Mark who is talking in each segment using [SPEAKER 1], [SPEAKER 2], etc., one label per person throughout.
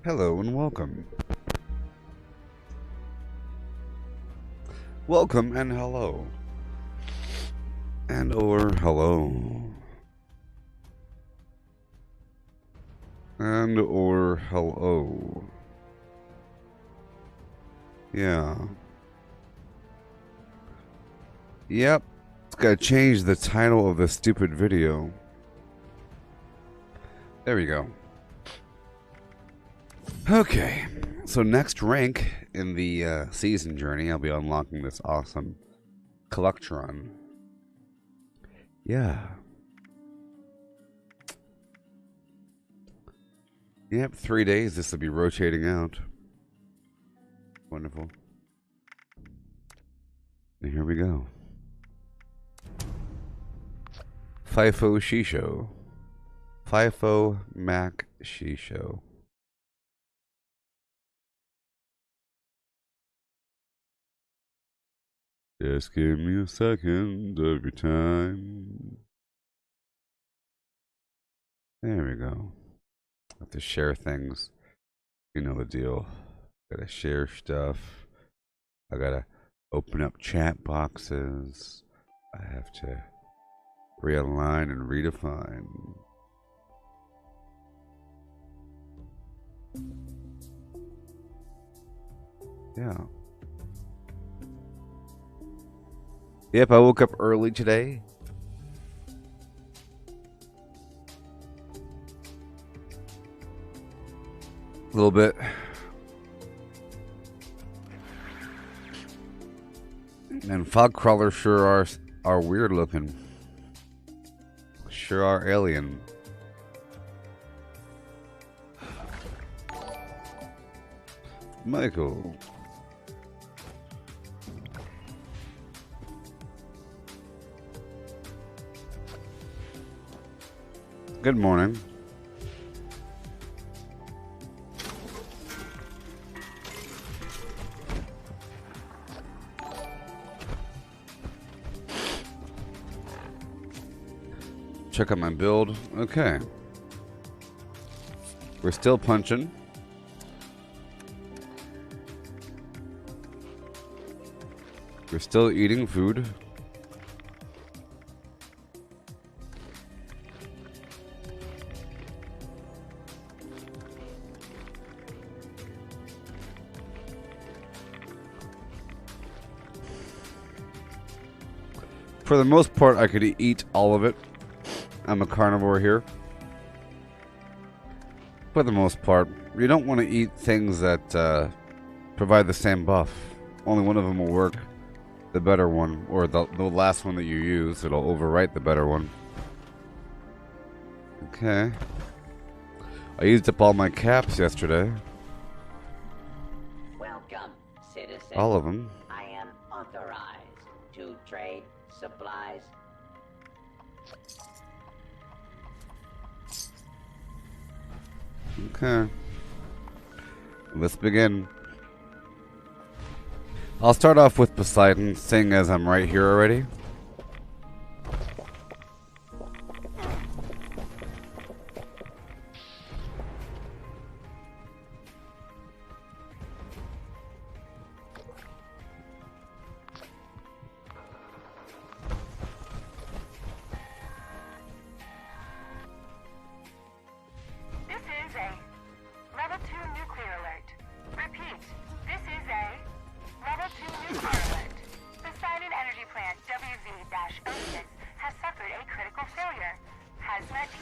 [SPEAKER 1] Hello and welcome. Welcome and hello. And or hello. And or hello. Yeah. Yep. It's gotta change the title of the stupid video. There we go. Okay. So next rank in the season journey, I'll be unlocking this awesome Collectron. Yeah. Yep, 3 days this will be rotating out. Wonderful. And here we go. FIFO Shisho. FIFO Mac Shisho. Just give me a second of your time. There we go. I have to share things. You know the deal. Gotta share stuff. I gotta open up chat boxes. I have to realign and redefine. Yeah. Yep, I woke up early today. A little bit. And fog crawlers sure are weird looking. Sure are alien. Michael. Good morning. Check out my build. Okay. We're still punching. We're still eating food. For the most part, I could eat all of it. I'm a carnivore here. For the most part, you don't want to eat things that provide the same buff. Only one of them will work. The better one, or the last one that you use, it'll overwrite the better one. Okay. I used up all my caps yesterday.
[SPEAKER 2] Welcome, citizen.
[SPEAKER 1] All of them.
[SPEAKER 2] I am authorized to trade supplies.
[SPEAKER 1] Okay. Let's begin. I'll start off with Poseidon, seeing as I'm right here already.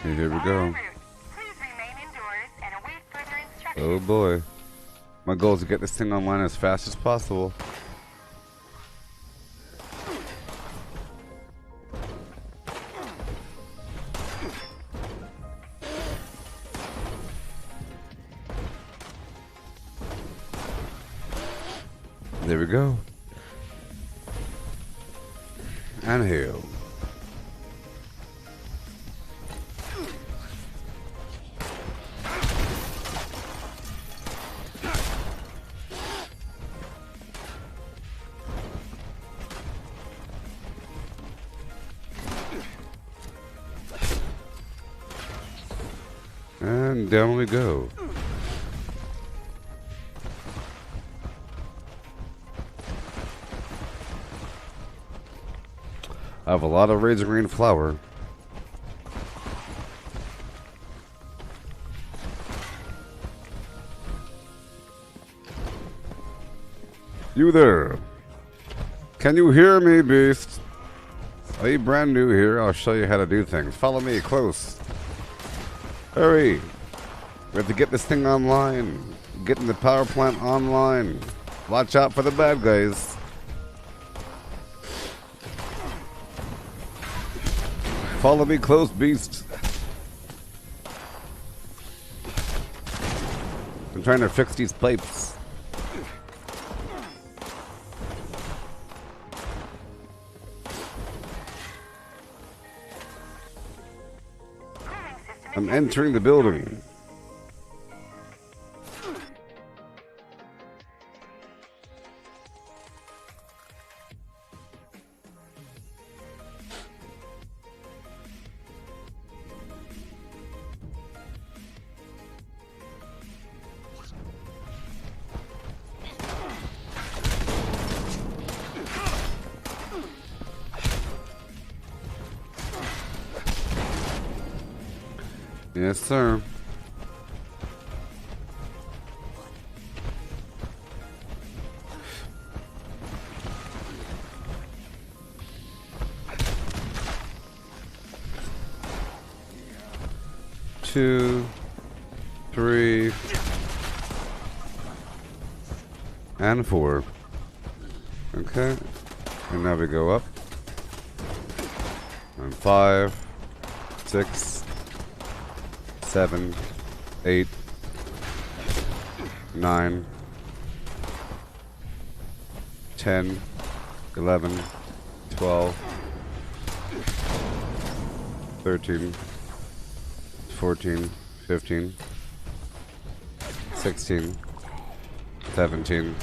[SPEAKER 1] Here we go. Oh boy. My goal is to get this thing online as fast as possible. There we go. And hail. And down we go. I have a lot of razor green flour. You there? Can you hear me, beast? Are you brand new here? I'll show you how to do things. Follow me close. Hurry. We have to get this thing online. Getting the power plant online. Watch out for the bad guys. Follow me close, beast. I'm trying to fix these pipes. I'm entering the building. Yes, sir. Two, three, and four. Okay. And now we go up. And 5, 6, 7, 8, 9, 10, 11, 12, 13, 14, 15, 16, 17,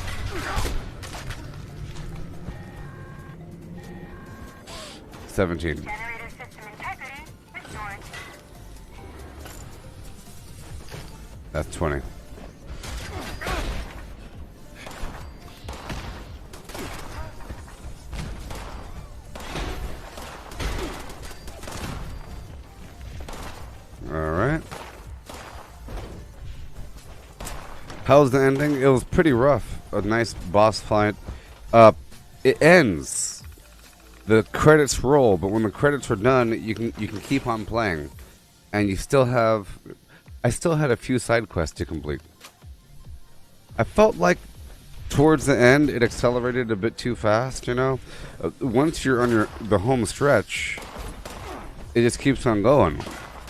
[SPEAKER 1] 17.
[SPEAKER 3] Generator system integrity restored.
[SPEAKER 1] That's 20. Alright. How's the ending? It was pretty rough. A nice boss fight. It ends. The credits roll, but when the credits are done, you can keep on playing. And you still have... I still had a few side quests to complete. I felt like towards the end it accelerated a bit too fast, you know? Once you're on the home stretch, it just keeps on going.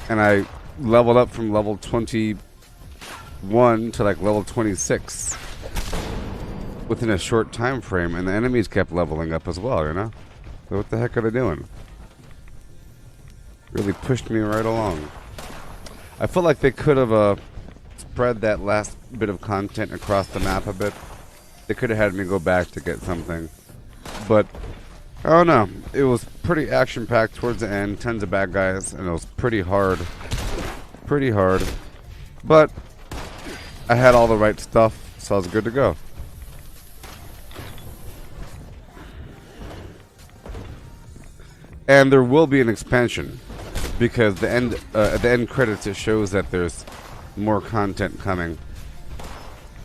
[SPEAKER 1] And I leveled up from level 21 to like level 26 within a short time frame, and the enemies kept leveling up as well, you know? So what the heck are they doing? Really pushed me right along. I feel like they could have spread that last bit of content across the map a bit. They could have had me go back to get something. But, I don't know. It was pretty action-packed towards the end. Tons of bad guys, and it was pretty hard. Pretty hard. But, I had all the right stuff, so I was good to go. And there will be an expansion. Because the end, at the end credits, it shows that there's more content coming.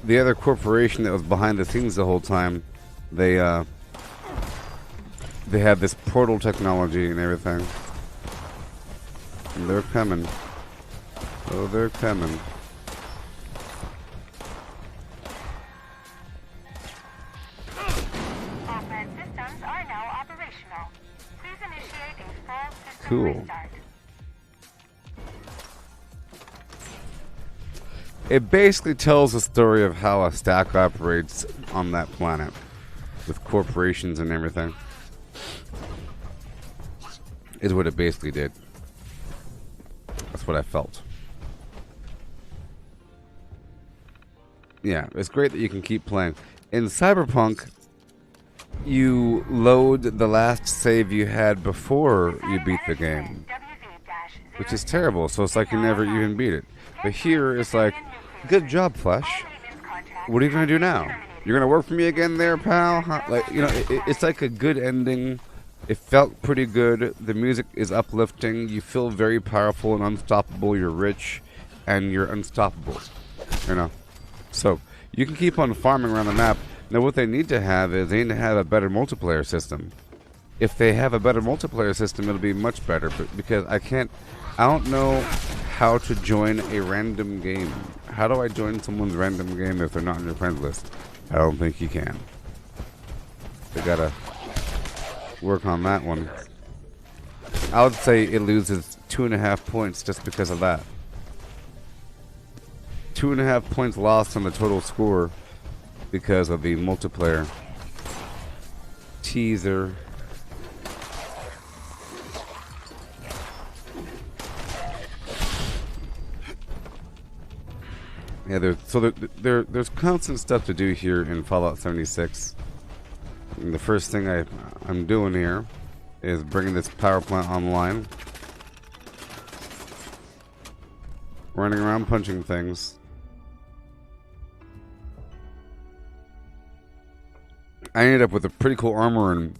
[SPEAKER 1] The other corporation that was behind the scenes the whole time, they had this portal technology and everything. And they're coming. Oh, they're coming.
[SPEAKER 3] All plant systems are now operational. Please initiate a full system
[SPEAKER 1] Cool.
[SPEAKER 3] restart.
[SPEAKER 1] It basically tells the story of how a stack operates on that planet with corporations and everything. Is what it basically did. That's what I felt. Yeah, it's great that you can keep playing. In Cyberpunk, you load the last save you had before you beat the game. which is terrible. So it's like you never even beat it. But here it's like, good job, Flesh. What are you gonna do now? You're gonna work for me again, there, pal? Huh? Like, you know, it's like a good ending. It felt pretty good. The music is uplifting. You feel very powerful and unstoppable. You're rich, and you're unstoppable. You know, so you can keep on farming around the map. Now, what they need to have is they need to have a better multiplayer system. If they have a better multiplayer system, it'll be much better. But because I don't know how to join a random game. How do I join someone's random game if they're not on your friends list? I don't think you can. They gotta work on that one. I would say it loses 2.5 points just because of that. 2.5 points lost on the total score because of the multiplayer teaser. Yeah, there's constant stuff to do here in Fallout 76. And the first thing I'm doing here is bringing this power plant online. Running around punching things. I ended up with a pretty cool armor and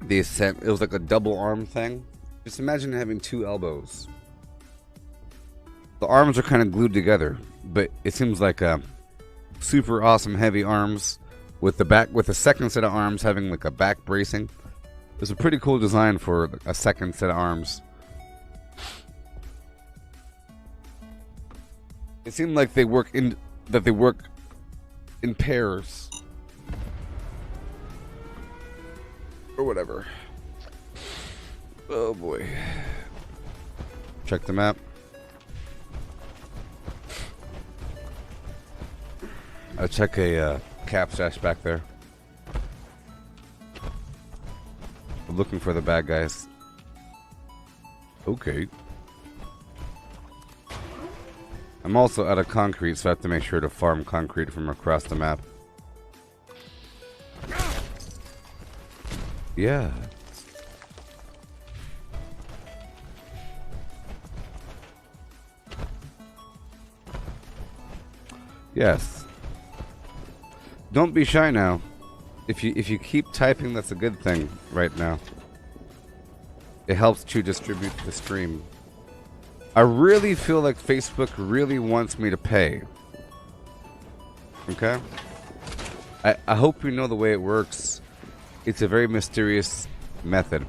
[SPEAKER 1] the ascent. It was like a double arm thing. Just imagine having 2 elbows. The arms are kind of glued together, but it seems like super awesome heavy arms with the second set of arms having like a back bracing. It's a pretty cool design for a second set of arms. It seemed like they work in pairs or whatever. Oh boy. Check the map. I'll check a cap stash back there. I'm looking for the bad guys. Okay. I'm also out of concrete, so I have to make sure to farm concrete from across the map. Yeah. Yes. Don't be shy now. If you keep typing, that's a good thing right now. It helps to distribute the stream. I really feel like Facebook really wants me to pay. Okay? I hope you know the way it works. It's a very mysterious method.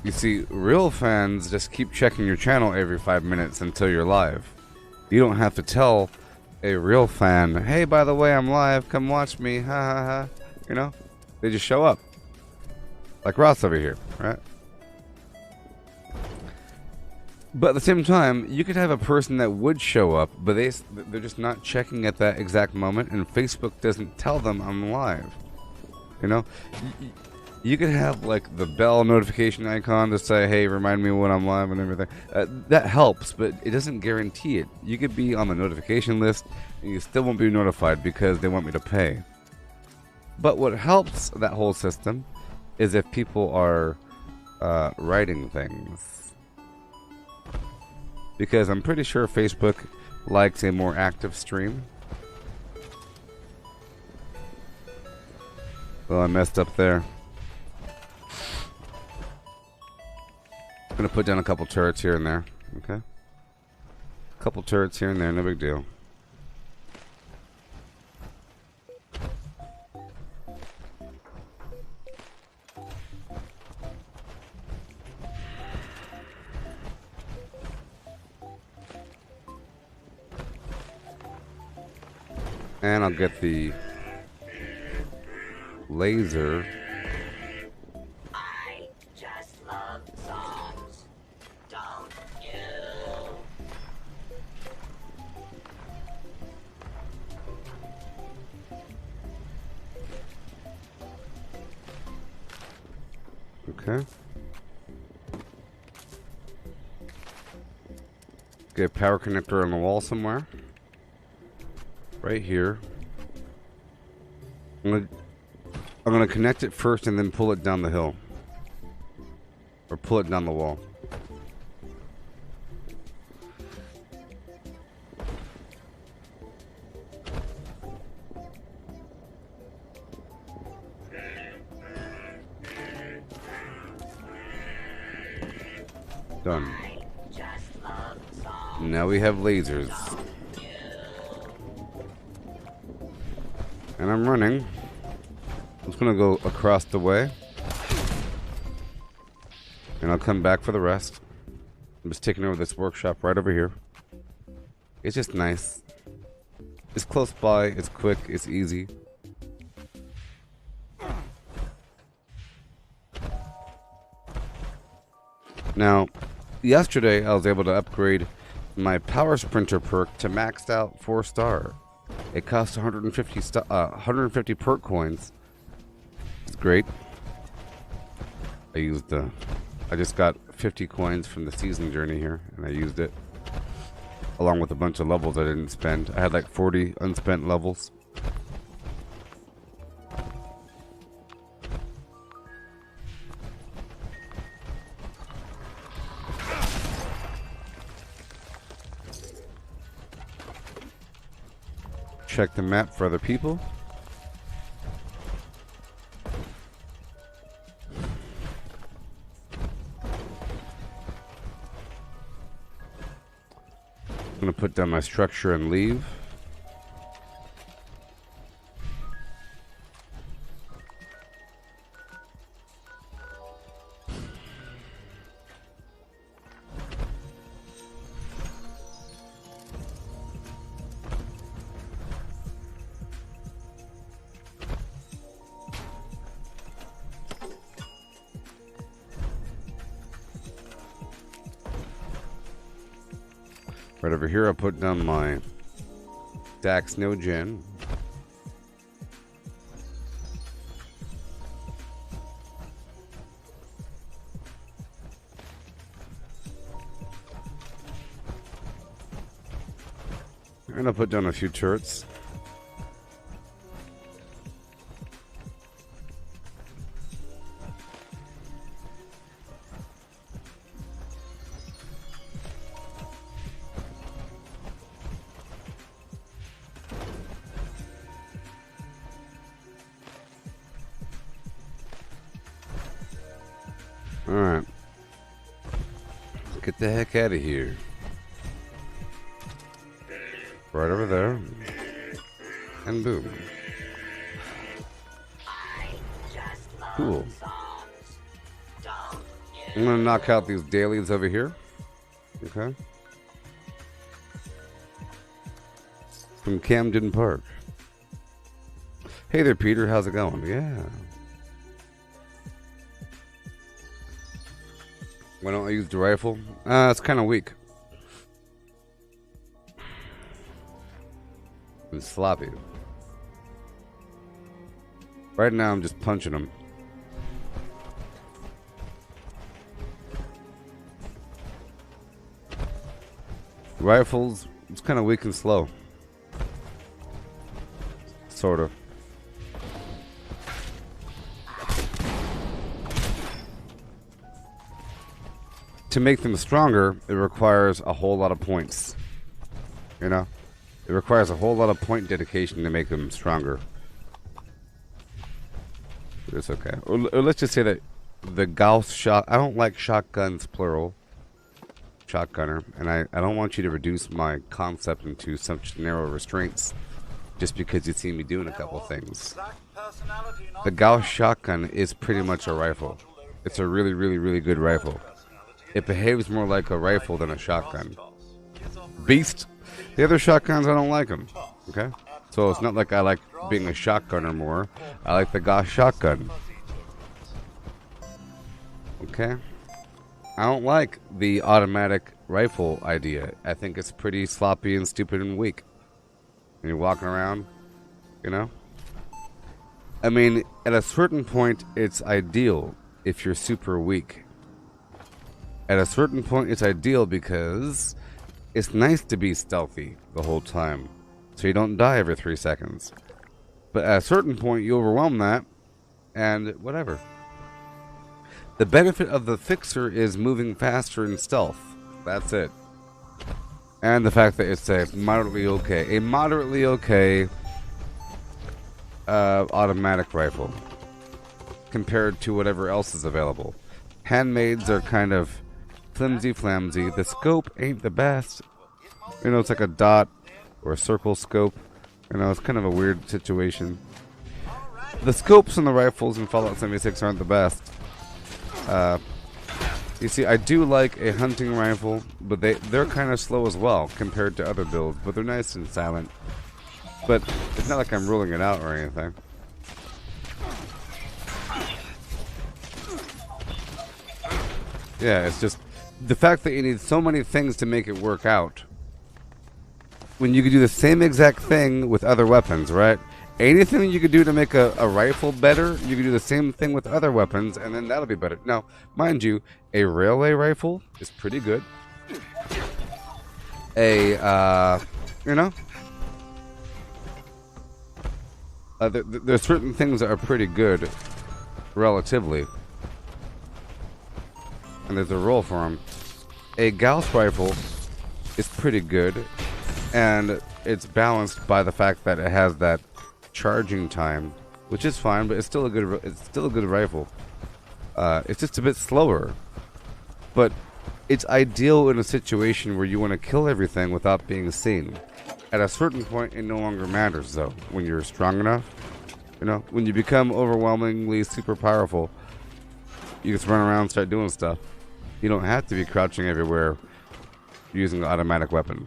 [SPEAKER 1] You see, real fans just keep checking your channel every 5 minutes until you're live. You don't have to tell a real fan, hey, by the way, I'm live, come watch me, ha ha ha. You know? They just show up. Like Ross over here, right? But at the same time, you could have a person that would show up, but they're just not checking at that exact moment, and Facebook doesn't tell them I'm live. You know? You could have, like, the bell notification icon to say, hey, remind me when I'm live and everything. That helps, but it doesn't guarantee it. You could be on the notification list, and you still won't be notified because they want me to pay. But what helps that whole system is if people are writing things. Because I'm pretty sure Facebook likes a more active stream. Well, I messed up there. I'm gonna put down a couple turrets here and there. Okay. A couple turrets here and there, no big deal. And I'll get the laser.
[SPEAKER 2] I just love songs. Don't you?
[SPEAKER 1] Okay. Get a power connector on the wall somewhere. Right here. I'm gonna connect it first and then pull it down the hill. Or pull it down the wall. Done. Now we have lasers. And I'm running. I'm just gonna go across the way. And I'll come back for the rest. I'm just taking over this workshop right over here. It's just nice. It's close by, it's quick, it's easy. Now, yesterday I was able to upgrade my Power Sprinter perk to maxed out 4-star. It costs 150 perk coins. It's great. I just got 50 coins from the season journey here, and I used it. Along with a bunch of levels I didn't spend. I had like 40 unspent levels. Check the map for other people. I'm gonna put down my structure and leave. Right over here, I'll put down my Dax No Gen. And I'll put down a few turrets. Alright. Get the heck out of here. Right over there. And boom. Cool. I'm gonna knock out these dailies over here. Okay. From Camden Park. Hey there, Peter. How's it going? Yeah. Why don't I use the rifle? It's kind of weak. And sloppy. Right now I'm just punching them. Rifles, it's kind of weak and slow. Sort of. To make them stronger, it requires a whole lot of points. You know? It requires a whole lot of point dedication to make them stronger. But it's okay. Or let's just say that the Gauss shot... I don't like shotguns, plural. Shotgunner. And I don't want you to reduce my concept into such narrow restraints just because you see me doing a couple things. The Gauss shotgun is pretty much a rifle. It's a really, really, really good rifle. It behaves more like a rifle than a shotgun. Beast. The other shotguns, I don't like them. Okay? So it's not like I like being a shotgunner more. I like the Gauss shotgun. Okay? I don't like the automatic rifle idea. I think it's pretty sloppy and stupid and weak. And you're walking around, you know? I mean, at a certain point, it's ideal if you're super weak. At a certain point, it's ideal because it's nice to be stealthy the whole time, so you don't die every 3 seconds. But at a certain point, you overwhelm that, and whatever. The benefit of the fixer is moving faster in stealth. That's it. And the fact that it's a moderately okay automatic rifle compared to whatever else is available. Handmaids are kind of flimsy. The scope ain't the best. You know, it's like a dot or a circle scope. You know, it's kind of a weird situation. The scopes on the rifles in Fallout 76 aren't the best. You see, I do like a hunting rifle, but they're kind of slow as well compared to other builds, but they're nice and silent. But it's not like I'm ruling it out or anything. Yeah, it's just the fact that you need so many things to make it work out. When you could do the same exact thing with other weapons, right? Anything you could do to make a rifle better, you could do the same thing with other weapons, and then that'll be better. Now, mind you, a railway rifle is pretty good. You know? There's certain things that are pretty good, relatively. And there's a role for them. A Gauss rifle is pretty good, and it's balanced by the fact that it has that charging time, which is fine, but it's still a good rifle. It's just a bit slower, but it's ideal in a situation where you want to kill everything without being seen. At a certain point, it no longer matters, though. When you're strong enough, you know, when you become overwhelmingly super powerful, you just run around and start doing stuff. You don't have to be crouching everywhere using an automatic weapon.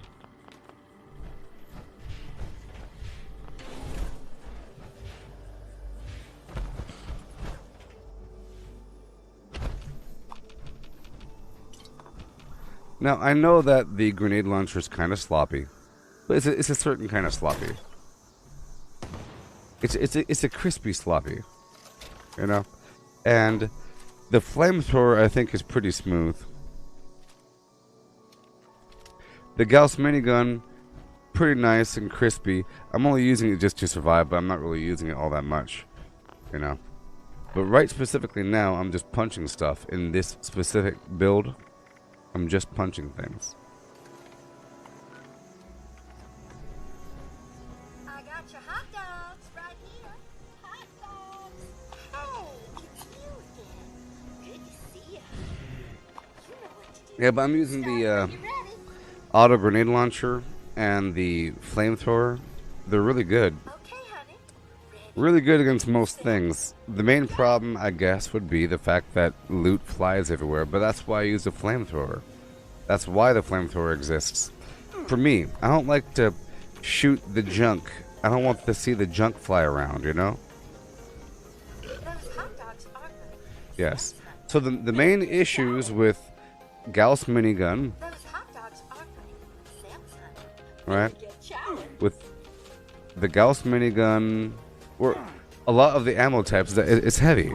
[SPEAKER 1] Now, I know that the grenade launcher is kind of sloppy, but it's a certain kind of sloppy. It's a crispy sloppy, you know? And the flamethrower, I think, is pretty smooth. The Gauss minigun, pretty nice and crispy. I'm only using it just to survive, but I'm not really using it all that much, you know? But right specifically now, I'm just punching stuff in this specific build. I'm just punching things.
[SPEAKER 3] I got your hot dogs right here. Hot dogs. Hey, it's you again. Good to see you. You know what to do.
[SPEAKER 1] Yeah, but I'm using the
[SPEAKER 3] You ready?
[SPEAKER 1] auto grenade launcher and the flamethrower. They're really good.
[SPEAKER 3] Okay, honey. Ready?
[SPEAKER 1] Really good against most things. The main problem, I guess, would be the fact that loot flies everywhere, but that's why I use a flamethrower. That's why the flamethrower exists. For me, I don't like to shoot the junk. I don't want to see the junk fly around, you know?
[SPEAKER 3] Those hot dogs are good.
[SPEAKER 1] Yes. So the main issues with Gauss minigun,
[SPEAKER 3] Those hot dogs are good. Sam's honey.
[SPEAKER 1] right?
[SPEAKER 3] Get chowing.
[SPEAKER 1] With the Gauss minigun, or a lot of the ammo types, it's heavy.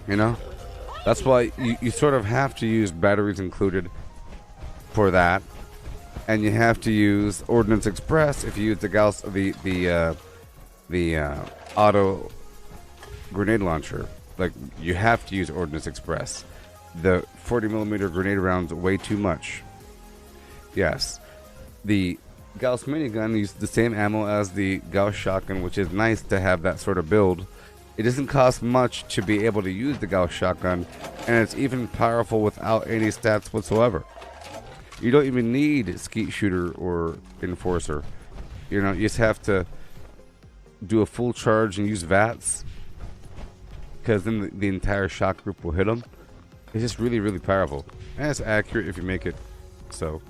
[SPEAKER 1] You know? That's why you sort of have to use batteries included for that. And you have to use Ordnance Express if you use the Gauss, the auto grenade launcher. Like, you have to use Ordnance Express. The 40mm grenade rounds way too much. Yes. The Gauss minigun uses the same ammo as the Gauss shotgun, which is nice to have that sort of build. It doesn't cost much to be able to use the Gauss shotgun, and it's even powerful without any stats whatsoever. You don't even need Skeet Shooter or Enforcer. You know, you just have to do a full charge and use VATS, because then the entire shot group will hit them. It's just really, really powerful. And it's accurate if you make it so.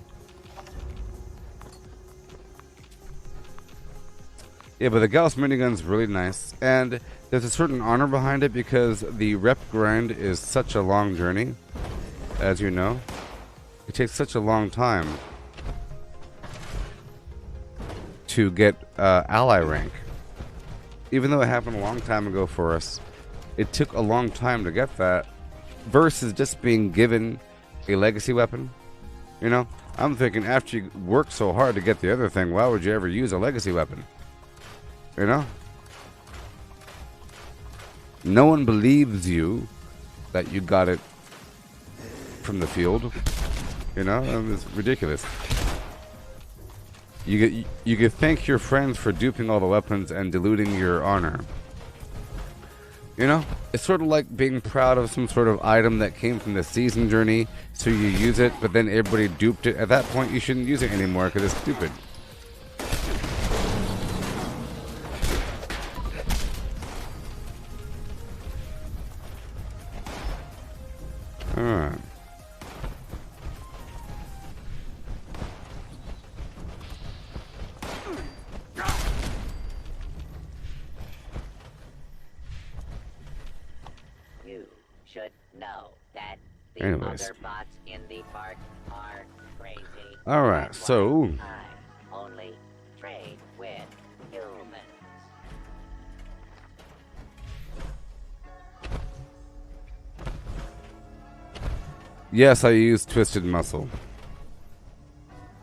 [SPEAKER 1] Yeah, but the Gauss minigun's really nice. And there's a certain honor behind it because the rep grind is such a long journey, as you know. It takes such a long time to get ally rank. Even though it happened a long time ago for us, it took a long time to get that versus just being given a legacy weapon. You know, I'm thinking after you work so hard to get the other thing, why would you ever use a legacy weapon? You know? No one believes you that you got it from the field. You know? It's ridiculous. You could thank your friends for duping all the weapons and diluting your honor. You know, it's sort of like being proud of some sort of item that came from the season journey, so you use it, but then everybody duped it. At that point, you shouldn't use it anymore because it's stupid. Alright.
[SPEAKER 2] You should know that the
[SPEAKER 1] Anyways.
[SPEAKER 2] other bots in the park are crazy.
[SPEAKER 1] Alright,
[SPEAKER 2] That's
[SPEAKER 1] so
[SPEAKER 2] why I only trade with humans.
[SPEAKER 1] yes, I use Twisted Muscle.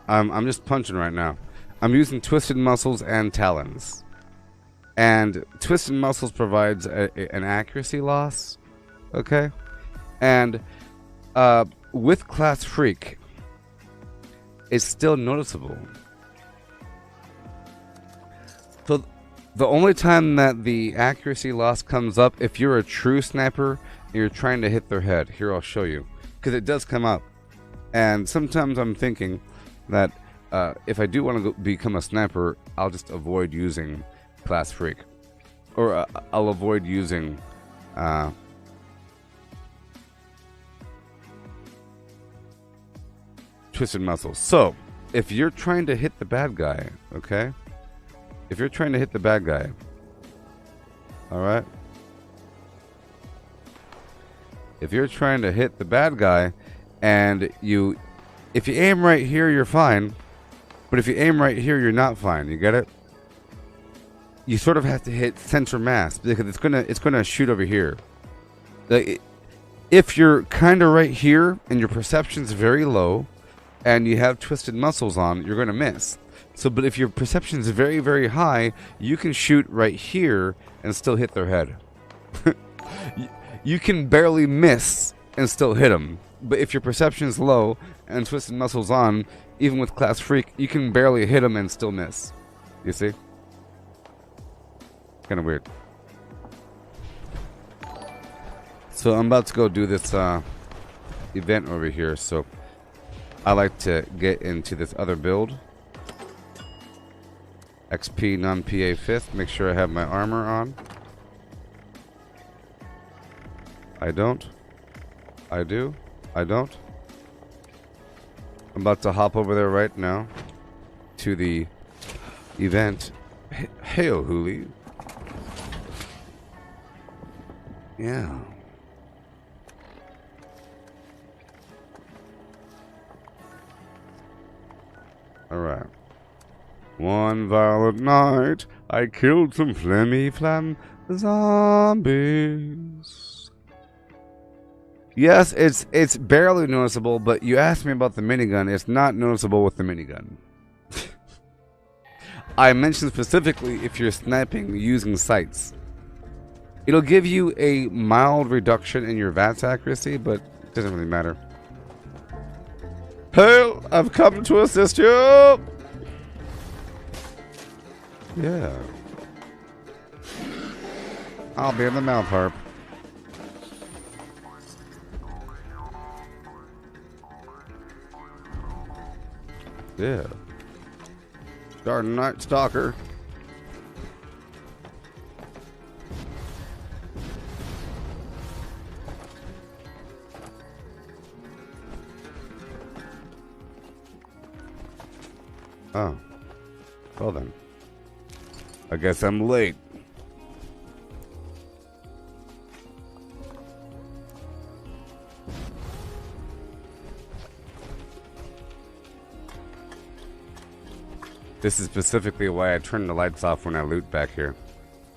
[SPEAKER 1] I'm just punching right now. I'm using Twisted Muscles and Talons. And Twisted Muscles provides an accuracy loss. Okay? And with Class Freak, it's still noticeable. So the only time that the accuracy loss comes up, if you're a true sniper and you're trying to hit their head. Here, I'll show you. Because it does come up. And sometimes I'm thinking that if I do want to become a sniper, I'll just avoid using Class Freak. Or I'll avoid using Twisted Muscles. So, if you're trying to hit the bad guy, okay? If you're trying to hit the bad guy, alright? If you're trying to hit the bad guy and if you aim right here, you're fine. But if you aim right here, you're not fine. You get it? You sort of have to hit center mass because it's gonna shoot over here. Like, if you're kind of right here and your perception's very low, and you have Twisted Muscles on, you're gonna miss. So, but if your perception's very, very high, you can shoot right here and still hit their head. You can barely miss and still hit them. But if your perception's low and Twisted Muscles on, even with Class Freak, you can barely hit them and still miss. You see? Kind of weird. So I'm about to go do this event over here. So I like to get into this other build. XP non-PA 5th. Make sure I have my armor on. I don't. I do. I don't. I'm about to hop over there right now to the event. Hail, Hooli. Yeah. Alright. One violet night, I killed some flammy flam zombies. Yes, it's barely noticeable, but you asked me about the minigun. It's not noticeable with the minigun. I mentioned specifically if you're sniping using sights. It'll give you a mild reduction in your VATS accuracy, but it doesn't really matter. Hail! I've come to assist you! Yeah. I'll be in the mouth harp. Yeah. Garden Night Stalker. Oh. Well then. I guess I'm late. This is specifically why I turn the lights off when I loot back here.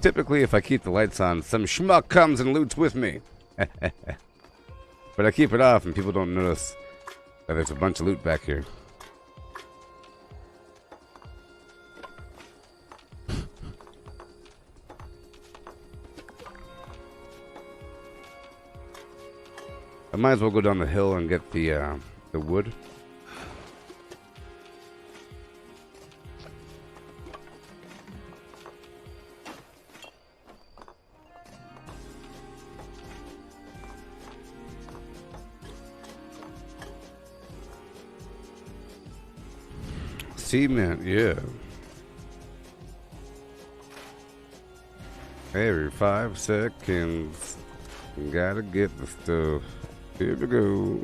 [SPEAKER 1] Typically, if I keep the lights on, some schmuck comes and loots with me. But I keep it off and people don't notice that there's a bunch of loot back here. I might as well go down the hill and get the wood. Cement, yeah. Every 5 seconds, gotta get the stuff. Here we go.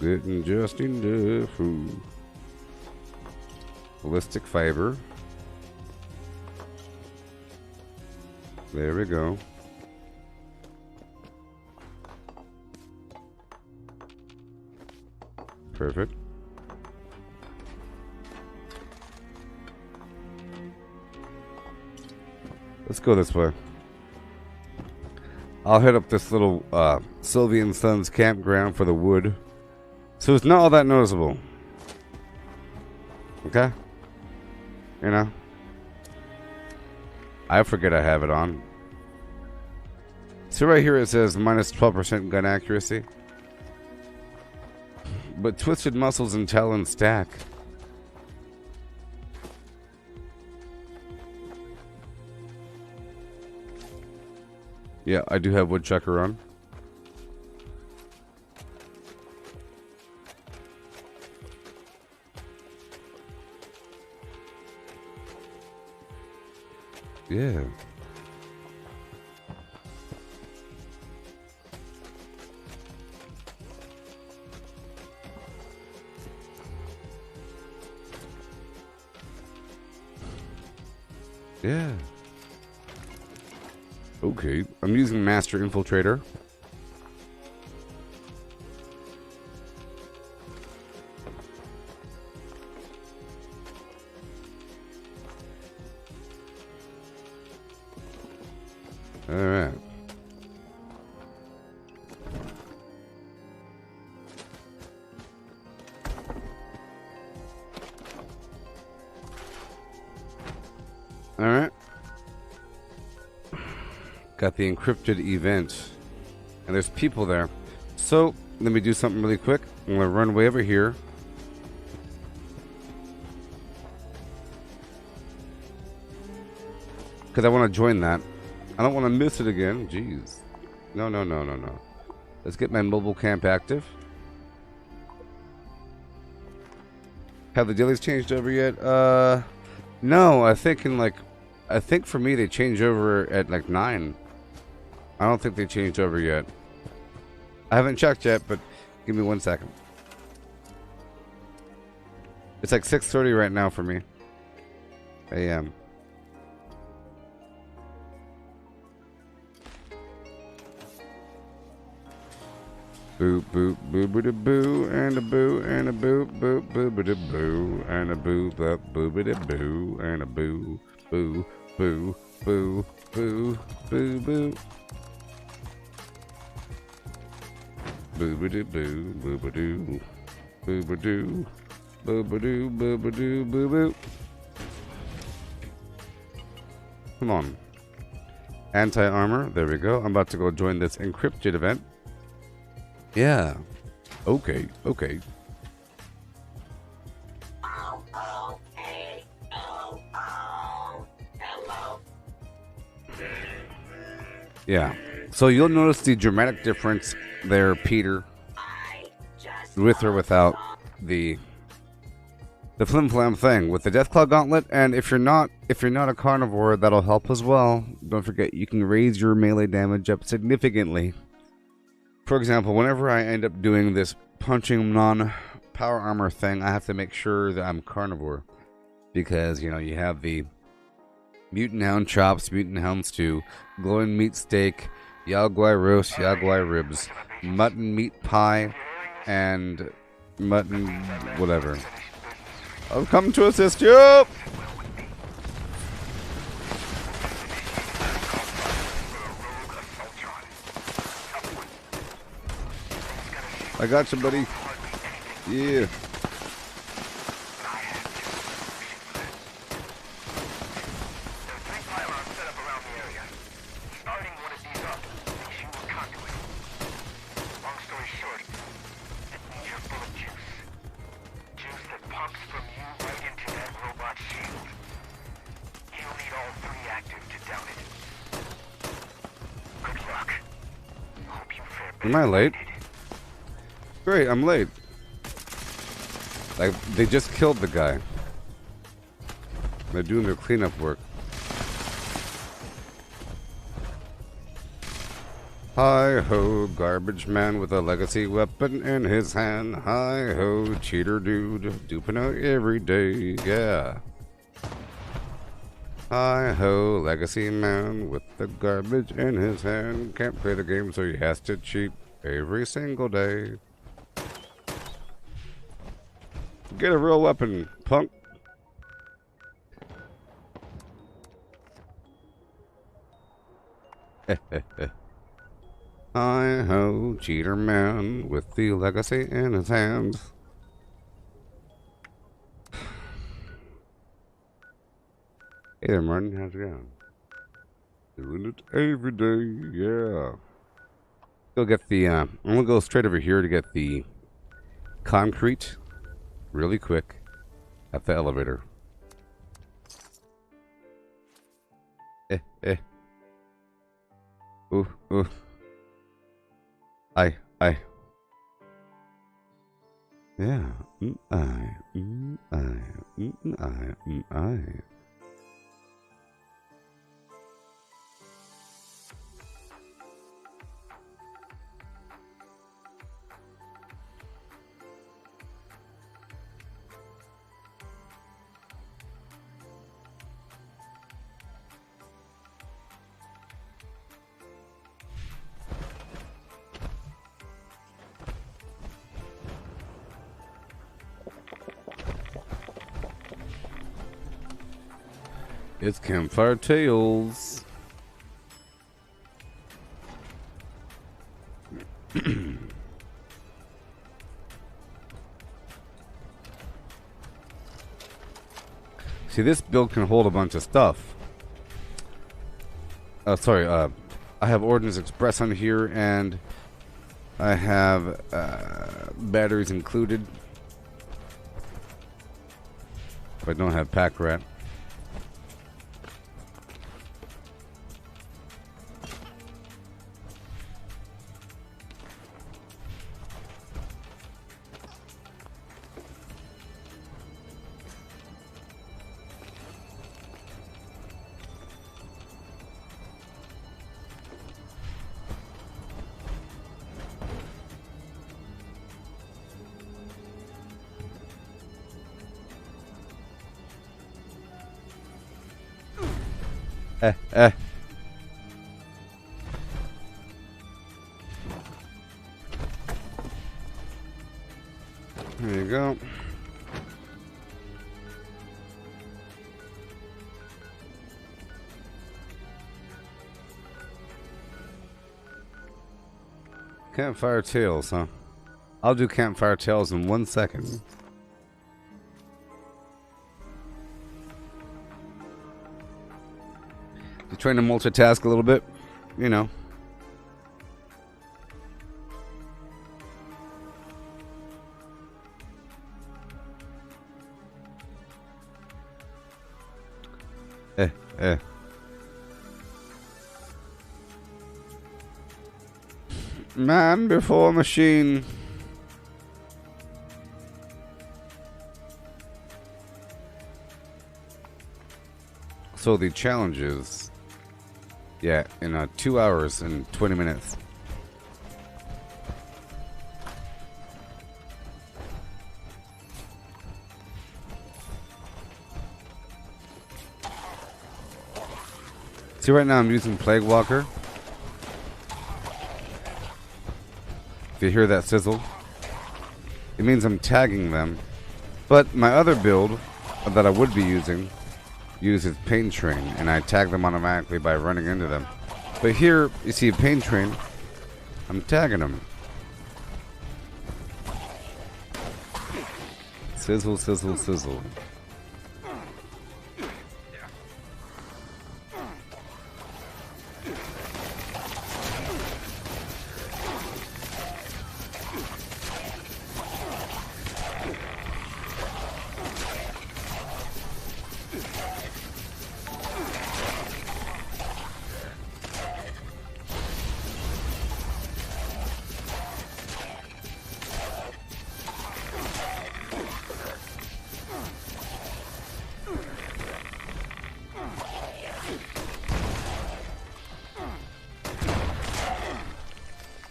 [SPEAKER 1] Getting just enough food. Ballistic fiber. There we go. Perfect. Let's go this way. I'll hit up this little Sylvian Sons campground for the wood. So it's not all that noticeable. Okay? You know? I forget I have it on. So right here it says minus 12% gun accuracy. But twisted muscles and talons stack. Yeah, I do have woodchucker on. Yeah. Yeah. Okay, I'm using Master Infiltrator. Alright. Alright. Got the encrypted event. And there's people there. So, let me do something really quick. I'm going to run way over here. Because I want to join that. I don't want to miss it again. Jeez. No. Let's get my mobile camp active. Have the dailies changed over yet? No. I think for me they change over at like 9. I don't think they changed over yet. I haven't checked yet, but give me 1 second. It's like 6:30 right now for me. AM. Boop boop boop boo and a boo and a boo boop boop boo and a boo boop boop boo and a boo boo boo boo boo boo boo. Boobadoo boo, boobadoo, boobadoo, boobadoo, boobadoo, boo boo. Come on. Anti-armor, there we go. I'm about to go join this encrypted event. Yeah. Okay. Yeah. So you'll notice the dramatic difference there, Peter, with or without the flim flam thing with the Deathclaw Gauntlet. And if you're not a carnivore, that'll help as well. Don't forget you can raise your melee damage up significantly. For example, whenever I end up doing this punching non-power armor thing, I have to make sure that I'm carnivore, because you have the mutant hound chops, mutant hound stew, glowing meat steak, Yaguai roast, Yaguai ribs, mutton meat pie, and mutton whatever. I've come to assist you! I got you, buddy. Yeah. Am I late? Great, I'm late. Like, they just killed the guy. They're doing their cleanup work. Hi-ho, garbage man with a legacy weapon in his hand. Hi-ho, cheater dude, duping out every day, yeah. Hi-ho, legacy man with the garbage in his hand. Can't play the game, so he has to cheat every single day. Get a real weapon, punk. Hi-ho, cheater man with the legacy in his hand. Hey there, Martin. How's it going? Doing it every day, yeah. Go get the, I'm gonna go straight over here to get the concrete really quick at the elevator. Eh. Ooh. I. Yeah. I. It's Campfire Tales. See, this build can hold a bunch of stuff. I have Ordnance Express on here, and I have batteries included. But I don't have Pack Rat. There you go. Campfire Tales, huh? I'll do Campfire Tales in 1 second. You trying to multitask a little bit, you know. Man before machine. So the challenge is, yeah, in 2 hours and 20 minutes. See, right now I'm using Plague Walker. If you hear that sizzle, it means I'm tagging them. But my other build that I would be using uses Pain Train, and I tag them automatically by running into them. But here, you see a Pain Train, I'm tagging them. Sizzle, sizzle, sizzle.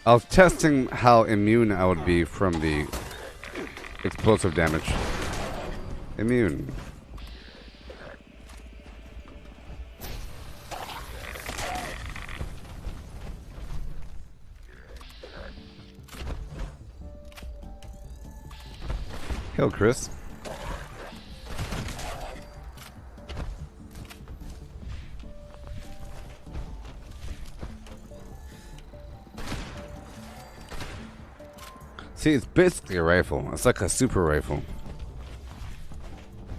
[SPEAKER 1] I was testing how immune I would be from the explosive damage. Immune. Kill Chris. See, it's basically a rifle. It's like a super rifle.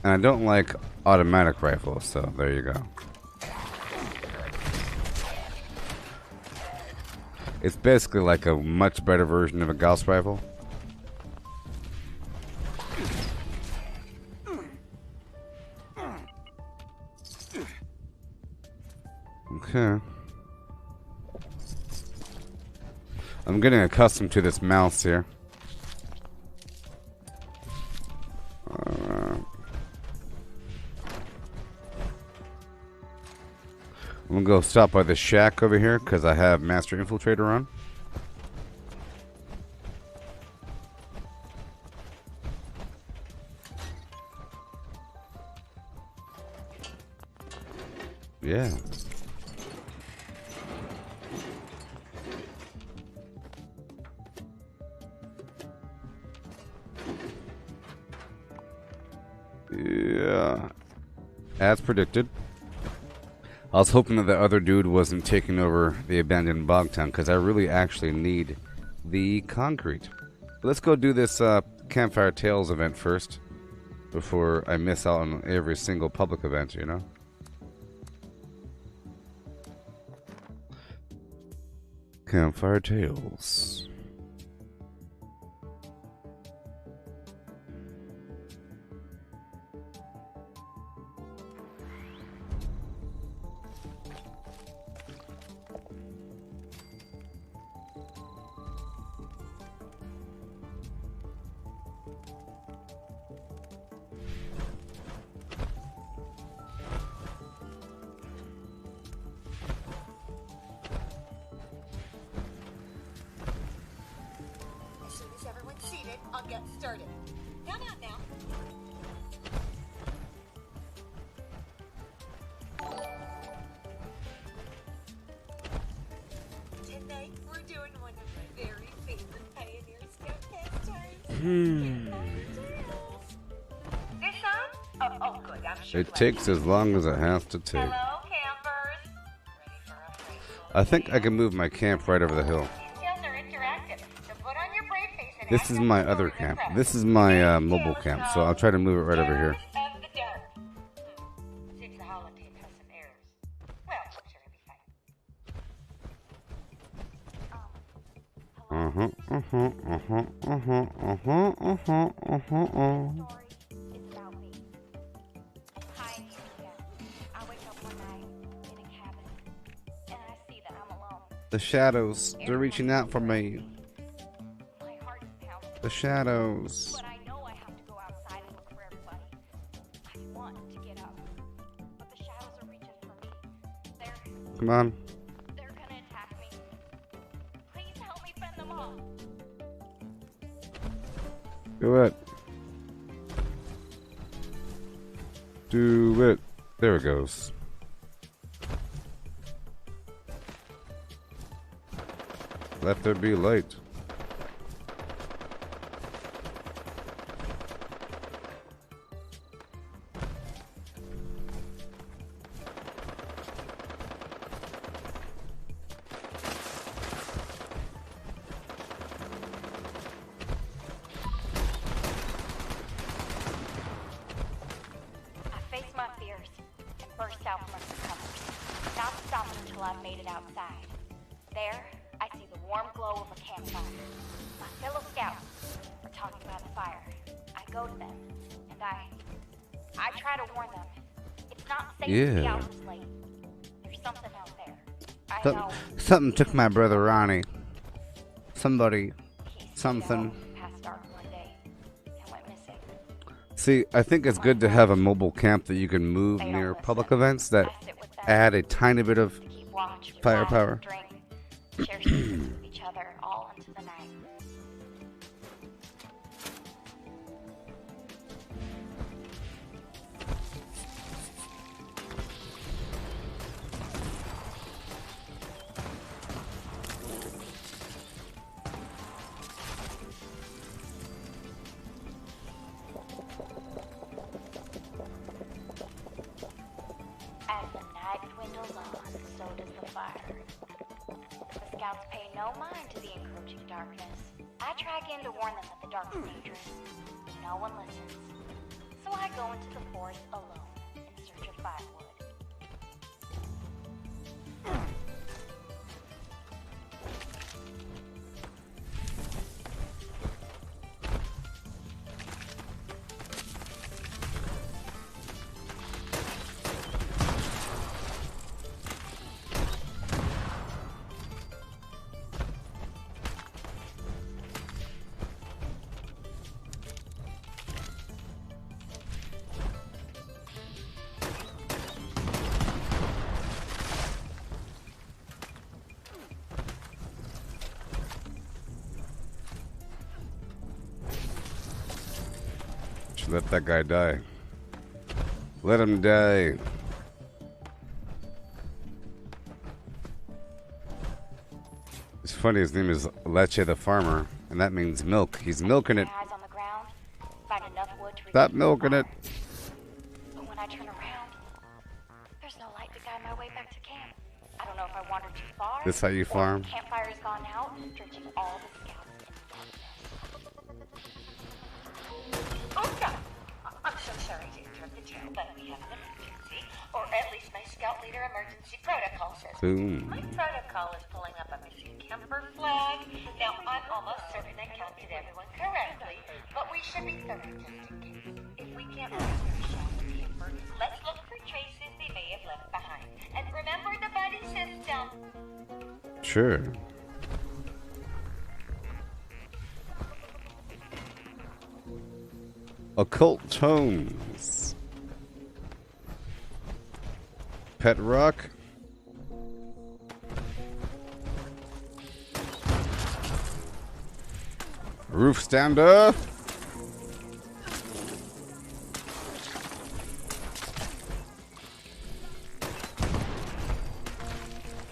[SPEAKER 1] And I don't like automatic rifles, so there you go. It's basically like a much better version of a Gauss rifle. Okay. I'm getting accustomed to this mouse here. I'm gonna go stop by the shack over here because I have Master Infiltrator on. Yeah. Yeah. As predicted. I was hoping that the other dude wasn't taking over the abandoned bog town because I really actually need the concrete. Let's go do this Campfire Tales event first before I miss out on every single public event, you know? Campfire Tales.
[SPEAKER 3] As soon as everyone's seated, I'll get started. Come out now. Tonight, we're doing one of my very favorite Pioneer Scout pastimes. This on? Oh, good. I'm sure.
[SPEAKER 1] It takes as long as it has to take.
[SPEAKER 3] Hello, campers. Ready for a face?
[SPEAKER 1] I think I can move my camp right over the hill.
[SPEAKER 3] Details are interactive, so put on your brave face and
[SPEAKER 1] This
[SPEAKER 3] act
[SPEAKER 1] is
[SPEAKER 3] like
[SPEAKER 1] my
[SPEAKER 3] you know
[SPEAKER 1] other
[SPEAKER 3] where you're
[SPEAKER 1] camp.
[SPEAKER 3] from.
[SPEAKER 1] This is my mobile camp, so I'll try to move it right over here.
[SPEAKER 3] Heirs of the dark. Seems the holotape has some errors. Well, I'm sure it'll be fine.
[SPEAKER 4] Story is about me. Hi, Julia. I wake up one night in a cabin, and I see that I'm alone.
[SPEAKER 1] The shadows, they're reaching out for me.
[SPEAKER 4] My heart is pounding,
[SPEAKER 1] The shadows.
[SPEAKER 4] but I know I have to go outside and look for everybody. I want to get up, but the shadows are reaching for me.
[SPEAKER 1] Come on.
[SPEAKER 4] They're gonna attack me. Please help me fend them off.
[SPEAKER 1] Do it. Do it. There it goes. Let there be light.
[SPEAKER 4] I face my fears and burst out from under cover, not stopping until I've made it outside. There, I see the warm glow of a campfire. My fellow scouts are talking by the fire. I go to them, and I try to warn them. It's not safe to be
[SPEAKER 1] Yeah.
[SPEAKER 4] out this late. There's something out there. I
[SPEAKER 1] Some-
[SPEAKER 4] know
[SPEAKER 1] Something took my brother Ronnie. Somebody.
[SPEAKER 4] he sneaked
[SPEAKER 1] something.
[SPEAKER 4] out past dark one day and went missing.
[SPEAKER 1] See, I think it's good to have a mobile camp that you can move near public events that
[SPEAKER 4] I sit with them
[SPEAKER 1] add a tiny bit of
[SPEAKER 4] to keep watch,
[SPEAKER 1] firepower.
[SPEAKER 4] drink. Share secrets with each other all into the night. As the night dwindles on, so does the fire. The scouts pay no mind to the encroaching darkness. I track in to warn them that the dark is dangerous. No one listens. So I go into the forest alone in search of firewood.
[SPEAKER 1] Should let that guy die. Let him die. It's funny, his name is Leche the Farmer, and that means milk. He's milking it.
[SPEAKER 4] Eyes on the ground, find enough wood to
[SPEAKER 1] Stop
[SPEAKER 4] reach the
[SPEAKER 1] milking it.
[SPEAKER 4] fire. But when I turn around, there's no light to guide my way back to camp. I don't know if I wandered too far.
[SPEAKER 1] This how you
[SPEAKER 4] or if
[SPEAKER 1] farm?
[SPEAKER 4] the campfire's gone out, drenching all the scouts in darkness.
[SPEAKER 5] Oh, God. I'm so sorry to interrupt the tale, but we have an emergency. Or at least my scout leader emergency protocol says.
[SPEAKER 1] Boom.
[SPEAKER 5] My protocol is pulling up a missing camper flag. Now, I'm almost certain I counted everyone correctly, but we should be thorough just in case. If we can't find their shadow camper, let's look for traces they may have left behind. And remember the buddy system.
[SPEAKER 1] Sure. Occult tones. Pet rock. Roof stander.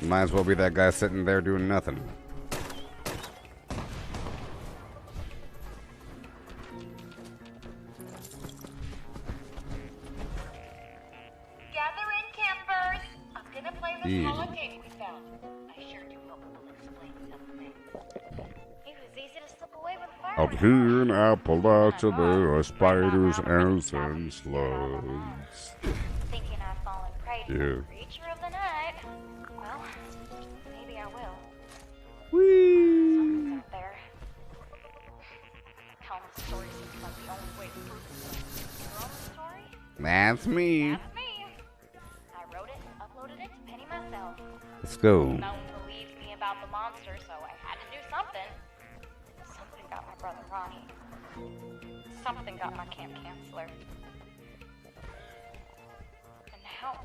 [SPEAKER 1] Might as well be that guy sitting there doing nothing.
[SPEAKER 5] Gather in, campers. I'm gonna play this
[SPEAKER 1] Yeah.
[SPEAKER 5] holotape we found. I sure do hope it will explain something.
[SPEAKER 4] It was easy to slip away with fire.
[SPEAKER 1] Up here in Appalachia, there are spiders, ants, and slugs.
[SPEAKER 4] Thinking I've fallen prey to
[SPEAKER 1] Yeah.
[SPEAKER 4] the creature of the night. Well, maybe I will.
[SPEAKER 1] Whee!
[SPEAKER 4] Something's out there. Telling the story seems like the only way to prove it. Your own story?
[SPEAKER 1] That's me.
[SPEAKER 4] That's me. I wrote it and uploaded it to Penny myself.
[SPEAKER 1] Let's go.
[SPEAKER 4] No one believed me about the monster, so I had to do something. Something got my brother Ronnie. Something got my camp counselor. And now...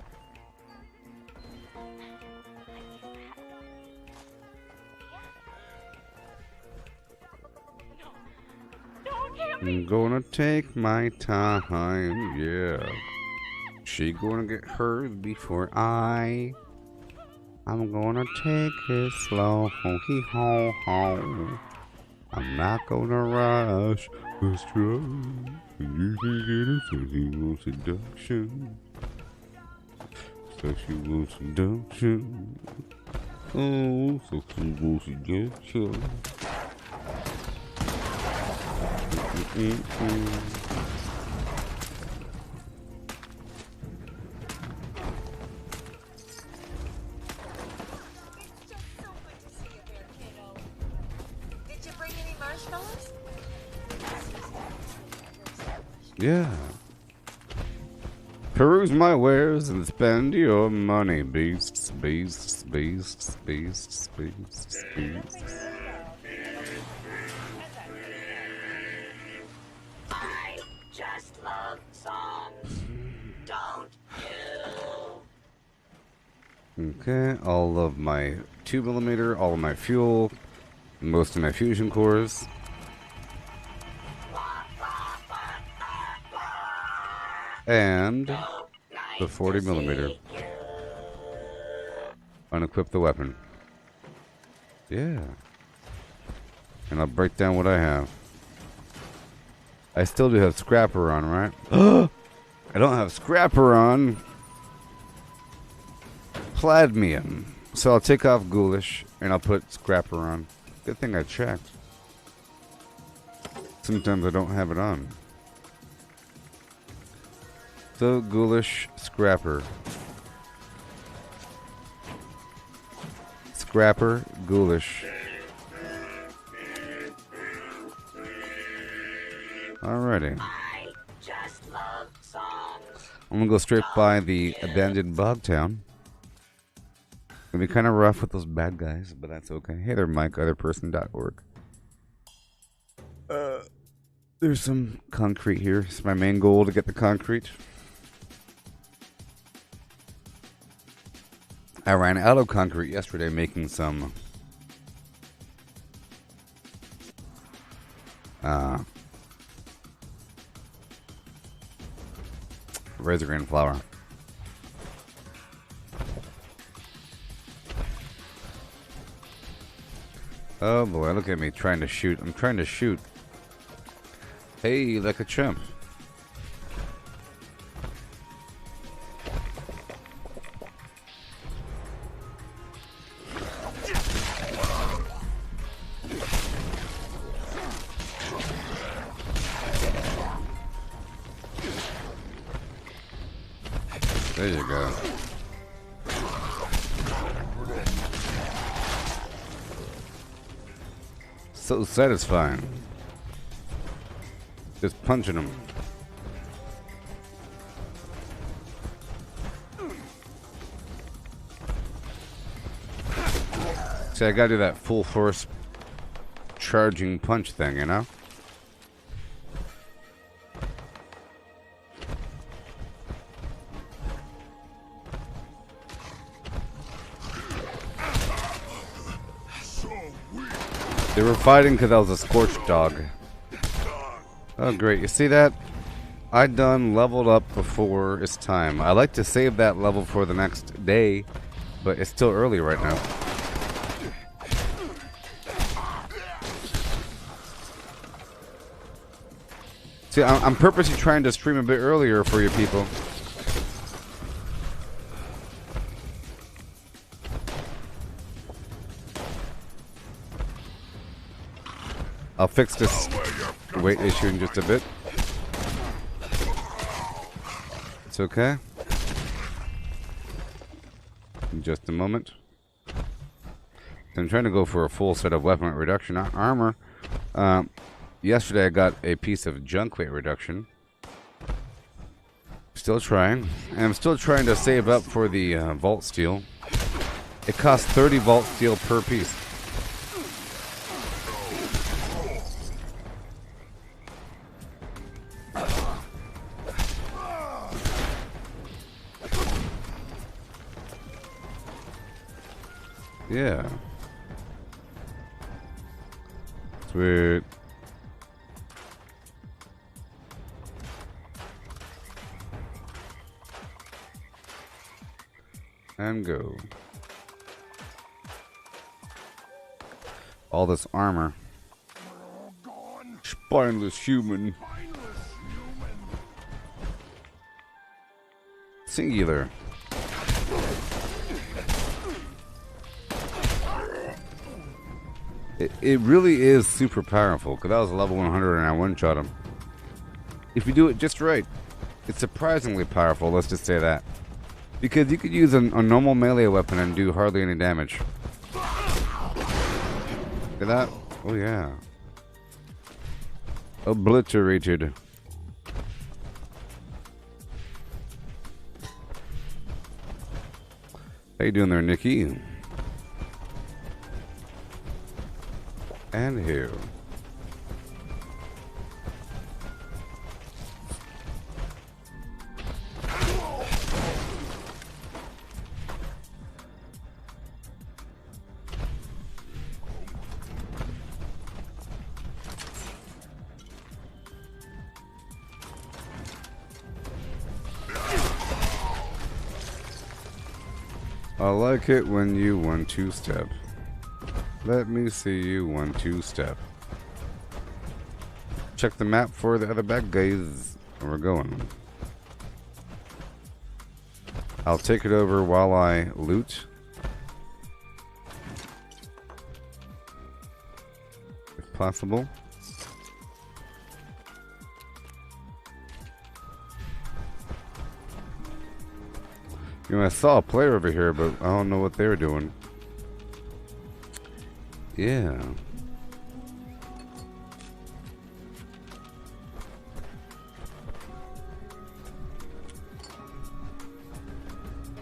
[SPEAKER 1] I'm gonna take my time, yeah. She gonna get hers before I'm gonna take it slow, hee ho ho. I'm not gonna rush, just try. You can get a sexual seduction. Sexual seduction. Oh, sexual seduction.
[SPEAKER 3] It's just so good to see you there, kiddo. Did you bring any marshmallows?
[SPEAKER 1] Yeah. Peruse my wares and spend your money, beasts, beasts, beasts, beasts, beasts, beasts.
[SPEAKER 2] I just love songs. Don't you?
[SPEAKER 1] Okay, all of my 2mm, all of my fuel, most of my fusion cores. And the 40mm. Unequip the weapon. Yeah. And I'll break down what I have. I still do have Scrapper on, right? I don't have Scrapper on. Pladmium. So I'll take off Ghoulish and I'll put Scrapper on. Good thing I checked. Sometimes I don't have it on. So Ghoulish, Scrapper. Scrapper, Ghoulish. Alrighty.
[SPEAKER 2] I just love songs.
[SPEAKER 1] I'm gonna go straight by the abandoned bog town. It'll be kind of rough with those bad guys, but that's okay. Hey there, Mike, otherperson.org. There's some concrete here. It's my main goal to get the concrete. I ran out of concrete yesterday making some razor grain flour. Oh boy, look at me trying to shoot. I'm trying to shoot. Hey, like a chump. There you go. So satisfying. Just punching them. See, I gotta do that full force charging punch thing, you know? They were fighting because I was a scorched dog. Oh, great. You see that? I done leveled up before it's time. I like to save that level for the next day, but it's still early right now. See, I'm purposely trying to stream a bit earlier for you people. I'll fix this weight issue in just a bit. It's okay. In just a moment. I'm trying to go for a full set of weapon weight reduction, not armor. Yesterday I got a piece of junk weight reduction. Still trying. And I'm still trying to save up for the vault steel. It costs 30 vault steel per piece. Yeah. Sweet. And go. All this armor. Spineless human. Singular. It really is super powerful, because that was level 100 and I one-shot him. If you do it just right, it's surprisingly powerful, let's just say that. Because you could use a normal melee weapon and do hardly any damage. Look at that. Oh yeah. Obliterated. How you doing there, Nikki? And here. I like it when you 1-2 step. Let me see you 1-2 step. Check the map for the other bad guys. Where we're going. I'll take it over while I loot. If possible. You know, I saw a player over here, but I don't know what they were doing. Yeah.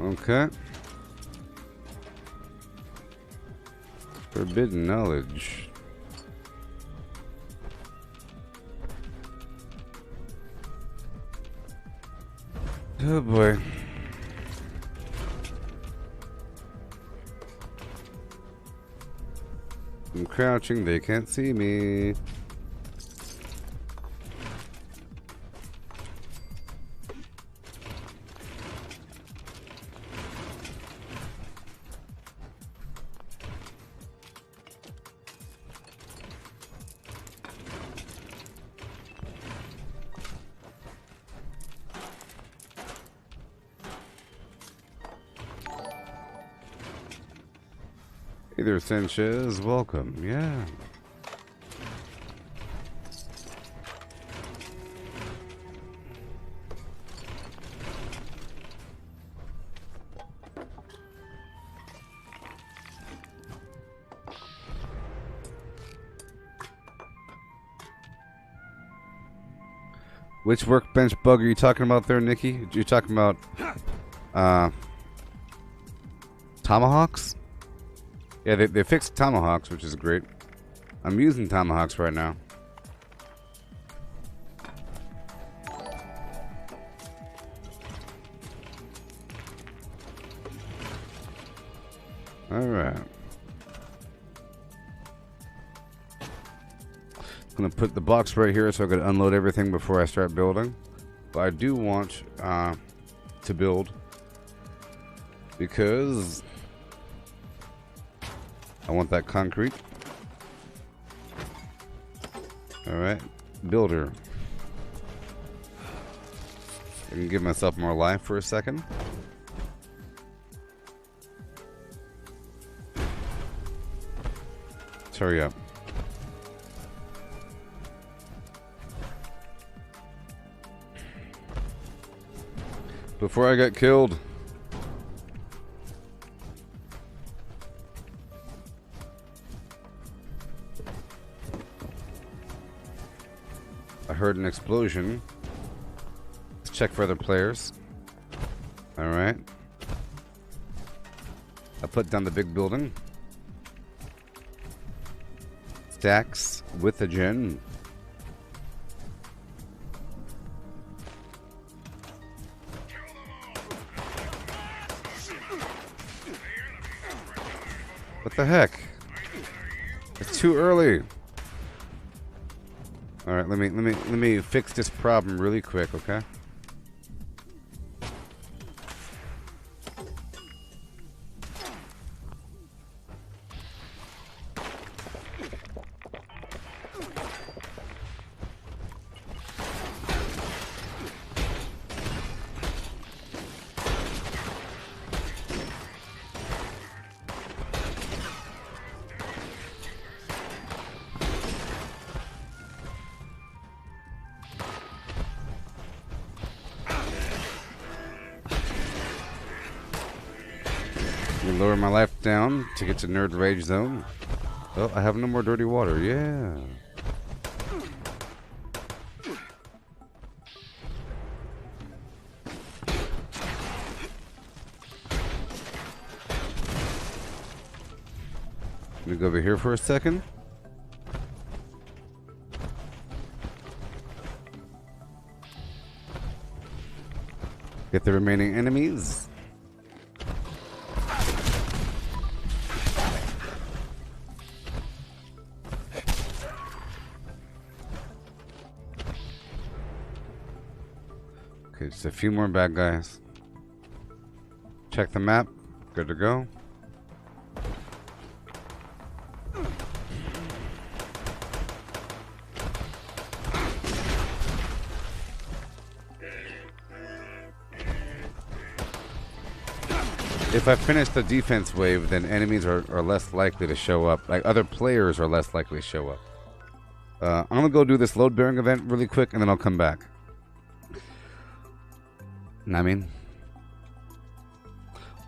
[SPEAKER 1] Okay. Forbidden knowledge. Oh boy. I'm crouching, they can't see me. Hey there, Sanchez. Welcome. Yeah. Which workbench bug are you talking about there, Nikki? You're talking about tomahawks? Yeah, they fixed tomahawks, which is great. I'm using tomahawks right now. Alright. I'm gonna put the box right here so I can unload everything before I start building. But I do want to build because I want that concrete. Alright, builder. I can give myself more life for a second. Let's hurry up. Before I get killed. I heard an explosion. Let's check for other players. Alright. I put down the big building. Stacks with a gen. What the heck? It's too early. All right, let me fix this problem really quick, okay? Let me lower my life down to get to nerd rage zone. Oh, I have no more dirty water. Yeah. Let me go over here for a second. Get the remaining enemies. Okay, just a few more bad guys. Check the map. Good to go. If I finish the defense wave, then enemies are less likely to show up. Like, other players are less likely to show up. I'm gonna go do this load bearing event really quick, and then I'll come back. Know what I mean?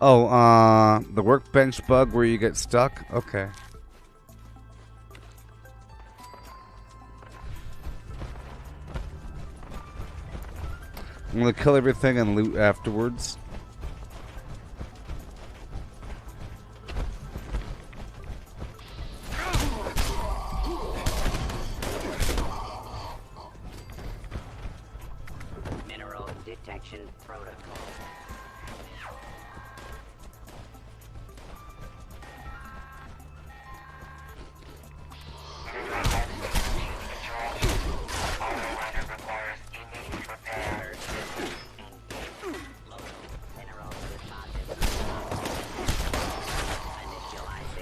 [SPEAKER 1] Oh, the workbench bug where you get stuck? Okay. I'm gonna kill everything and loot afterwards.
[SPEAKER 2] Mineral detection protocol.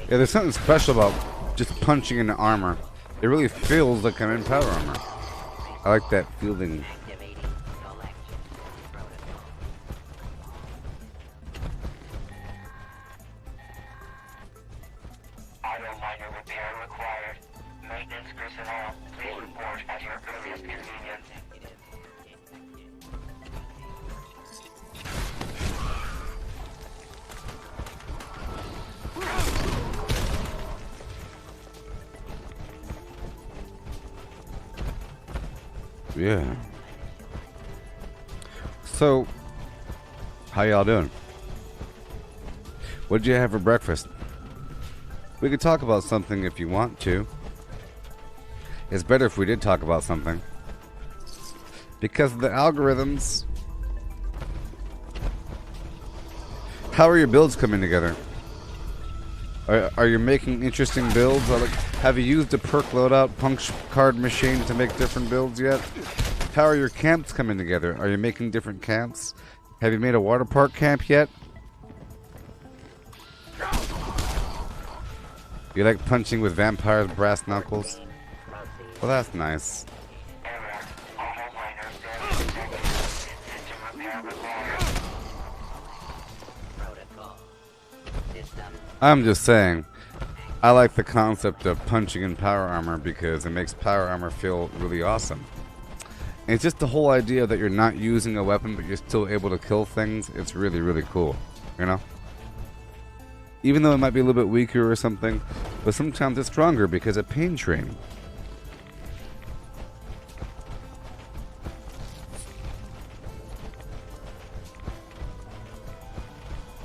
[SPEAKER 1] Yeah, there's something special about just punching into armor. It really feels like I'm in power armor. I like that feeling.
[SPEAKER 2] Activating collection protocol.
[SPEAKER 6] Auto miner repair required. Maintenance personnel, please report at your earliest convenience.
[SPEAKER 1] Yeah. So, how y'all doing? What did you have for breakfast? We could talk about something if you want to. It's better if we did talk about something. Because of the algorithms. How are your builds coming together? Are you making interesting builds? Or like, have you used a perk loadout punch card machine to make different builds yet? How are your camps coming together? Are you making different camps? Have you made a water park camp yet? You like punching with vampires' brass knuckles? Well, that's nice.
[SPEAKER 2] Protocol. System.
[SPEAKER 1] I'm just saying, I like the concept of punching in power armor because it makes power armor feel really awesome. And it's just the whole idea that you're not using a weapon but you're still able to kill things. It's really, really cool, you know? Even though it might be a little bit weaker or something, but sometimes it's stronger because of pain training.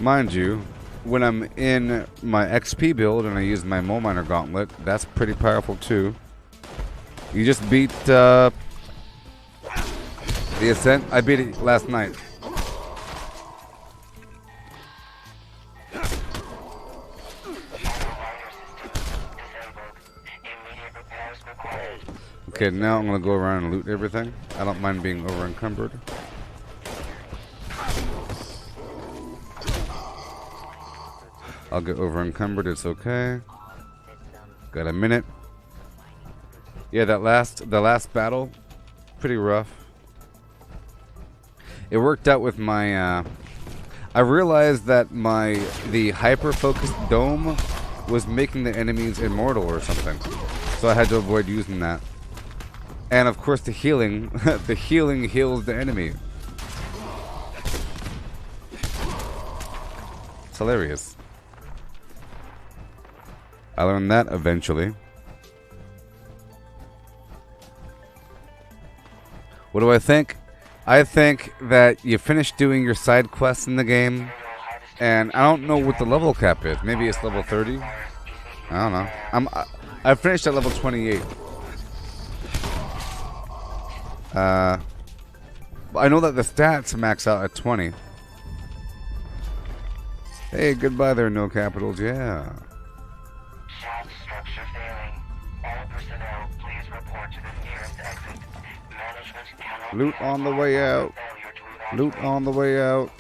[SPEAKER 1] Mind you, when I'm in my XP build and I use my Mole Miner Gauntlet, that's pretty powerful too. You just beat the Ascent. I beat it last night. Okay, now I'm gonna go around and loot everything. I don't mind being over encumbered. I'll get over encumbered, it's okay. Got a minute. Yeah, the last battle, pretty rough. It worked out with my I realized that the hyper focused dome was making the enemies immortal or something. So I had to avoid using that. And of course the healing the healing heals the enemy. It's hilarious. I learned that eventually. What do I think? I think that you finish doing your side quests in the game, and I don't know what the level cap is. Maybe it's level 30. I don't know. I finished at level 28. But I know that the stats max out at 20. Hey, goodbye there, no capitals. Yeah.
[SPEAKER 6] Shaft structure failing. All personnel, please report to the nearest exit. Management cannot
[SPEAKER 1] Loot on the way out.
[SPEAKER 6] failure to
[SPEAKER 1] Loot on the way out.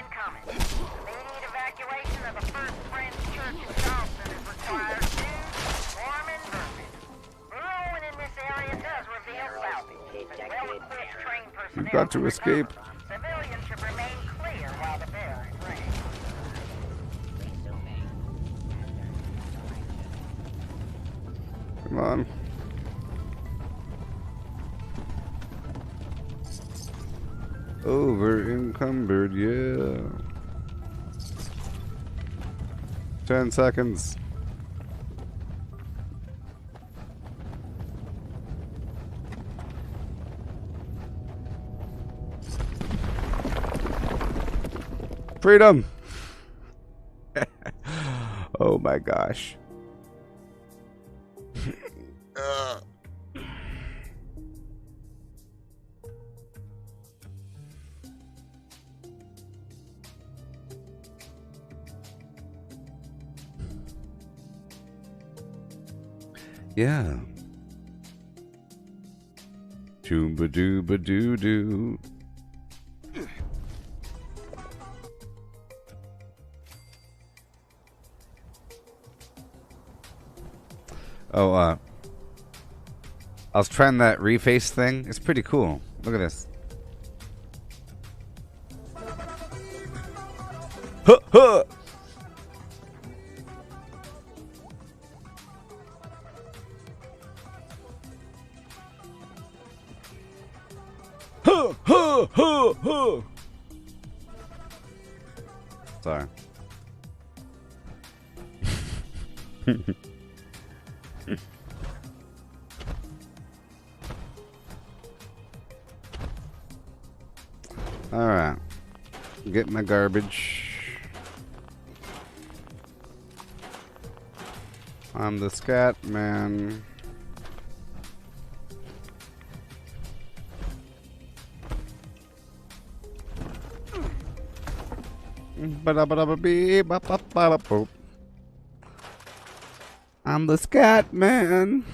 [SPEAKER 5] incoming. Immediate evacuation of the First Friends Church in Charleston is required due to Mormon vermin. Ruin in this area does reveal salvage, but well-equipped trained personnel
[SPEAKER 1] We've got to
[SPEAKER 5] will
[SPEAKER 1] escape.
[SPEAKER 5] recover them. Civilians should remain clear while the bell is ringing.
[SPEAKER 1] Come on. Over encumbered, yeah. 10 seconds. Freedom! Oh my gosh. Yeah. Dooba dooba doo doo. Oh, I was trying that reface thing. It's pretty cool. Look at this. Huh, huh. Huh, huh, huh, huh. Sorry. All right. Get my garbage. I'm the scat man. I'm the scat man.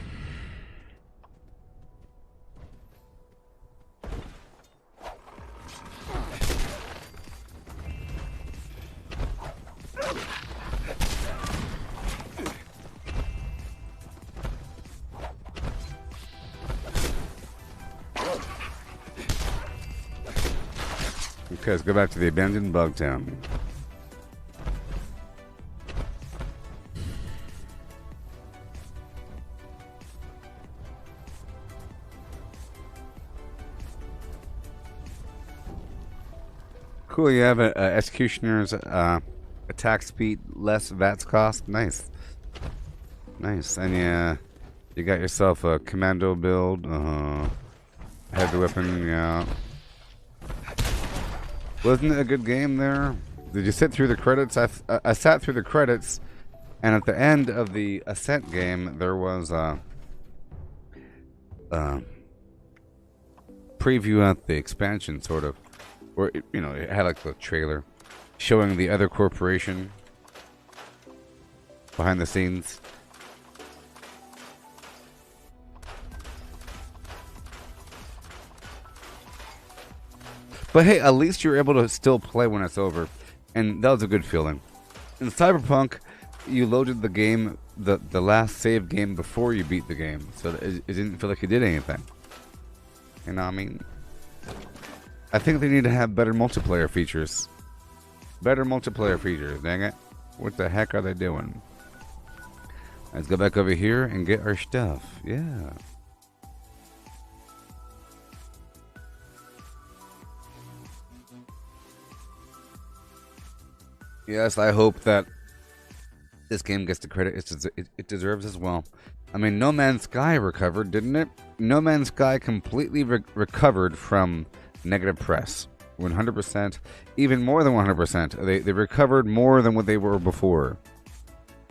[SPEAKER 1] Okay, let's go back to the abandoned bug town. Cool, you have a executioner's attack speed, less VATS cost. Nice. Nice. And yeah, you got yourself a commando build. Heavy weapon, yeah. Wasn't it a good game there? Did you sit through the credits? I sat through the credits, and at the end of the Ascent game, there was a preview at the expansion, sort of. Or, you know, it had like the trailer showing the other corporation behind the scenes. But hey, at least you're able to still play when it's over. And that was a good feeling. In Cyberpunk, you loaded the game, the last save game before you beat the game. So it didn't feel like you did anything. You know what I mean? I think they need to have better multiplayer features. Better multiplayer features, dang it. What the heck are they doing? Let's go back over here and get our stuff. Yeah. Yes, I hope that this game gets the credit it deserves as well. I mean, No Man's Sky recovered, didn't it? No Man's Sky completely recovered from negative press. 100%. Even more than 100%. They recovered more than what they were before.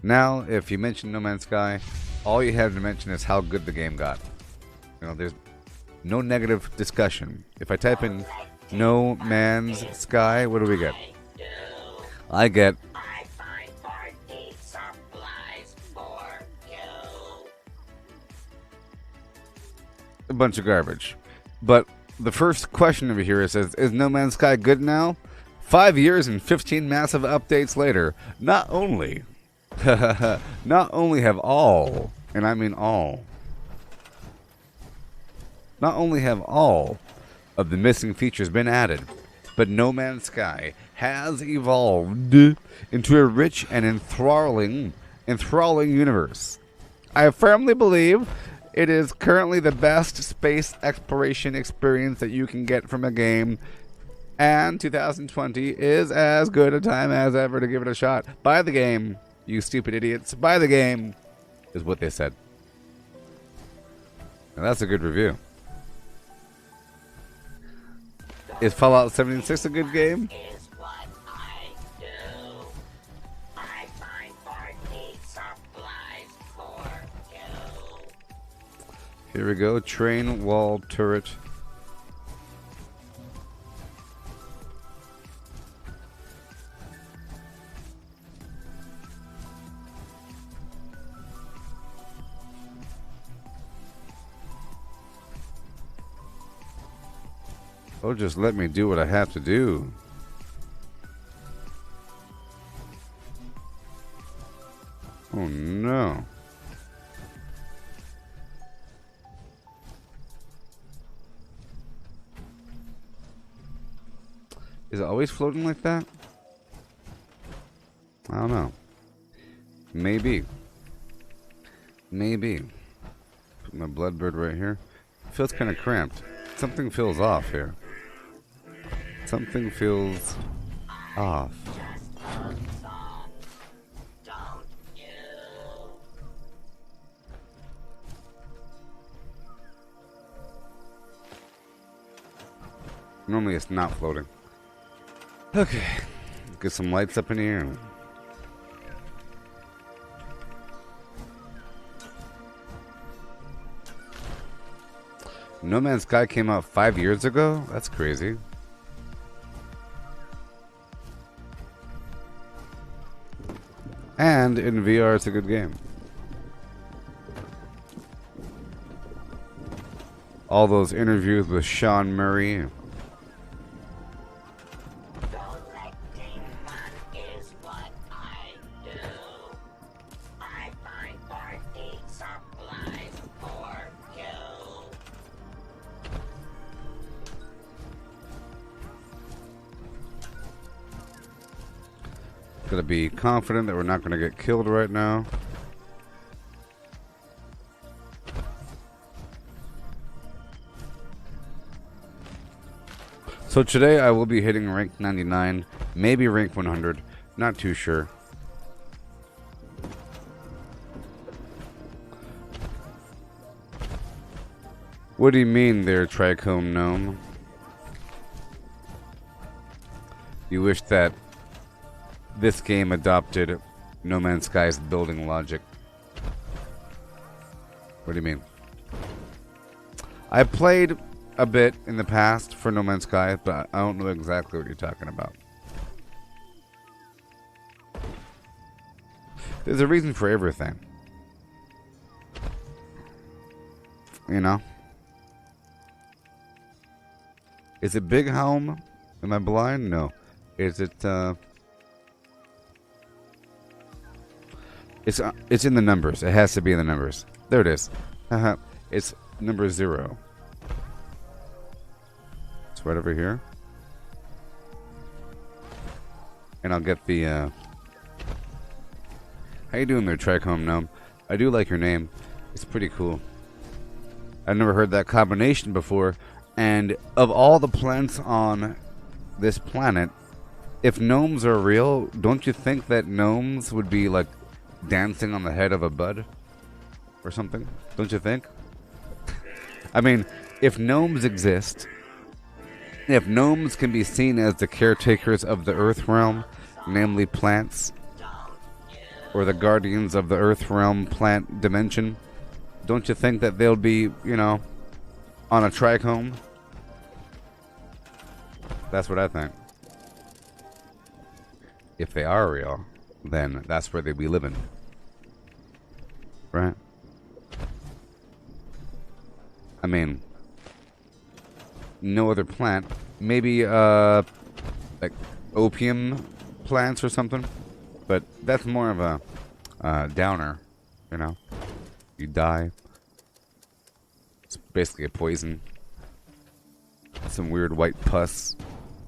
[SPEAKER 1] Now, if you mention No Man's Sky, all you have to mention is how good the game got. You know, there's no negative discussion. If I type in No Man's Sky, what do we get? I get
[SPEAKER 2] I find party supplies for you.
[SPEAKER 1] a bunch of garbage. But the first question over here says, is No Man's Sky good now? 5 years and 15 massive updates later, not only have all, and I mean all, not only have all of the missing features been added, but No Man's Sky has evolved into a rich and enthralling universe. I firmly believe it is currently the best space exploration experience that you can get from a game, and 2020 is as good a time as ever to give it a shot. Buy the game, you stupid idiots. Buy the game, is what they said. Now that's a good review. Is Fallout 76 a good game?
[SPEAKER 2] Is what I do. I find party supplies for you.
[SPEAKER 1] Here we go. Train, wall, turret. Oh, just let me do what I have to do. Oh no. Is it always floating like that? I don't know. Maybe. Maybe. Put my bloodbird right here. Feels kind of cramped. Something feels off here. Something feels off. Normally it's not floating. Okay. Get some lights up in here. No Man's Sky came out 5 years ago? That's crazy. And in VR, it's a good game. All those interviews with Sean Murray.
[SPEAKER 2] Collecting fun is what I do. I find party supplies for you.
[SPEAKER 1] Gotta be confident that we're not gonna get killed right now. So today I will be hitting rank 99, maybe rank 100, not too sure. What do you mean there, Trichome Gnome? You wish that this game adopted No Man's Sky's building logic. What do you mean? I played a bit in the past for No Man's Sky, but I don't know exactly what you're talking about. There's a reason for everything. You know? Is it Big Helm? Am I blind? No. Is it, It's in the numbers. It has to be in the numbers. There it is. It's number 0. It's right over here. And I'll get the, How you doing there, Trichome Gnome? I do like your name. It's pretty cool. I've never heard that combination before. And of all the plants on this planet, if gnomes are real, don't you think that gnomes would be, like, dancing on the head of a bud or something? Don't you think? I mean, if gnomes exist, if gnomes can be seen as the caretakers of the earth realm, namely plants, or the guardians of the earth realm plant dimension, don't you think that they'll be, you know, on a trichome? That's what I think. If they are real, then that's where they be living. Right? I mean, no other plant. Maybe, like, opium plants or something. But that's more of a downer, you know. You die. It's basically a poison. Some weird white pus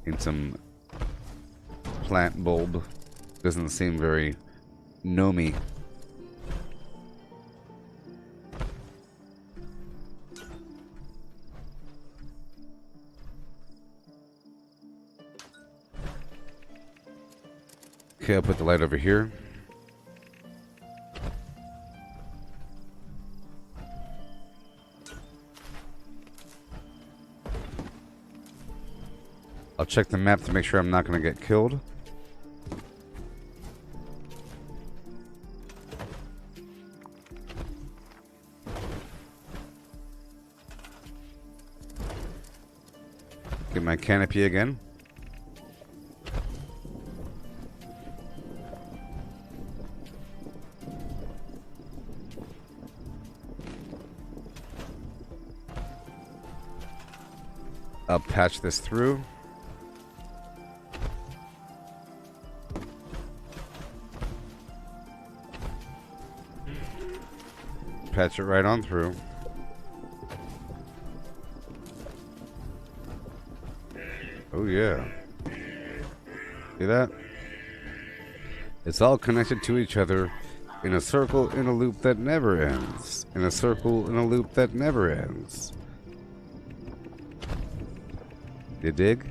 [SPEAKER 1] in some plant bulb. Doesn't seem very gnomey. Okay, I'll put the light over here. I'll check the map to make sure I'm not going to get killed. Get my canopy again. I'll patch this through. Patch it right on through. Oh yeah. See that? It's all connected to each other in a circle in a loop that never ends. In a circle in a loop that never ends. You dig?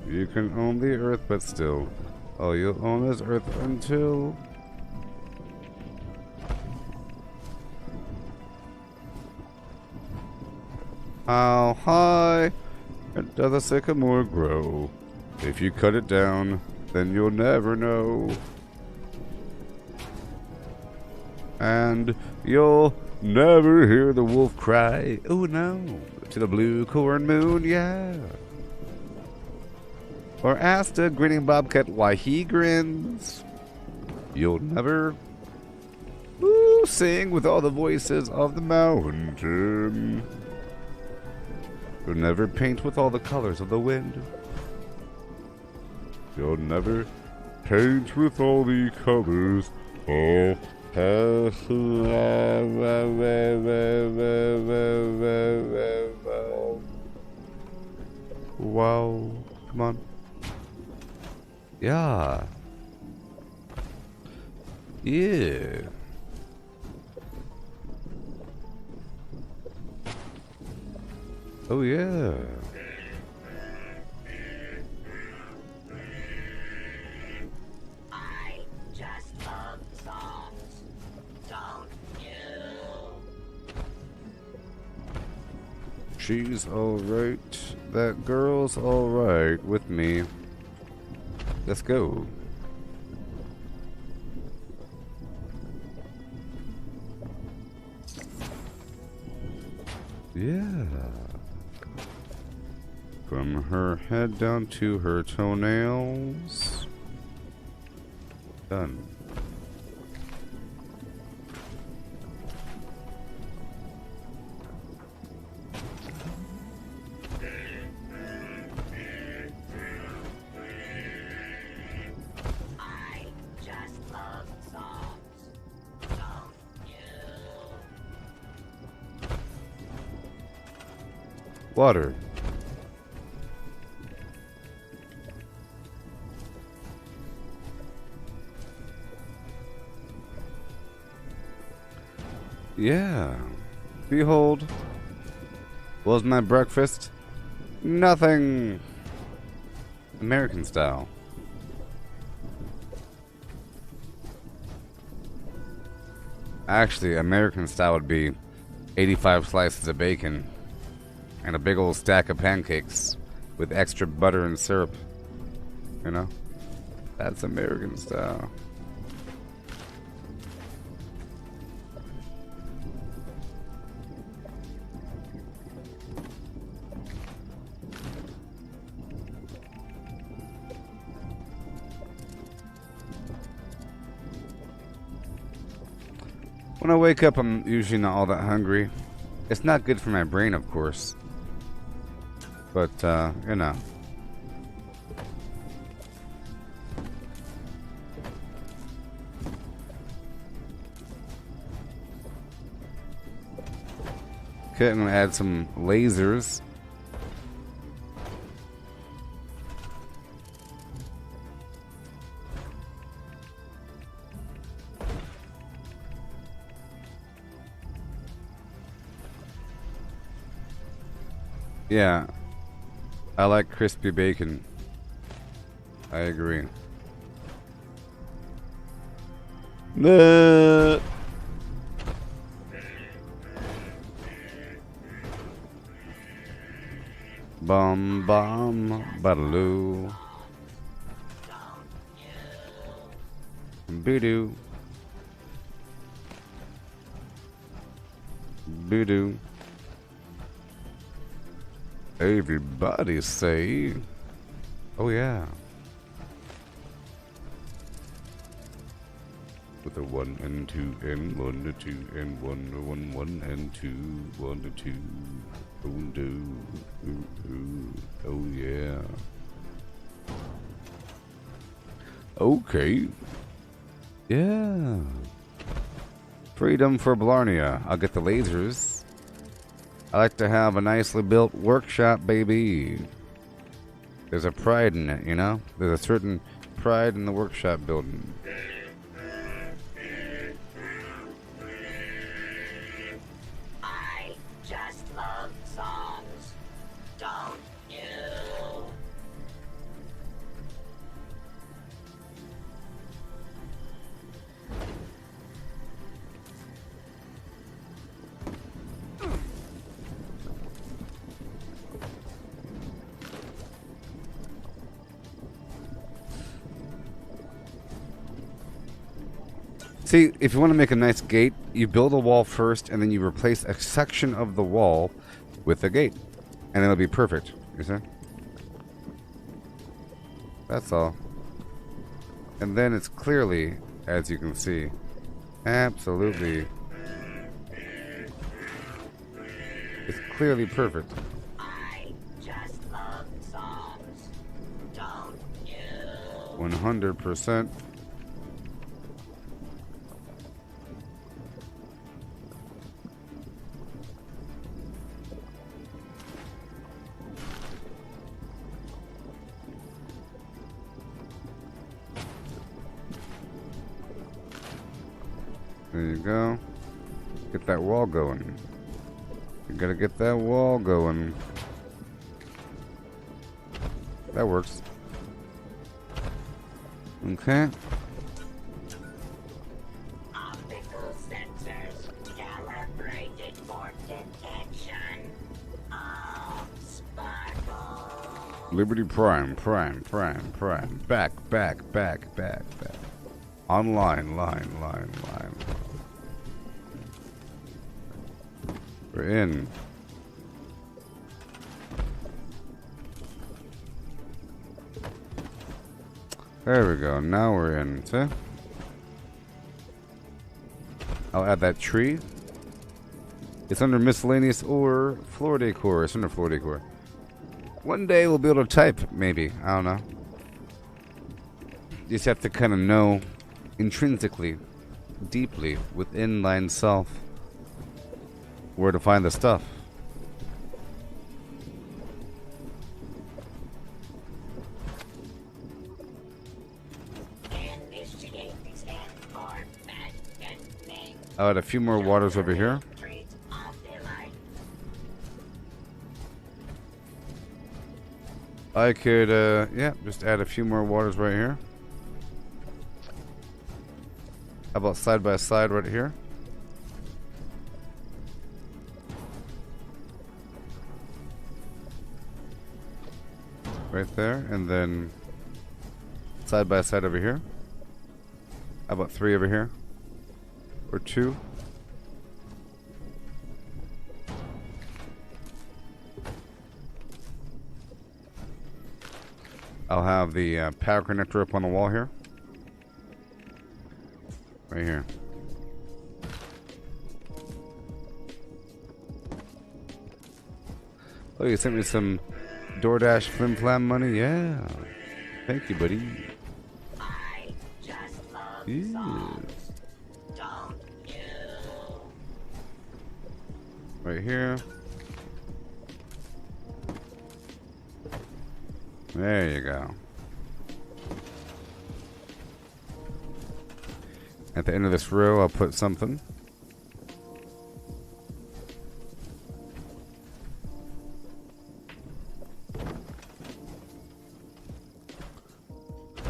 [SPEAKER 1] You can own the earth, but still. Oh, you'll own this earth until... How high does a sycamore grow? If you cut it down, then you'll never know. And you'll never hear the wolf cry, oh no, to the blue corn moon, yeah. Or ask the grinning bobcat why he grins. You'll never sing with all the voices of the mountain. You'll never paint with all the colors of the wind. You'll never paint with all the colors of wow, come on. Yeah. Yeah. Oh yeah.
[SPEAKER 2] I just love songs, don't you?
[SPEAKER 1] She's alright. That girl's alright with me. Let's go. Yeah. From her head down to her toenails. Done.
[SPEAKER 2] I just love songs, don't you?
[SPEAKER 1] Water. Yeah. Behold. Was my breakfast? Nothing. American style. Actually, American style would be 85 slices of bacon and a big old stack of pancakes with extra butter and syrup. You know? That's American style. When I wake up, I'm usually not all that hungry. It's not good for my brain, of course. But, you know. Okay, I'm gonna add some lasers. Yeah, I like crispy bacon. I agree. No. Bum bum badaloo. Boo-doo. Boo-doo. Everybody say, oh yeah. With a 1 and 2 and 1 to 2 and 1 to 1 1 and 2 1 to 2. Oh do. Oh yeah. Okay. Yeah. Freedom for Blarnea. I'll get the lasers. I like to have a nicely built workshop, baby. There's a pride in it, you know? There's a certain pride in the workshop building.
[SPEAKER 2] I just love songs. Don't you?
[SPEAKER 1] See, if you want to make a nice gate, you build a wall first, and then you replace a section of the wall with a gate. And it'll be perfect, you see? That's all. And then it's clearly, as you can see, absolutely... It's clearly perfect.
[SPEAKER 2] I just love songs. Don't you?
[SPEAKER 1] 100%. There you go. Get that wall going. You gotta get that wall going. That works. Okay.
[SPEAKER 2] Optical sensors calibrated for detection of sparkle.
[SPEAKER 1] Liberty Prime. Back. Online, line. We're in. There we go. Now we're in. See? I'll add that tree. It's under miscellaneous or floor decor. It's under floor decor. One day we'll be able to type, maybe. I don't know. You just have to kind of know intrinsically, deeply, within thyself, where to find the stuff.
[SPEAKER 2] Investigate these things.
[SPEAKER 1] I'll add a few more waters over here.
[SPEAKER 2] Treat of delight.
[SPEAKER 1] I could, yeah, just add a few more waters right here. How about side by side right here? Right there, and then side by side over here. How about 3 over here? Or 2? I'll have the power connector up on the wall here. Right here. Oh, you sent me some DoorDash flim flam money. Yeah. Thank you, buddy.
[SPEAKER 2] I just love
[SPEAKER 1] Yeah.
[SPEAKER 2] songs. Don't you?
[SPEAKER 1] Right here. There you go. At the end of this row, I'll put something.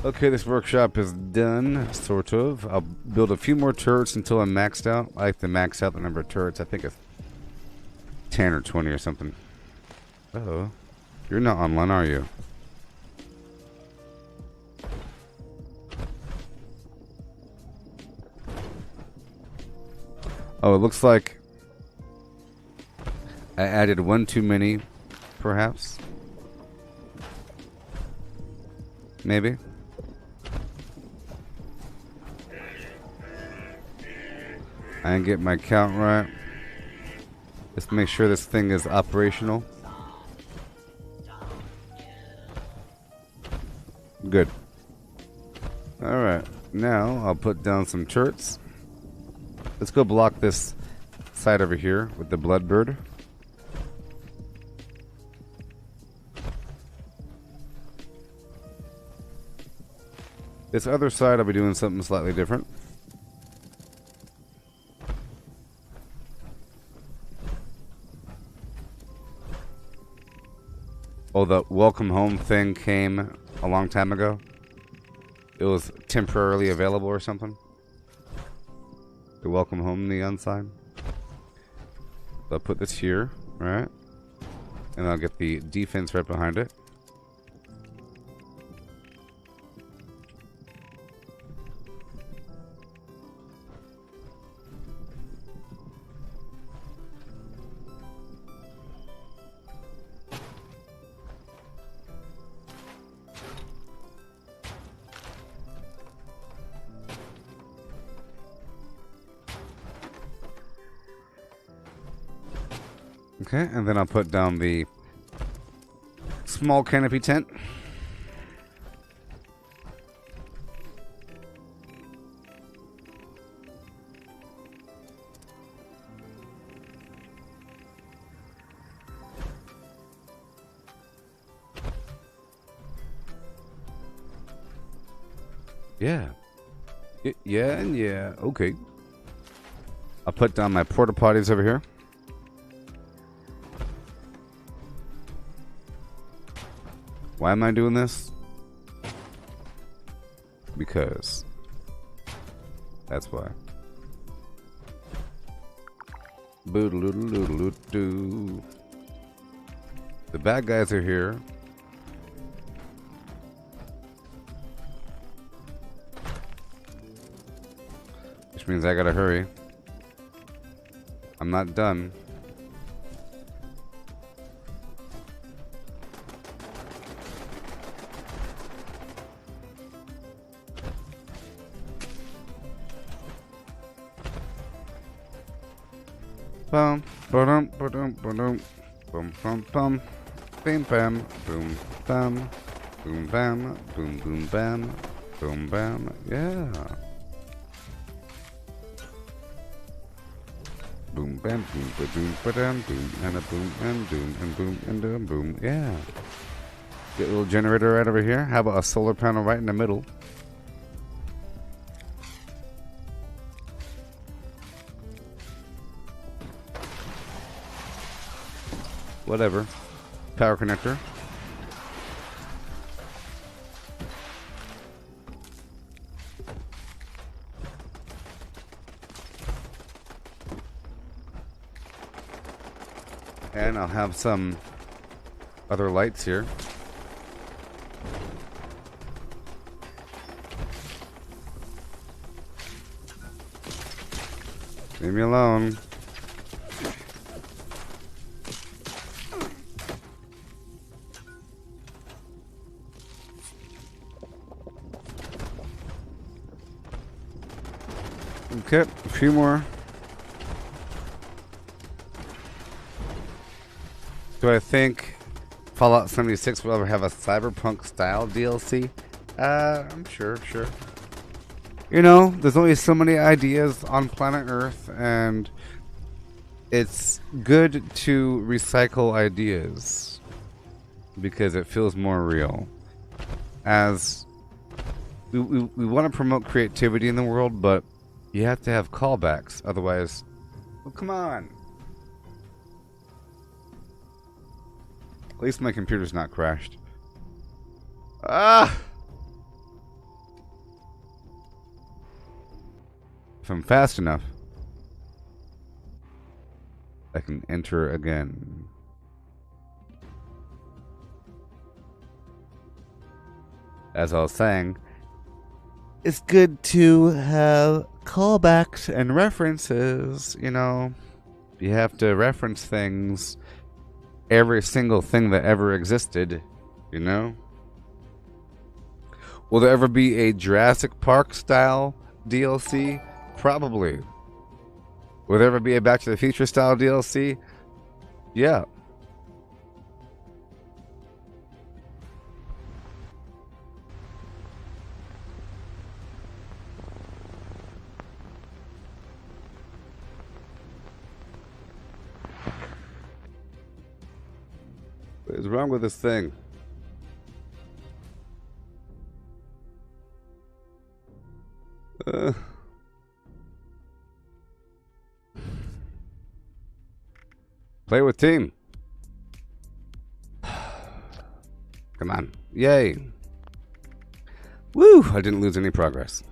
[SPEAKER 1] Okay, this workshop is done, sort of. I'll build a few more turrets until I'm maxed out. I like to max out the number of turrets. I think it's 10 or 20 or something. Uh-oh. You're not online, are you? Oh, it looks like I added one too many, perhaps. Maybe. I didn't get my count right. Let's make sure this thing is operational. Good. Alright, now I'll put down some turrets. Let's go block this side over here with the Bloodbird. This other side I'll be doing something slightly different. Oh, the welcome home thing came a long time ago. It was temporarily available or something. The welcome home neon sign. So I'll put this here, right? And I'll get the defense right behind it. Okay, and then I'll put down the small canopy tent. Yeah. Yeah, and yeah. Okay. I'll put down my porta potties over here. Why am I doing this? Because. That's why. Boodle-doodle-doodle-doo. The bad guys are here. Which means I gotta hurry. I'm not done. Bum, ba-dum, ba-dum, ba-dum, bum, bum, bum, bam, bam, boom, bam, boom, bam, boom, boom, bam, boom, bam, yeah. Boom, bam, boom, ba-doom, ba-dam, boom, and a boom, and doom, and boom, and a boom, yeah. Get a little generator right over here. How about a solar panel right in the middle? Whatever. Power connector. And I'll have some other lights here. Leave me alone. Okay, a few more. So I think Fallout 76 will ever have a cyberpunk style DLC? I'm sure. You know, there's only so many ideas on planet Earth, and it's good to recycle ideas because it feels more real. As we want to promote creativity in the world, but you have to have callbacks, otherwise, well, come on. At least my computer's not crashed. Ah! If I'm fast enough, I can enter again. As I was saying, it's good to have callbacks and references, you know. You have to reference things, every single thing that ever existed, you know. Will there ever be a Jurassic Park style DLC? Probably. Will there ever be a Back to the Future style DLC? Yeah. What is wrong with this thing? Play with team. Come on. Yay. Woo! I didn't lose any progress.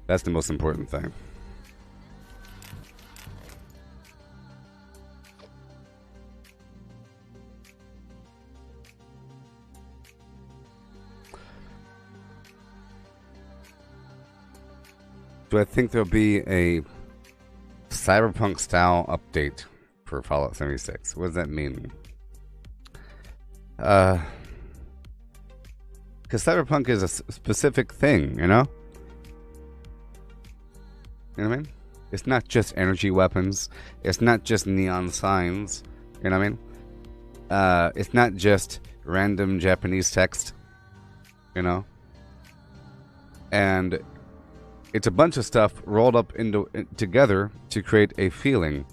[SPEAKER 1] That's the most important thing. Do I think there'll be a cyberpunk style update for Fallout 76? What does that mean? Because cyberpunk is a specific thing, you know? You know what I mean? It's not just energy weapons. It's not just neon signs. You know what I mean? It's not just random Japanese text. You know? And it's a bunch of stuff rolled up together to create a feeling.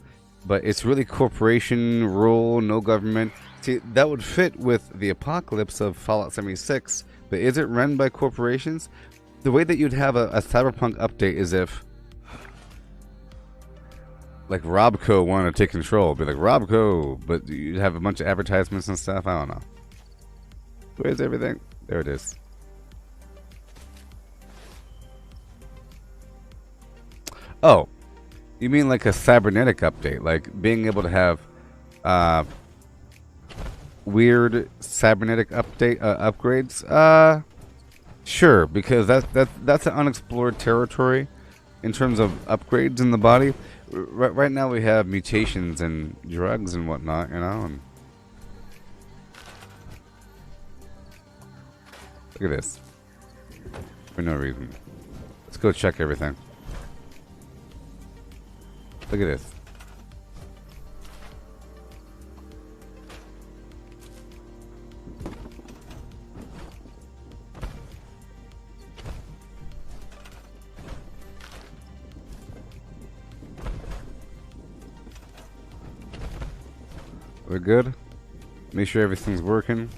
[SPEAKER 1] But it's really corporation rule, no government. See, that would fit with the apocalypse of Fallout 76. But is it run by corporations? The way that you'd have a cyberpunk update is if, like, Robco wanted to take control. It'd be like, Robco, but you'd have a bunch of advertisements and stuff. I don't know. Where's everything? There it is. Oh, you mean like a cybernetic update, like being able to have weird cybernetic update upgrades? Sure, because that's an unexplored territory in terms of upgrades in the body. Right now we have mutations and drugs and whatnot, you know. And look at this for no reason. Let's go check everything. Look at this. We're good. Make sure everything's working.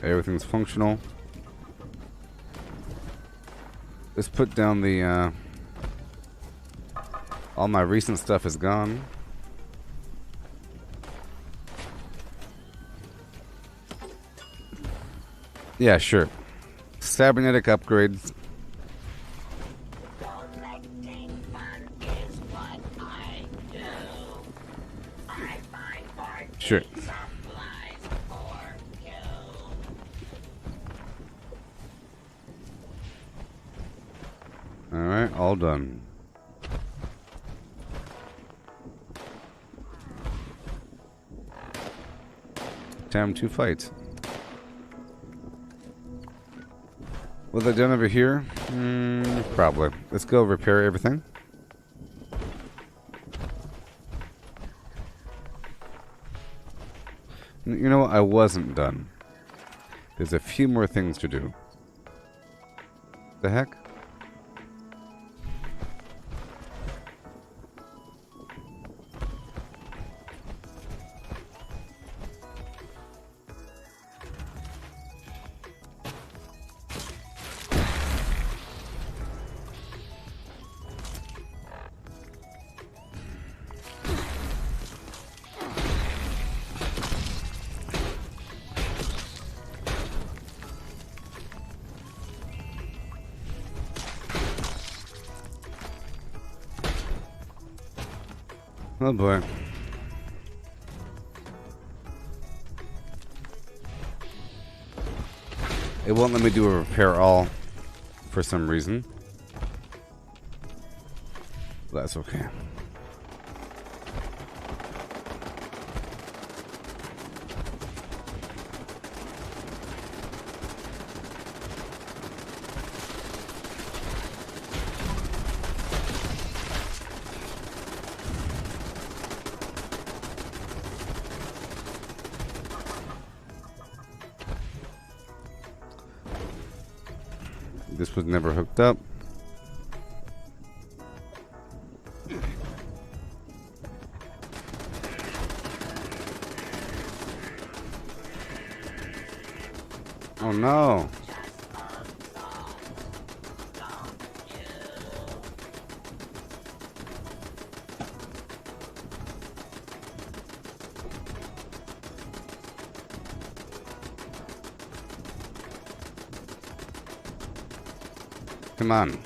[SPEAKER 1] Everything's functional. Let's put down the, all my recent stuff is gone. Yeah, sure. Cybernetic upgrades.
[SPEAKER 2] Collecting fun is what I do. I find parts
[SPEAKER 1] Sure.
[SPEAKER 2] supplies for you.
[SPEAKER 1] Alright, all done. Time to fight. Was I done over here? Probably. Let's go repair everything. You know what? I wasn't done. There's a few more things to do. The heck? Oh boy. It won't let me do a repair all for some reason. That's okay. This was never hooked up. Oh no. Come on.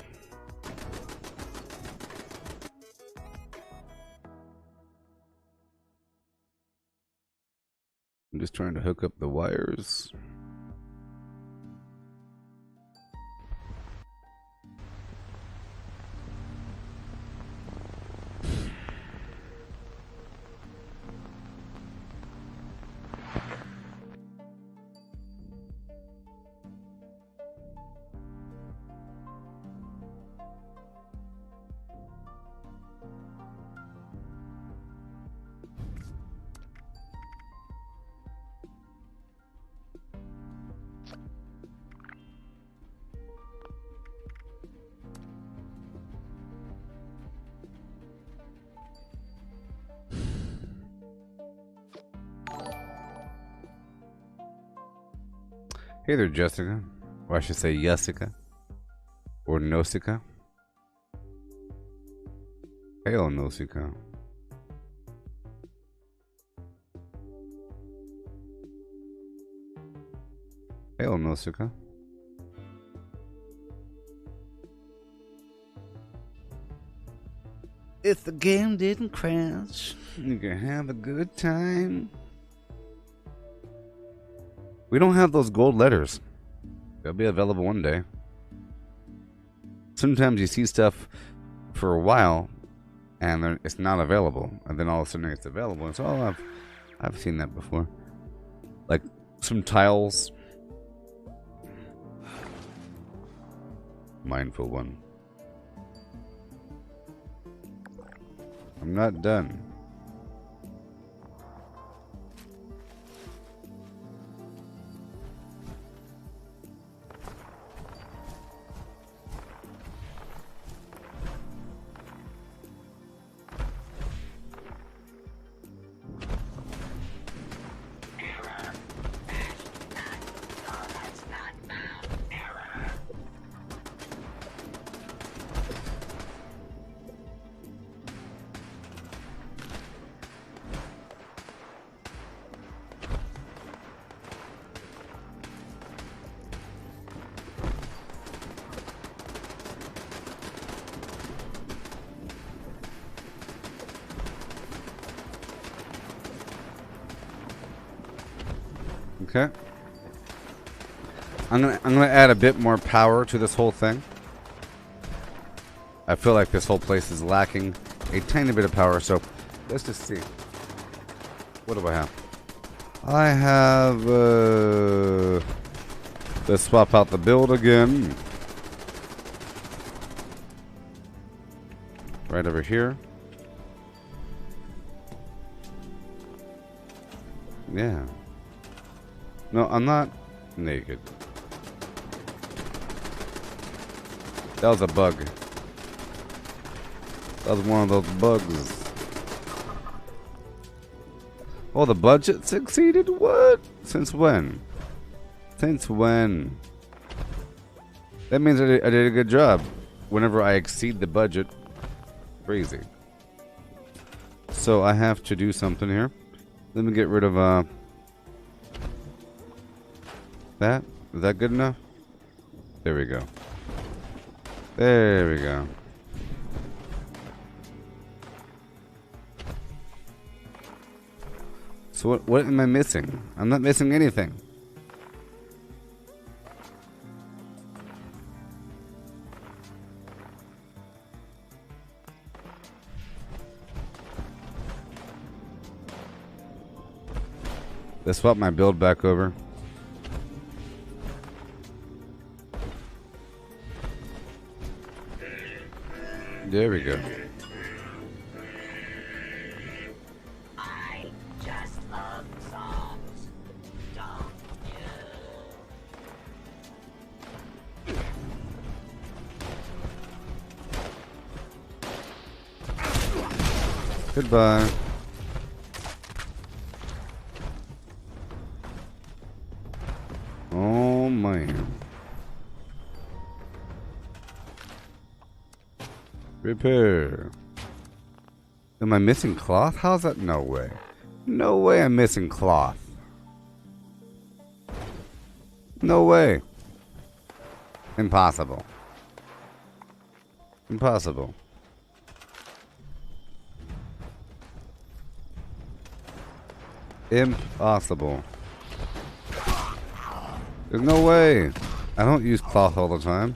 [SPEAKER 1] I'm just trying to hook up the wires. Hey there, Jessica. Or I should say Jessica. Or Nausicaa. Hail, Nausicaa. Hail, Nausicaa. If the game didn't crash, you can have a good time. We don't have those gold letters. They'll be available one day. Sometimes you see stuff for a while, and then it's not available, and then all of a sudden it's available. And so, oh, I've seen that before. Like some tiles. Mindful one. I'm not done. Okay. I'm gonna add a bit more power to this whole thing. I feel like this whole place is lacking a tiny bit of power, so let's just see. What do I have? I have let's swap out the build again. Right over here. Yeah. No, I'm not naked. That was a bug. That was one of those bugs. Oh, the budget succeeded? What? Since when? Since when? That means I did a good job. Whenever I exceed the budget. Crazy. So I have to do something here. Let me get rid of that. Is that good enough? There we go. There we go. So what am I missing? I'm not missing anything. Let's swap my build back over. There we go.
[SPEAKER 2] I just love songs, don't you?
[SPEAKER 1] Goodbye. Oh man. Repair. Am I missing cloth? How's that? No way. No way I'm missing cloth. No way. Impossible. Impossible. Impossible. There's no way. I don't use cloth all the time.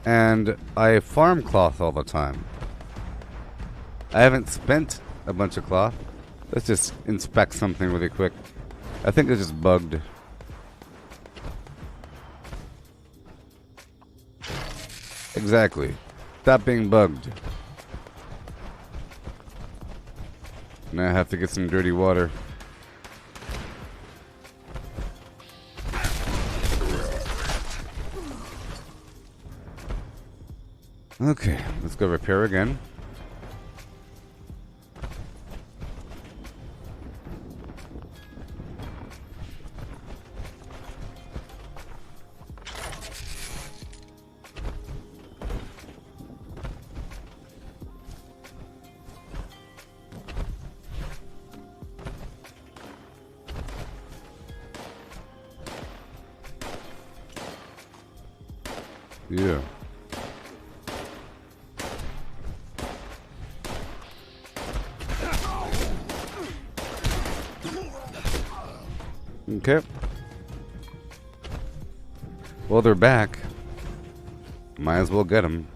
[SPEAKER 1] And I farm cloth all the time. I haven't spent a bunch of cloth. Let's just inspect something really quick. I think it's just bugged. Exactly. Stop being bugged. Now I have to get some dirty water. Okay, let's go repair again. Yeah. Okay. Well, they're back. Might as well get them.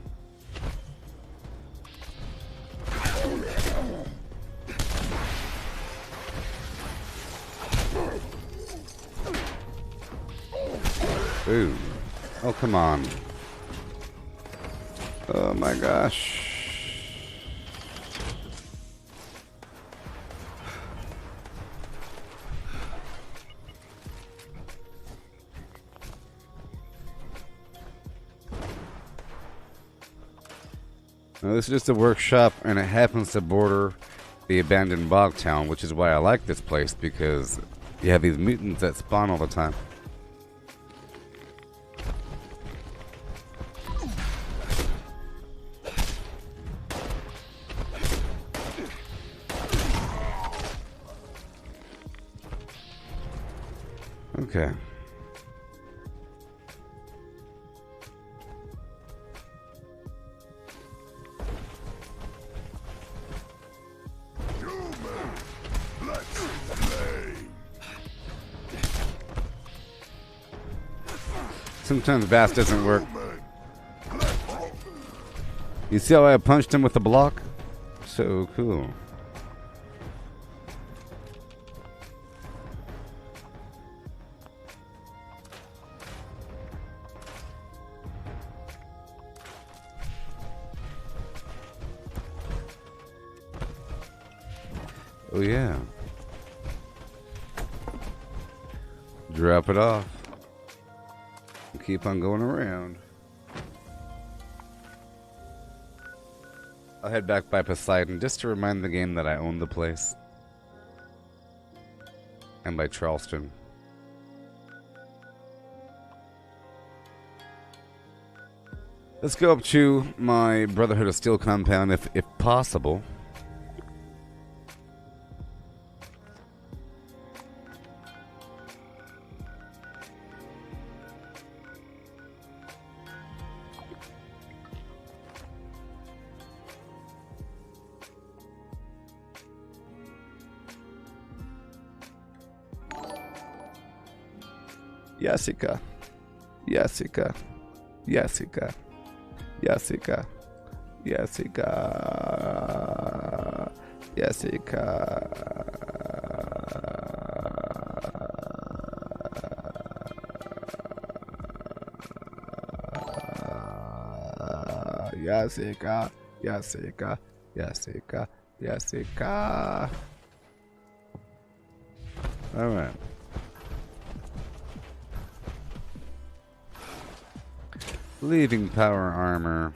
[SPEAKER 1] Ooh. Oh, come on. Oh my gosh. Now, this is just a workshop, and it happens to border the abandoned bog town, which is why I like this place, because you have these mutants that spawn all the time. Okay. Sometimes Bass doesn't work. You see how I punched him with the block? So cool. Oh yeah. Drop it off. And keep on going around. I'll head back by Poseidon just to remind the game that I own the place. And by Charleston. Let's go up to my Brotherhood of Steel compound if possible. Yasika. Yasika. Yasika. Yasika. Yasika. Yasika. Yasika. Yasika. Yasika. Yasika. All right. Leaving power armor.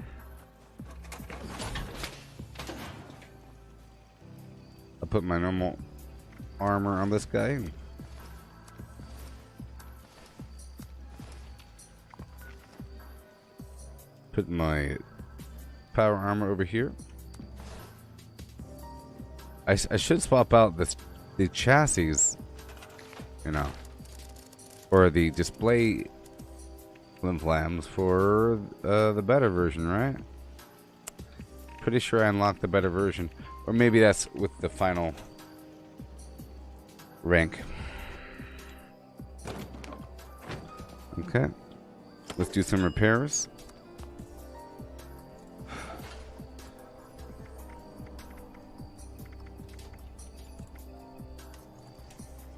[SPEAKER 1] I'll put my normal armor on this guy. Put my power armor over here. I should swap out the chassis, you know, or the display flim-flams for the better version, right? Pretty sure I unlocked the better version. Or maybe that's with the final rank. Okay. Let's do some repairs.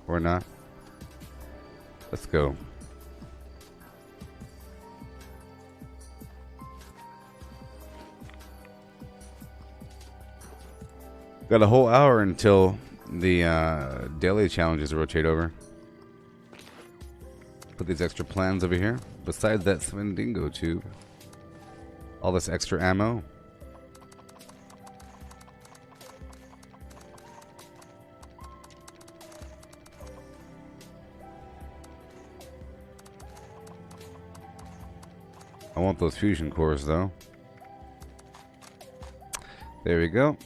[SPEAKER 1] Or not. Let's go. Got a whole hour until the daily challenges rotate over. Put these extra plans over here. Besides that Swindingo tube. All this extra ammo. I want those fusion cores though. There we go.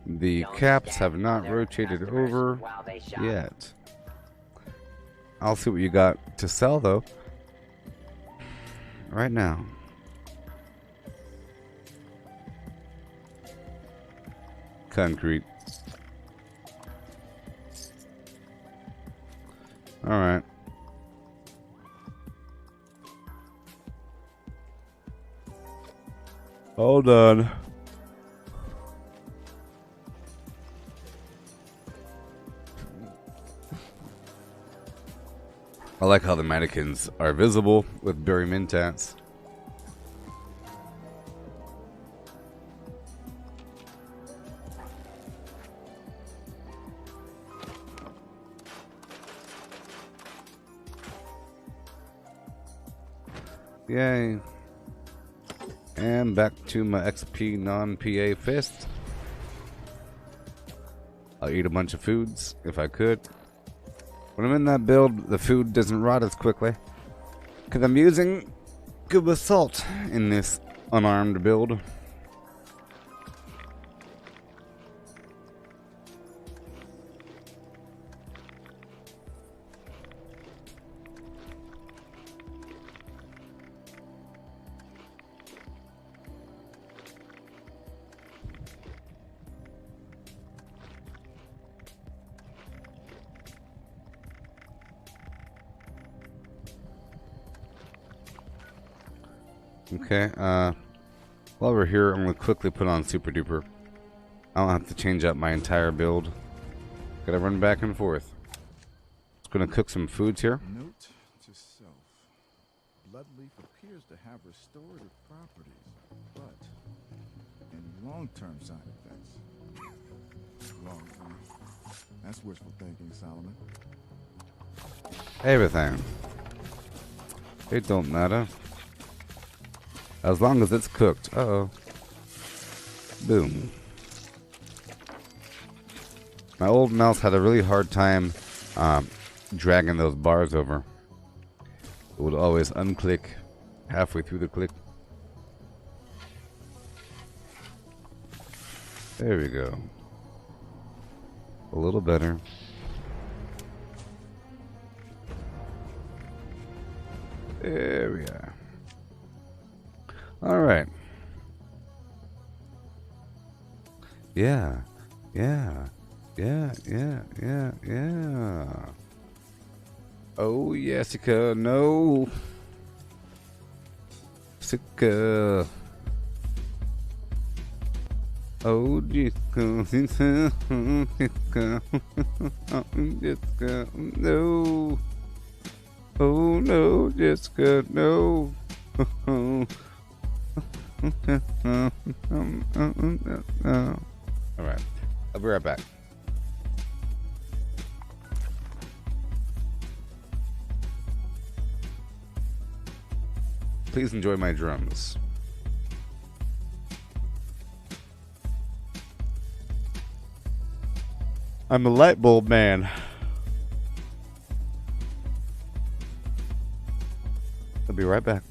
[SPEAKER 1] The caps have not rotated over yet. I'll see what you got to sell though. Right now. Concrete. Alright. All done. I like how the mannequins are visible with Barry Mintats. Yay. And back to my XP non-PA fist. I'll eat a bunch of foods if I could. When I'm in that build, the food doesn't rot as quickly. Because I'm using Gooboberti salt in this unarmed build. Okay, while we're here, I'm going to quickly put on Super Duper. I don't have to change up my entire build. Gotta run back and forth. Just going to cook some foods here.
[SPEAKER 7] Note to self. Bloodleaf appears to have restorative properties, but any long-term side effects? Long-term. That's wishful thinking, Solomon.
[SPEAKER 1] Everything. It don't matter. As long as it's cooked. Uh-oh. Boom. My old mouse had a really hard time dragging those bars over. It would always unclick halfway through the click. There we go. A little better. There we are. All right. Yeah. Yeah. Yeah. Oh, Jessica, no. Jessica. Oh, Jessica. Jessica, no. Oh, no, Jessica, no. All right. I'll be right back. Please enjoy my drums. I'm a light bulb man. I'll be right back.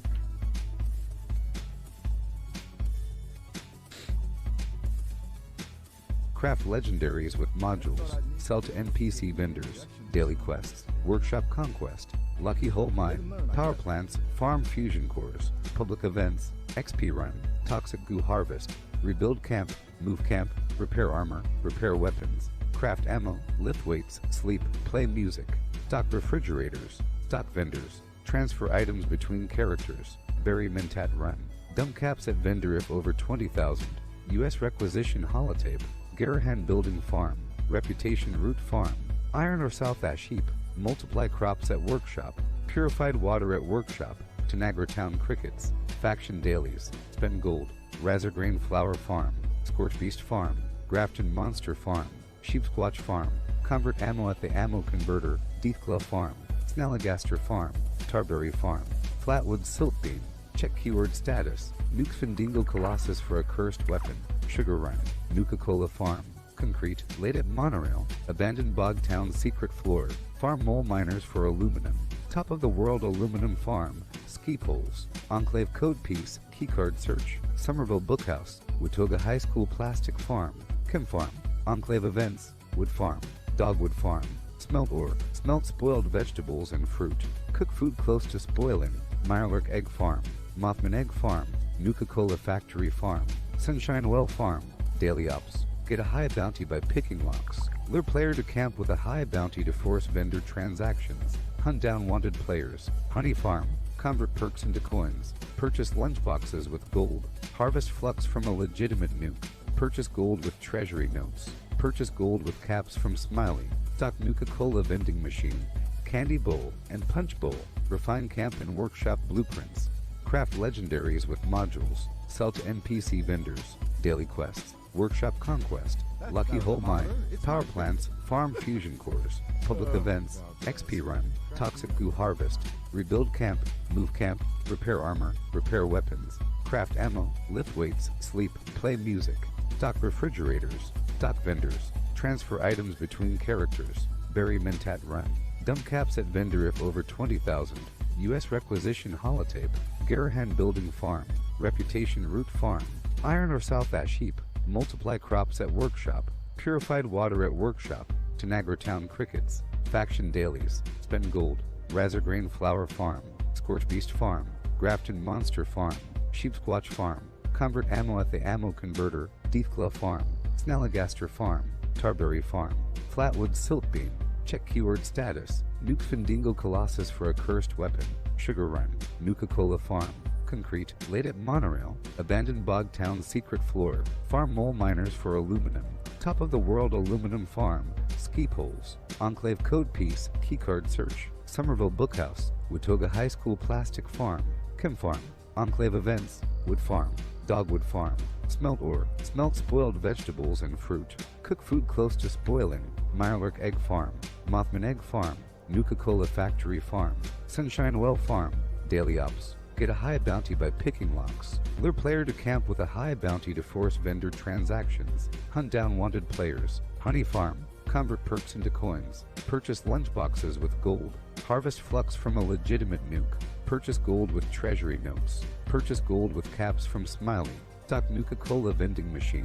[SPEAKER 1] Craft legendaries with modules. Sell to NPC vendors. Daily quests. Workshop conquest. Lucky Hole Mine. Power plants. Farm fusion cores. Public events. XP run. Toxic goo harvest. Rebuild camp. Move camp. Repair armor. Repair weapons. Craft ammo. Lift weights. Sleep. Play music. Stock refrigerators. Stock vendors. Transfer items between characters. Bury Mentat run. Dump caps at vendor if over 20,000. U.S. requisition holotape. Garahan building farm. Reputation root farm. Iron or South Ash heap. Multiply crops at workshop. Purified water at workshop. Tanagra Town crickets. Faction dailies. Spend gold. Razorgrain flower farm. Scorch beast farm. Grafton monster farm. Sheepsquatch farm. Convert ammo at the ammo converter. Deathclaw farm. Snalligaster farm. Tarberry farm. Flatwood silt beam. Check keyword status. Nuke Findingo Colossus for a cursed weapon. Sugar Run. Nuka-Cola farm. Concrete. Laid at monorail. Abandoned bog town secret floor. Farm mole miners for aluminum. Top of the world aluminum farm. Ski poles. Enclave code piece. Keycard search. Somerville Bookhouse. Watoga High School plastic farm. Chem farm. Enclave events. Wood farm. Dogwood farm. Smelt ore. Smelt spoiled vegetables and fruit. Cook food close to spoiling. Mirelurk egg farm. Mothman egg farm. Nuka-Cola factory farm. Sunshine Well farm. Daily ops. Get a high bounty by picking locks. Lure player to camp with a high bounty to force vendor transactions. Hunt down wanted players. Honey farm. Convert perks into coins. Purchase lunchboxes with gold. Harvest flux from a legitimate nuke. Purchase gold with treasury notes. Purchase gold with caps from Smiley. Stock Nuka-Cola vending machine. Candy bowl and punch bowl. Refine camp and workshop blueprints. Craft legendaries with modules. Sell to NPC vendors. Daily quests. Workshop conquest. Lucky Hole Mine. Power plants. Farm fusion cores. Public events. XP run. Toxic goo harvest. Rebuild camp. Move camp. Repair armor. Repair weapons. Craft ammo. Lift weights. Sleep. Play music. Stock refrigerators. Stock vendors. Transfer items between characters. Bury Mentat run. Dump caps at vendor if over 20,000. U.S. requisition holotape. Garahan building farm. Reputation root farm. Iron or South Ash heap. Multiply crops at workshop. Purified water at workshop. Tanagra Town crickets. Faction dailies. Spend gold. Razorgrain flower farm. Scorch beast farm. Grafton monster farm. Sheepsquatch farm. Convert ammo at the ammo converter. Deathclaw farm. Snalligaster farm. Tarberry farm. Flatwood silt beam. Check keyword status. Nuke Findingo Colossus for a cursed weapon. Sugar Run. Nuka-Cola farm. Concrete. Laid at monorail. Abandoned bog town secret floor. Farm mole miners for aluminum. Top of the world aluminum farm. Ski poles. Enclave code piece. Keycard search. Somerville Bookhouse. Watoga High School plastic farm. Chem farm. Enclave events. Wood farm. Dogwood farm. Smelt ore. Smelt spoiled vegetables and fruit. Cook Cook food close to spoiling. Mirelurk Egg Farm, Mothman Egg Farm, Nuka-Cola Factory Farm, Sunshine Well Farm, Daily Ops. Get a high bounty by picking locks. Lure player to camp with a high bounty to force vendor transactions. Hunt down wanted players. Honey Farm. Convert perks into coins. Purchase lunchboxes with gold. Harvest flux from a legitimate nuke. Purchase gold with treasury notes. Purchase gold with caps from Smiley. Stock Nuka-Cola vending machine.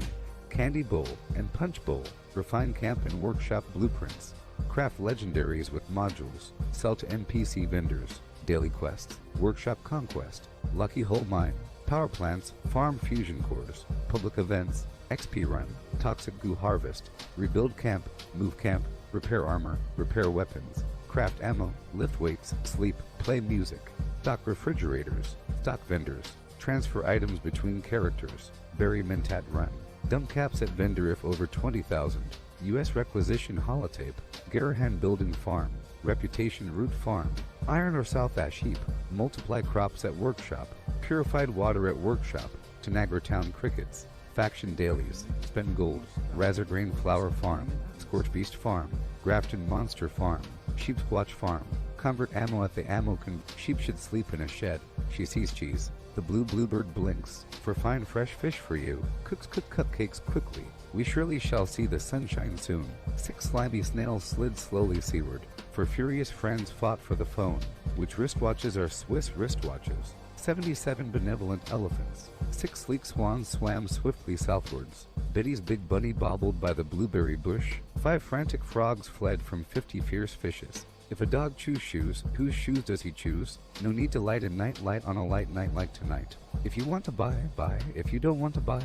[SPEAKER 1] Candy bowl and punch bowl. Refine camp and workshop blueprints. Craft legendaries with modules. Sell to NPC vendors. Daily quests. Workshop conquest. Lucky hole mine. Power plants. Farm fusion cores. Public events. XP run. Toxic goo harvest. Rebuild camp. Move camp. Repair armor. Repair weapons. Craft ammo. Lift weights. Sleep. Play music. Stock refrigerators. Stock vendors. Transfer items between characters. Bury Mentat run. Dump caps at vendor if over 20,000. U.S. requisition holotape. Garahan building farm. Reputation root farm. Iron or South Ash heap. Multiply crops at workshop. Purified water at workshop. Tanagra Town crickets. Faction dailies. Spend gold. Razor grain flower farm. Scorch beast farm. Grafton monster farm. Sheep squatch farm. Convert ammo at the ammo sheep should sleep in a shed. She sees cheese. The blue bluebird blinks. For fine fresh fish for you. Cooks cook cupcakes quickly. We surely shall see the sunshine soon. 6 slimy snails slid slowly seaward. For furious friends fought for the phone. Which wristwatches are Swiss wristwatches. 77 benevolent elephants. 6 sleek swans swam swiftly southwards. Betty's big bunny bobbled by the blueberry bush. 5 frantic frogs fled from 50 fierce fishes. If a dog chews shoes, whose shoes does he choose? No need to light a night light on a light night like tonight. If you want to buy, buy. If you don't want to buy,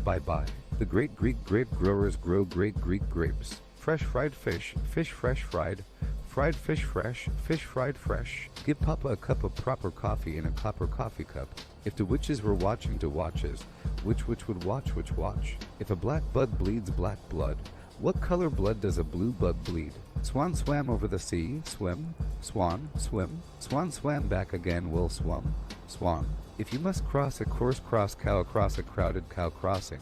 [SPEAKER 1] buy. The great Greek grape growers grow great Greek grapes. Fresh fried fish, fish fresh fried fish fried fresh. Give Papa a cup of proper coffee in a copper coffee cup. If the witches were watching to watches, which witch would watch which watch? If a black bug bleeds black blood, what color blood does a blue bug bleed? Swan swam over the sea, swim, swan, swim. Swan swam back again, will swum, swan. If you must cross a course cross cow across a crowded cow crossing,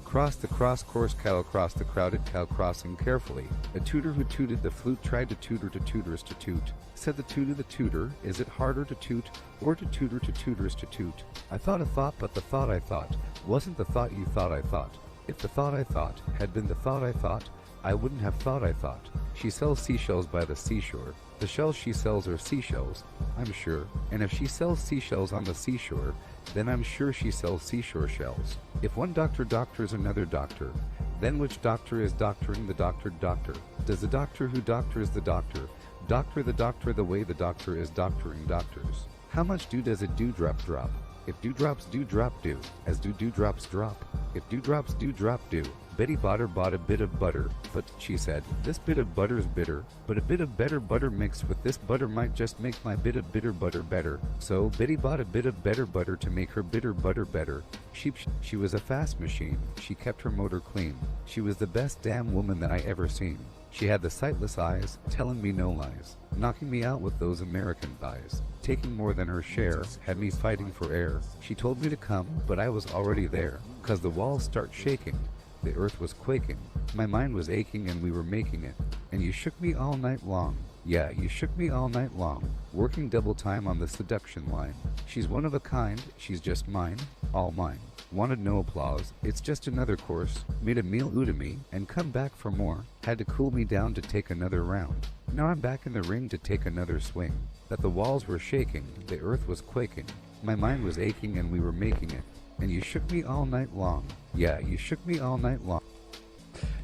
[SPEAKER 1] cross the cross course cow across the crowded cow crossing carefully. A tutor who tooted the flute tried to tutor to tutors to toot. Said the tutor, is it harder to toot or to tutor to tutors to toot? I thought a thought, but the thought I thought wasn't the thought you thought I thought. If the thought I thought had been the thought I thought, I wouldn't have thought I thought. She sells seashells by the seashore. The shells she sells are seashells, I'm sure. And if she sells seashells on the seashore, then I'm sure she sells seashore shells. If one doctor doctors another doctor, then which doctor is doctoring the doctored doctor? Does the doctor who doctors the doctor the doctor the way the doctor is doctoring doctors? How much dew does a dewdrop drop? If dewdrops do drop dew, as do dewdrops drop. If dewdrops do drop dew. Betty bought a bit of butter, but she said, this bit of butter's bitter, but a bit of better butter mixed with this butter might just make my bit of bitter butter better. So Betty bought a bit of better butter to make her bitter butter better. She was a fast machine. She kept her motor clean. She was the best damn woman that I ever seen. She had the sightless eyes, telling me no lies, knocking me out with those American thighs. Taking more than her share, had me fighting for air. She told me to come, but I was already there, 'cause the walls start shaking. The earth was quaking. My mind was aching and we were making it. And you shook me all night long. Yeah, you shook me all night long. Working double time on the seduction line. She's one of a kind, she's just mine, all mine. Wanted no applause, it's just another course. Made a meal out of me and come back for more. Had to cool me down to take another round. Now I'm back in the ring to take another swing. That the walls were shaking, the earth was quaking. My mind was aching and we were making it. And you shook me all night long. Yeah, you shook me all night long.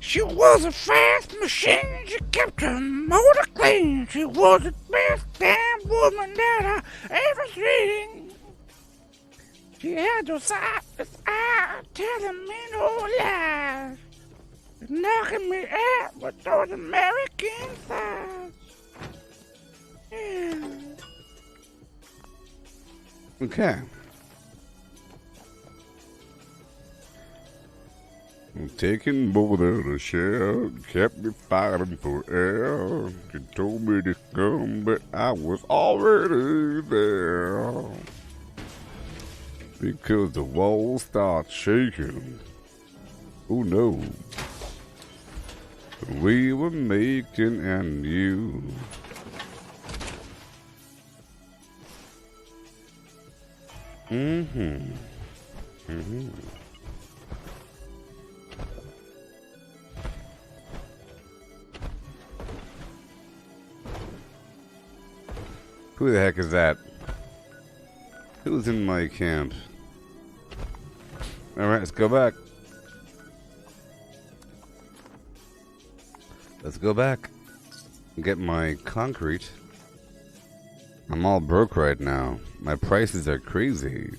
[SPEAKER 8] She was a fast machine, she kept her motor clean. She was the best damn woman that I ever seen. She had those sightless eyes, telling me no lies. Knocking me out with those American thighs. Yeah.
[SPEAKER 1] Okay. Taking more than a share, kept me fighting for air. She told me to come, but I was already there. Because the walls start shaking. Oh no. we were making and you. Mm-hmm. Mm-hmm. Who the heck is that? Who's in my camp? Alright, let's go back. Let's go back and get my concrete. I'm all broke right now. My prices are crazy.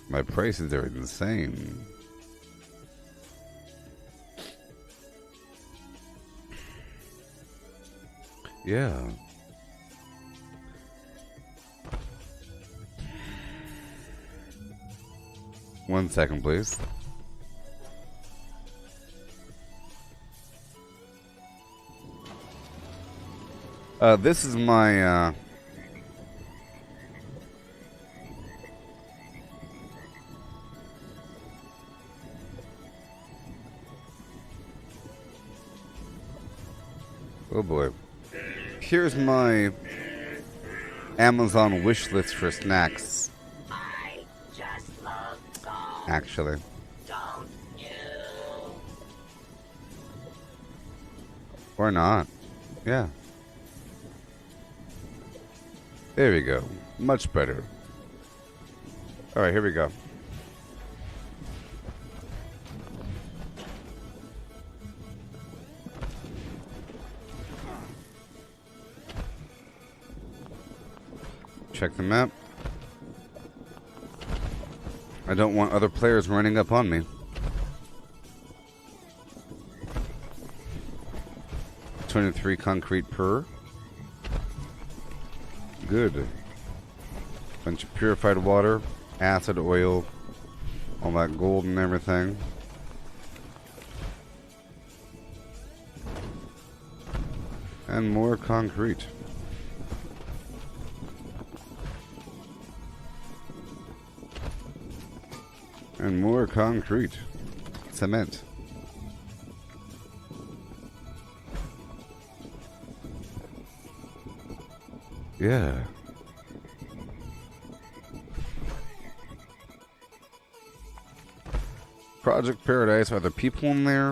[SPEAKER 1] My prices are insane. Yeah. One second, please. This is my, oh boy. Here's my Amazon wish list for snacks.
[SPEAKER 2] I just love song.
[SPEAKER 1] Actually.
[SPEAKER 2] Don't you?
[SPEAKER 1] Or not. Yeah. There we go. Much better. Alright, here we go. Check the map. I don't want other players running up on me. $23 concrete per. Good. Bunch of purified water, acid, oil, all that gold and everything. And more concrete. And more concrete. Cement. Yeah. Project Paradise. Are there people in there?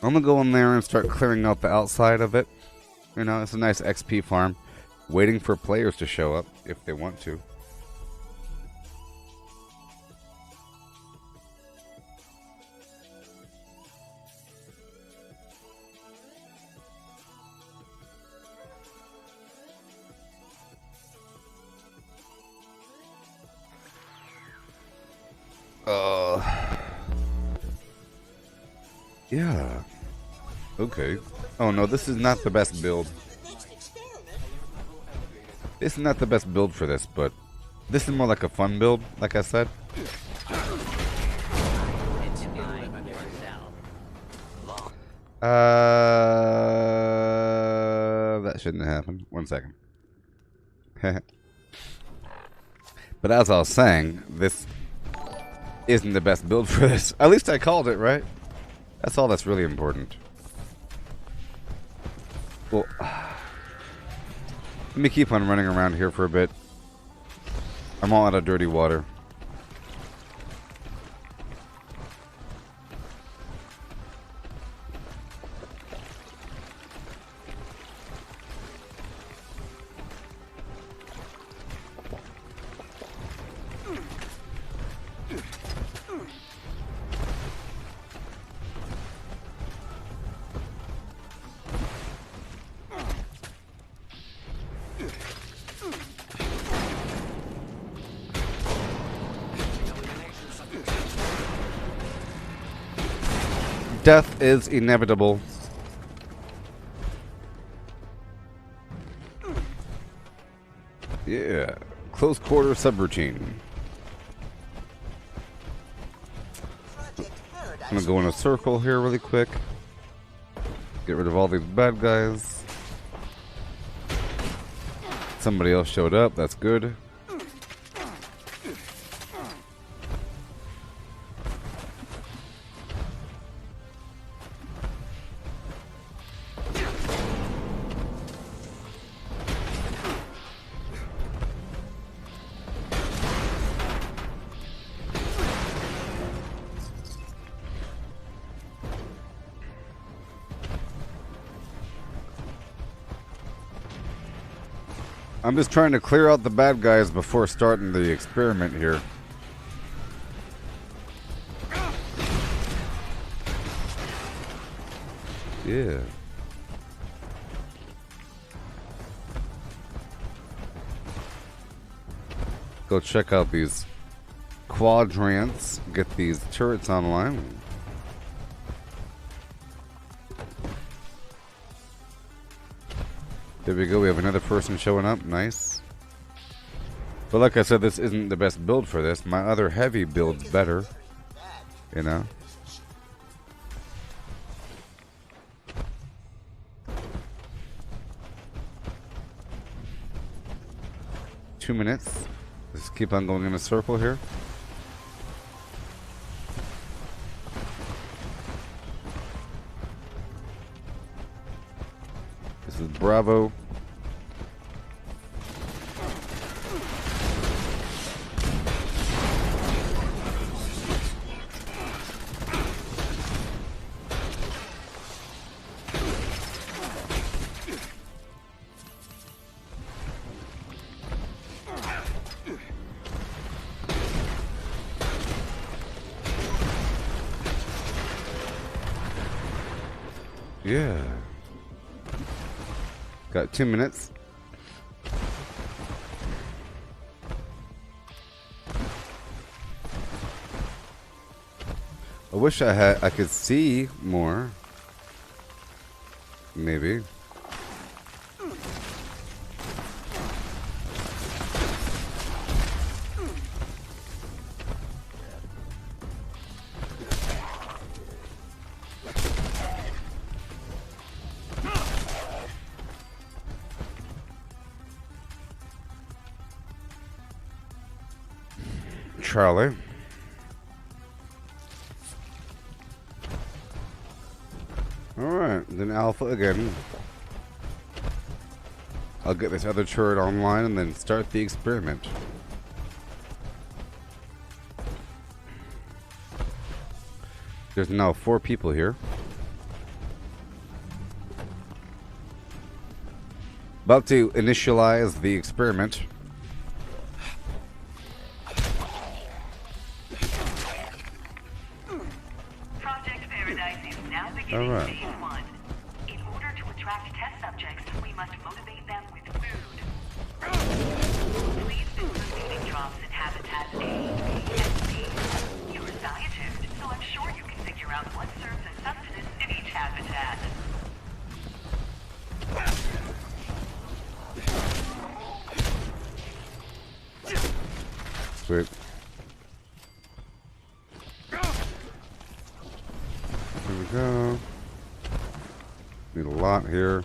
[SPEAKER 1] I'm gonna go in there and start clearing out the outside of it. You know, it's a nice XP farm. Waiting for players to show up if they want to. Yeah. Okay. Oh no, this is not the best build. This is not the best build for this, but this is more like a fun build, like I said. That shouldn't have happened. 1 second. But as I was saying, this isn't the best build for this. At least I called it, right? That's all that's really important. Well, let me keep on running around here for a bit. I'm all out of dirty water. Death is inevitable. Yeah. Close quarter subroutine. I'm gonna go in a circle here really quick. Get rid of all these bad guys. Somebody else showed up, that's good. I'm just trying to clear out the bad guys before starting the experiment here. Yeah. Go check out these quadrants, get these turrets online. There we go, we have another person showing up, nice. But like I said, this isn't the best build for this. My other heavy build's better, you know? Two minutes. Let's keep on going in a circle here. This is Bravo. Yeah. Got 2 minutes. I wish I could see more. Maybe. Charlie. Alright, then Alpha again. I'll get this other turret online and then start the experiment. There's now 4 people here. About to initialize the experiment.
[SPEAKER 5] All right. Phase 1. In order to attract test subjects, we must motivate them with food. Please visit the feeding drops in habitats A, B, and C. You're a scientist, so I'm sure you can figure out what serves as sustenance in each habitat.
[SPEAKER 1] Sweet. Here we go. Need a lot here.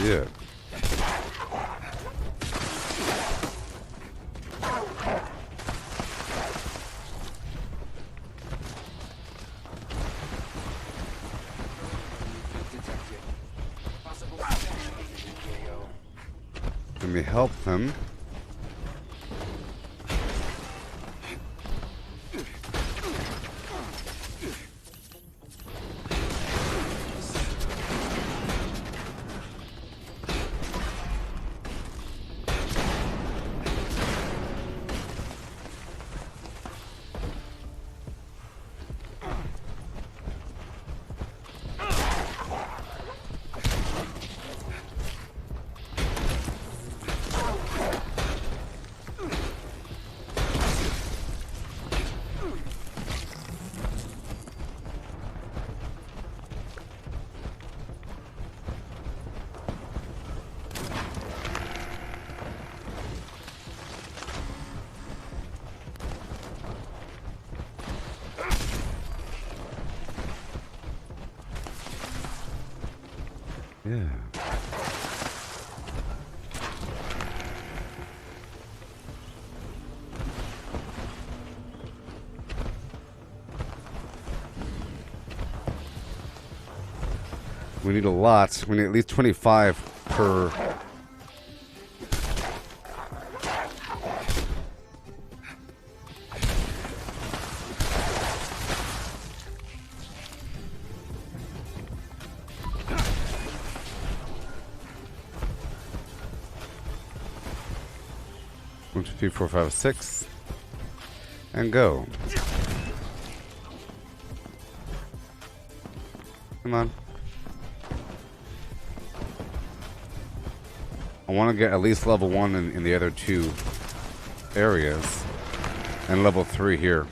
[SPEAKER 1] Yeah. Let me help them. Yeah. We need a lot. We need at least 25 per. 1, 2, 3, 4, 5, 6. And go. Come on. I want to get at least level 1 in the other 2 areas. And level 3 here.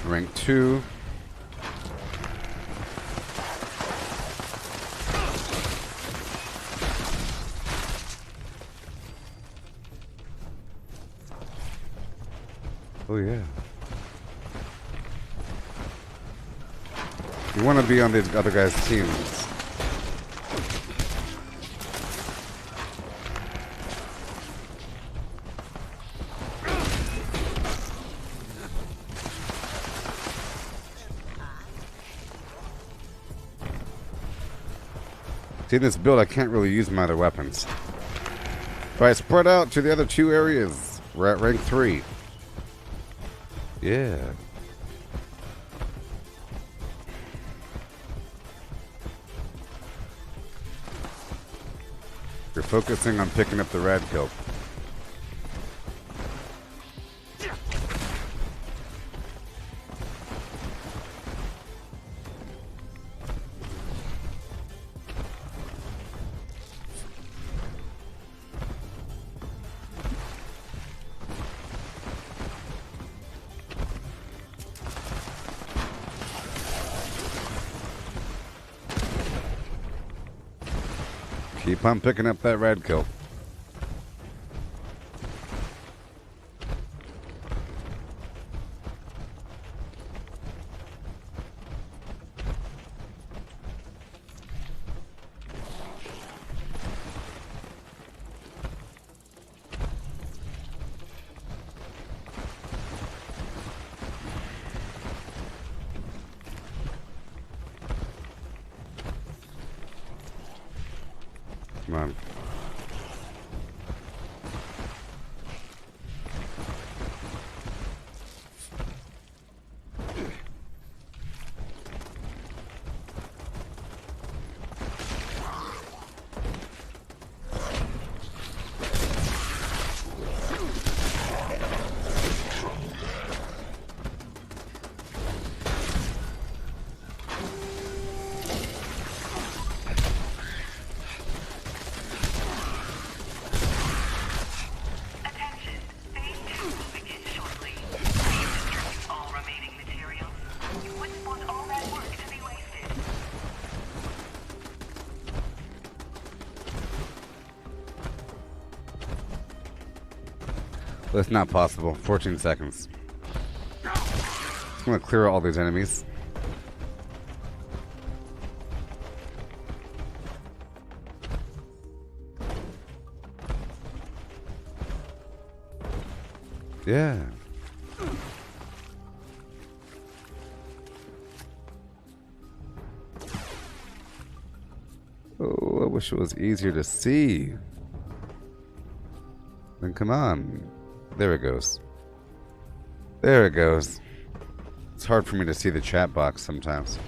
[SPEAKER 1] Rank 2. Oh yeah. You want to be on the other guy's teams. See, in this build, I can't really use my other weapons. If I spread out to the other 2 areas, we're at rank 3. Yeah. You're focusing on picking up the rad kill. Keep on picking up that rad kill. Come on. That's not possible. 14 seconds. I'm gonna clear all these enemies. Yeah. Oh, I wish it was easier to see. Then come on. There it goes. There it goes. It's hard for me to see the chat box sometimes.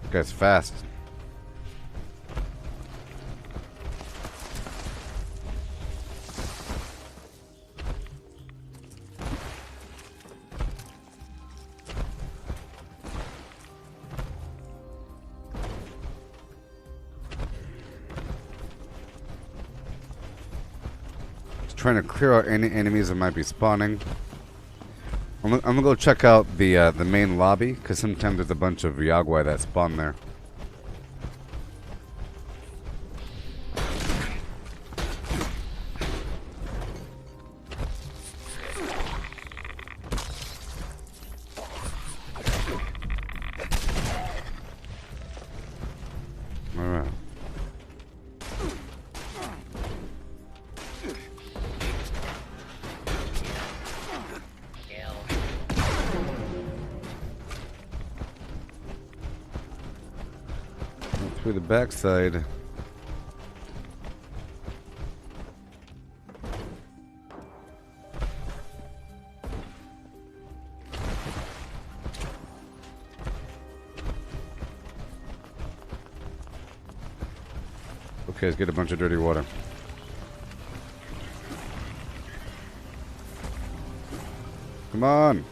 [SPEAKER 1] Guy's fast. Just trying to clear out any enemies that might be spawning. I'm gonna go check out the main lobby, because sometimes there's a bunch of Yagwai that spawn there. Alright. Through the backside. Okay, let's get a bunch of dirty water. Come on.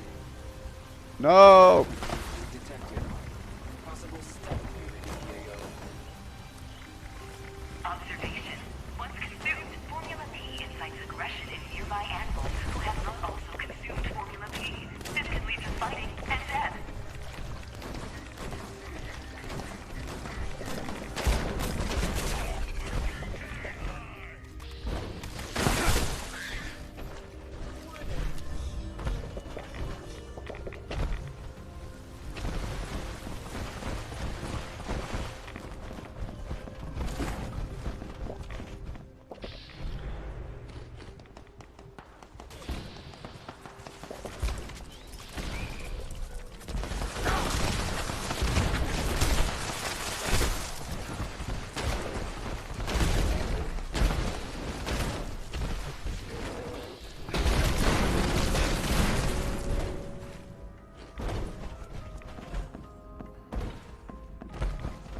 [SPEAKER 1] No!
[SPEAKER 5] Observation. Once consumed, Formula P incites aggression in nearby animals who have not also consumed Formula P. This can lead to fighting and death.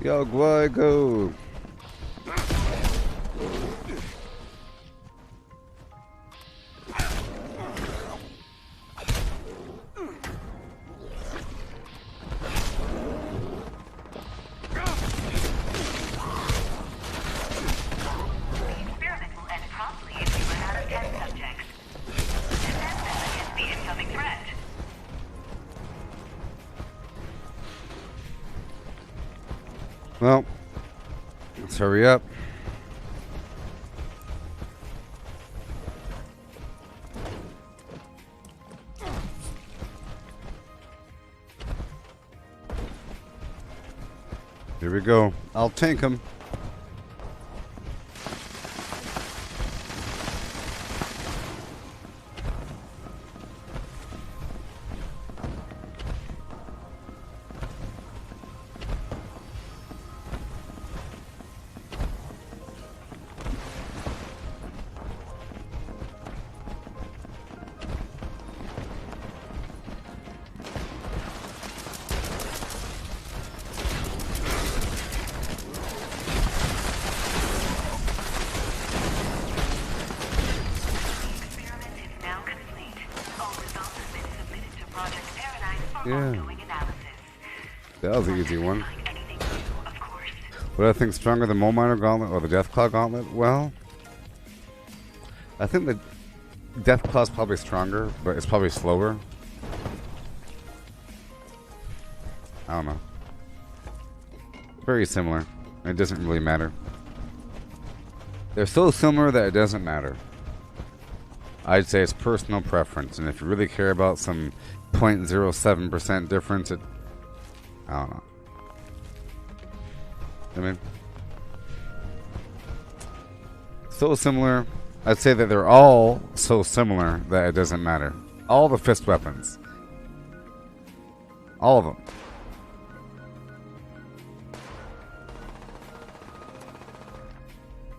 [SPEAKER 1] Yagwai, go! Well, let's hurry up. Here we go. I'll tank him. Yeah. That was an easy one. What do I think stronger, the Mole Miner Gauntlet or the Deathclaw Gauntlet? Well, I think the Deathclaw's probably stronger, but it's probably slower. I don't know. Very similar. It doesn't really matter. They're so similar that it doesn't matter. I'd say it's personal preference, and if you really care about some 0.07% difference, I don't know. I mean, so similar. I'd say that they're all so similar that it doesn't matter. All the fist weapons. All of them.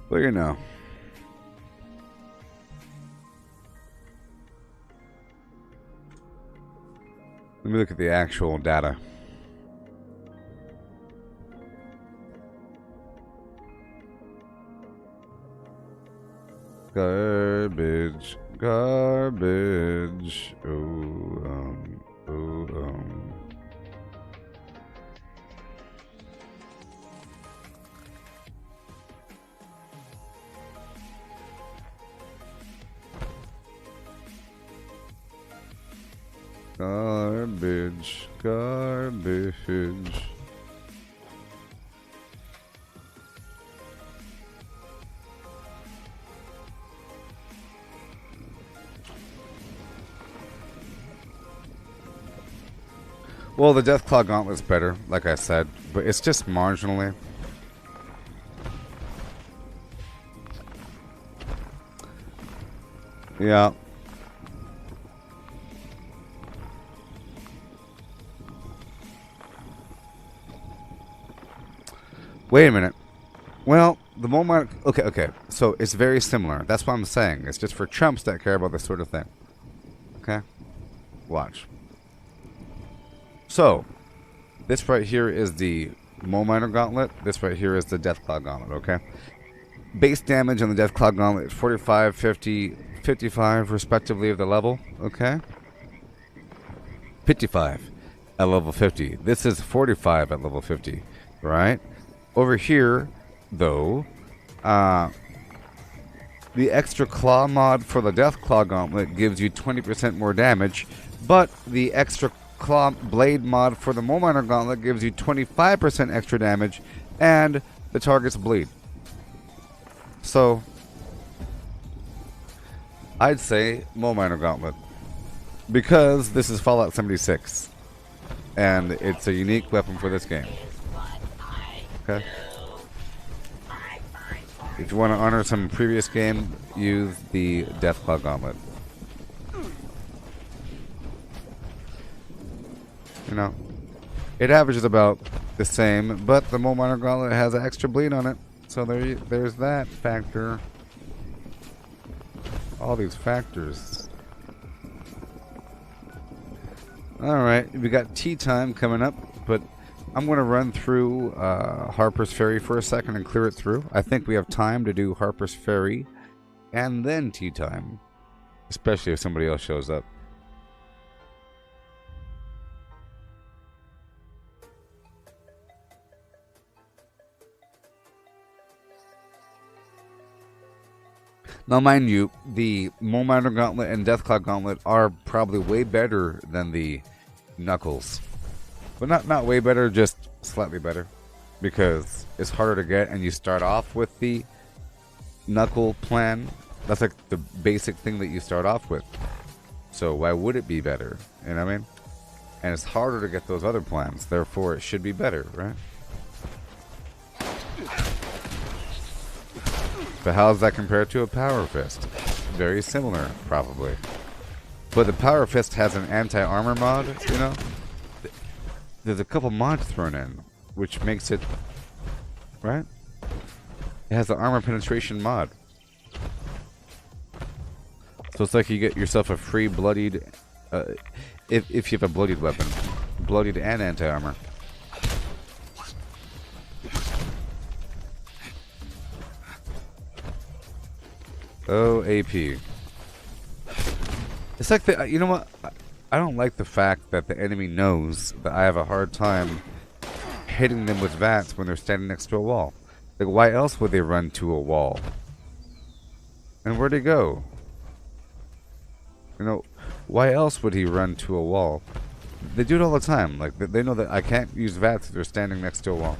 [SPEAKER 1] But you know. Let me look at the actual data. Garbage. Garbage. Oh, oh, Garbage. Garbage. Well, the Deathclaw Gauntlet's better, like I said, but it's just marginally. Yeah. Wait a minute. Well, the moment... Okay. So, it's very similar. That's what I'm saying. It's just for chumps that care about this sort of thing. Okay? Watch. So, this right here is the Mole Miner Gauntlet. This right here is the Deathclaw Gauntlet, okay? Base damage on the Deathclaw Gauntlet is 45, 50, 55, respectively, of the level, okay? 55 at level 50. This is 45 at level 50, right? Over here, though, the extra claw mod for the Deathclaw Gauntlet gives you 20% more damage, but the extra claw blade mod for the Mole Miner Gauntlet gives you 25% extra damage, and the targets bleed. So, I'd say Mole Miner Gauntlet, because this is Fallout 76, and it's a unique weapon for this game. Okay. If you want to honor some previous game, use the Deathclaw Gauntlet. You know, it averages about the same, but the Mole Miner Gauntlet has an extra bleed on it, so there's that factor. All these factors. Alright, we got tea time coming up, but I'm going to run through Harper's Ferry for a second and clear it through. I think we have time to do Harper's Ferry and then tea time, especially if somebody else shows up. Now, mind you, the Mole Miner Gauntlet and Deathclaw Gauntlet are probably way better than the Knuckles. But not way better, just slightly better. Because it's harder to get, and you start off with the Knuckle plan. That's like the basic thing that you start off with. So why would it be better? You know what I mean? And it's harder to get those other plans. Therefore, it should be better, right? But how does that compare to a Power Fist? Very similar, probably. But the Power Fist has an anti-armor mod, you know? There's a couple mods thrown in, which makes it... Right? It has the armor penetration mod. So it's like you get yourself a free bloodied... if you have a bloodied weapon. Bloodied and anti-armor. Oh, AP. It's like the... You know what? I don't like the fact that the enemy knows that I have a hard time hitting them with VATS when they're standing next to a wall. Like, why else would they run to a wall? And where'd he go? You know, why else would he run to a wall? They do it all the time. Like, they know that I can't use VATS if they're standing next to a wall.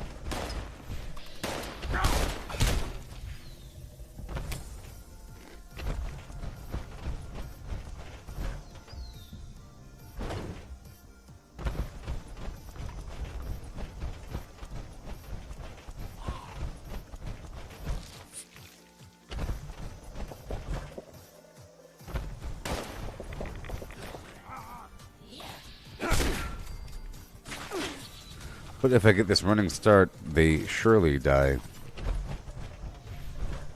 [SPEAKER 1] But if I get this running start, they surely die.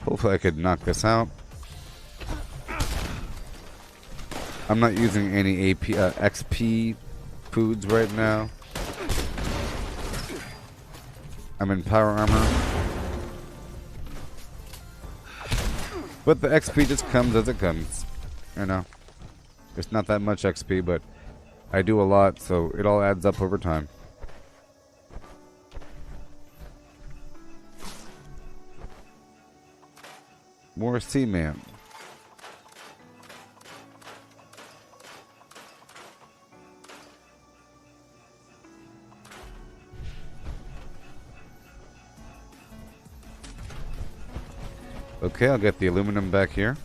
[SPEAKER 1] Hopefully I could knock this out. I'm not using any AP, XP foods right now. I'm in power armor. But the XP just comes as it comes. You know? It's not that much XP, but I do a lot, so it all adds up over time. More Seaman. Okay, I'll get the aluminum back here.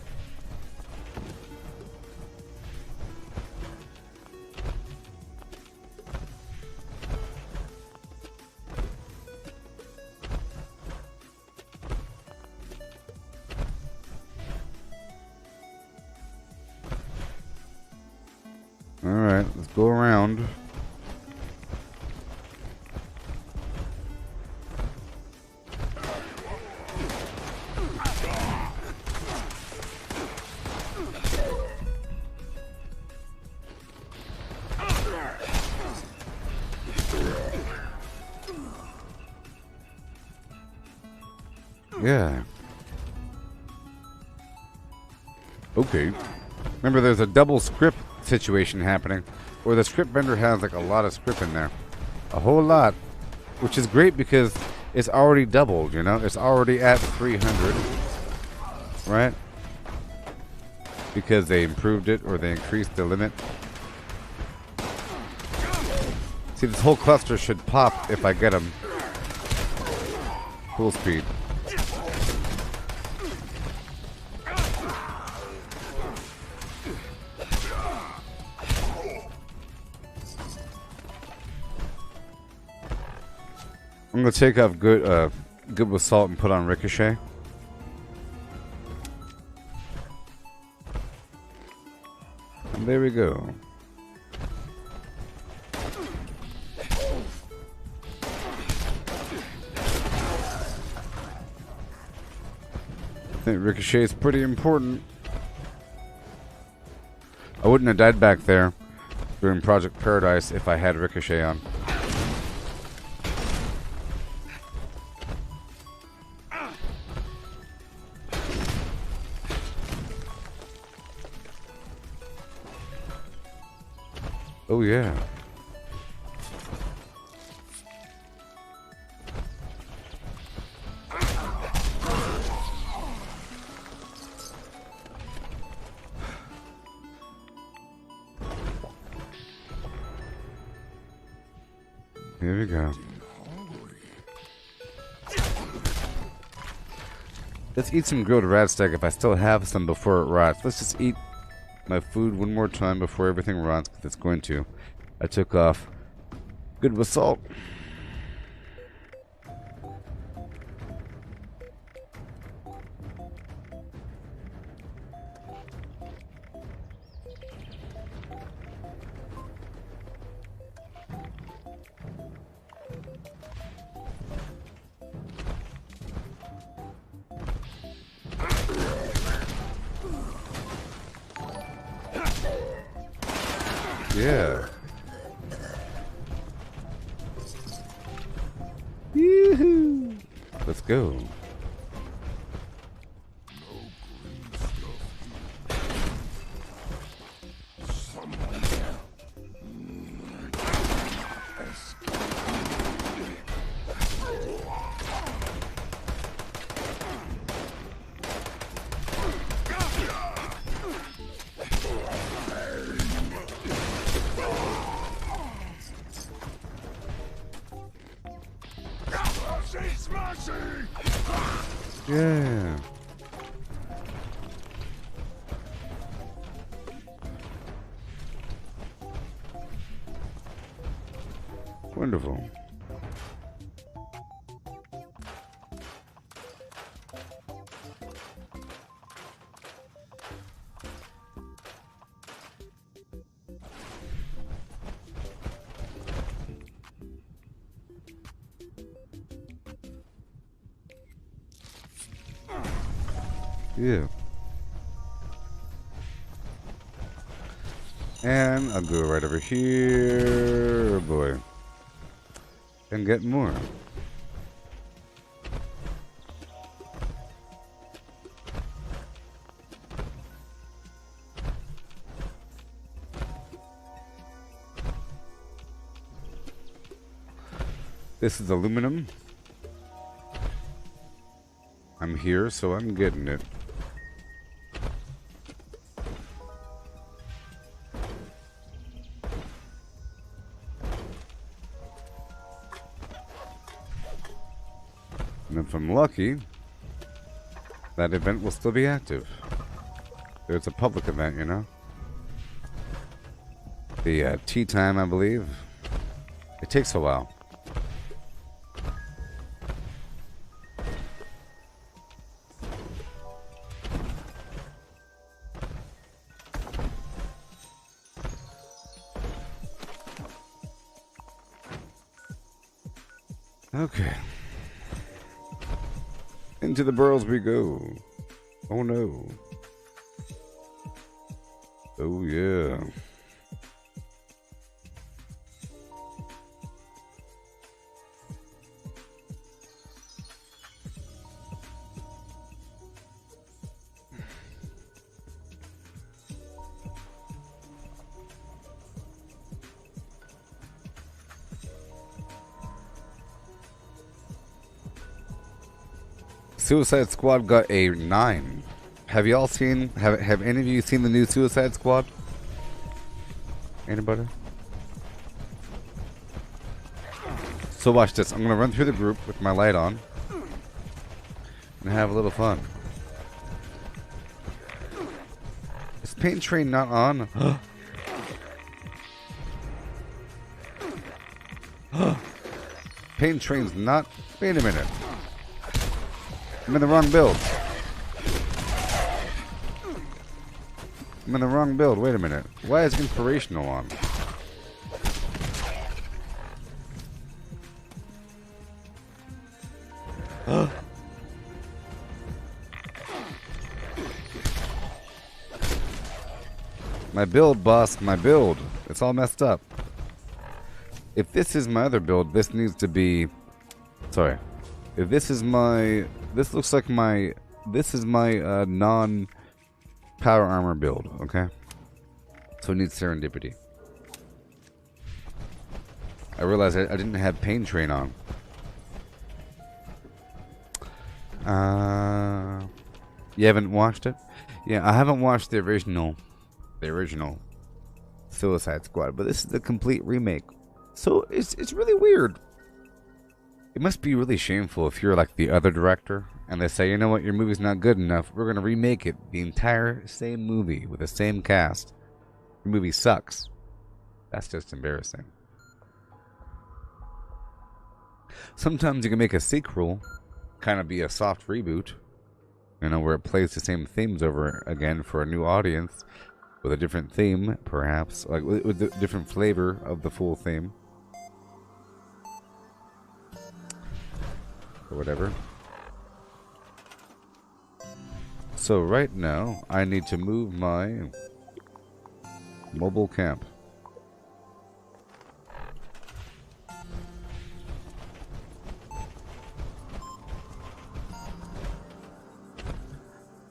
[SPEAKER 1] Alright, let's go around. Yeah. Okay. Remember, there's a double script situation happening, where the script vendor has like a lot of script in there. A whole lot. Which is great because it's already doubled, you know? It's already at 300. Right? Because they improved it or they increased the limit. See, this whole cluster should pop if I get them full speed. I'm gonna take off good with salt and put on ricochet. And there we go. I think ricochet is pretty important. I wouldn't have died back there during Project Paradise if I had ricochet on. Oh yeah. Here we go. Let's eat some grilled rat steak if I still have some before it rots. Let's just eat my food one more time before everything rots, because it's going to. I took off good with salt. Yeah. Yoo-hoo. Let's go. Yeah. Wonderful. Yeah. And I'll go right over here, oh boy, and get more. This is aluminum. I'm here, so I'm getting it. And if I'm lucky, that event will still be active. It's a public event, you know? The tea time, I believe. It takes a while. Okay. Into the burrows we go. Oh no. Oh yeah. Suicide Squad got a 9. Have y'all seen? Have any of you seen the new Suicide Squad? Anybody? So watch this. I'm gonna run through the group with my light on and have a little fun. Is Paint Train not on? Paint Train's not. Wait a minute. I'm in the wrong build. I'm in the wrong build. Wait a minute. Why is Inspirational on? My build, boss. My build. It's all messed up. If this is my other build, this needs to be... Sorry. If this is my... This looks like my... This is my non-power armor build, okay? So it needs serendipity. I realized I didn't have Pain Train on. You haven't watched it? Yeah, I haven't watched the original Suicide Squad, but this is the complete remake. So it's really weird. It must be really shameful if you're like the other director and they say, you know what, your movie's not good enough. We're going to remake it. The entire same movie with the same cast. Your movie sucks. That's just embarrassing. Sometimes you can make a sequel kind of be a soft reboot. You know, where it plays the same themes over again for a new audience with a different theme, perhaps. Like with a different flavor of the full theme. Or whatever. So right now, I need to move my mobile camp.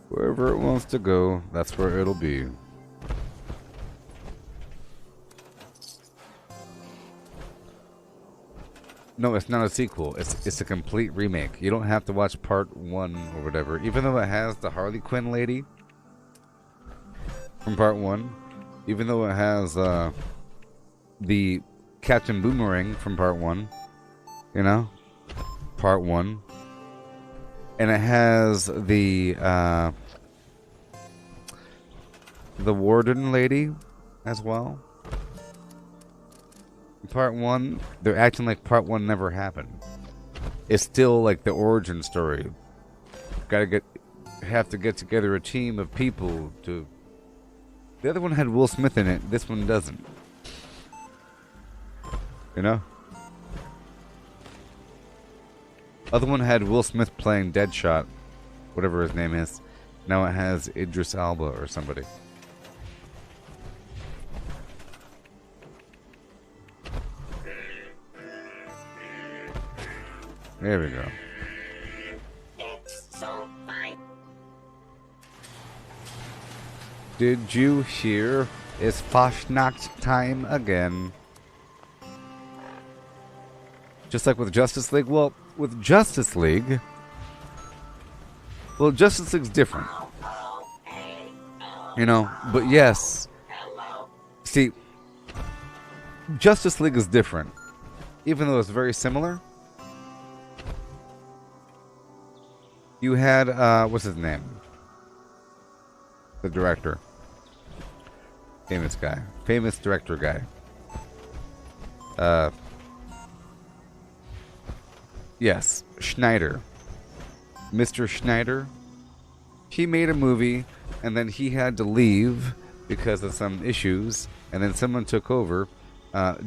[SPEAKER 1] Wherever it wants to go, that's where it'll be. No, it's not a sequel. It's a complete remake. You don't have to watch part 1 or whatever. Even though it has the Harley Quinn lady from part 1. Even though it has the Captain Boomerang from part 1. You know? Part 1. And it has the Warden lady as well. Part 1, they're acting like part 1 never happened. It's still like the origin story. Have to get together a team of people to... The other one had Will Smith in it, this one doesn't. You know? Other one had Will Smith playing Deadshot, whatever his name is. Now it has Idris Elba or somebody. There we go.
[SPEAKER 2] It's so fine.
[SPEAKER 1] Did you hear? It's Fashnacht time again. Just like with Justice League. Well, with Justice League, Justice League's different. You know, but yes. See, Justice League is different. Even though it's very similar. You had, what's his name? The director. Famous guy. Famous director guy. Yes, Schneider. Mr. Schneider. He made a movie, and then he had to leave because of some issues, and then someone took over.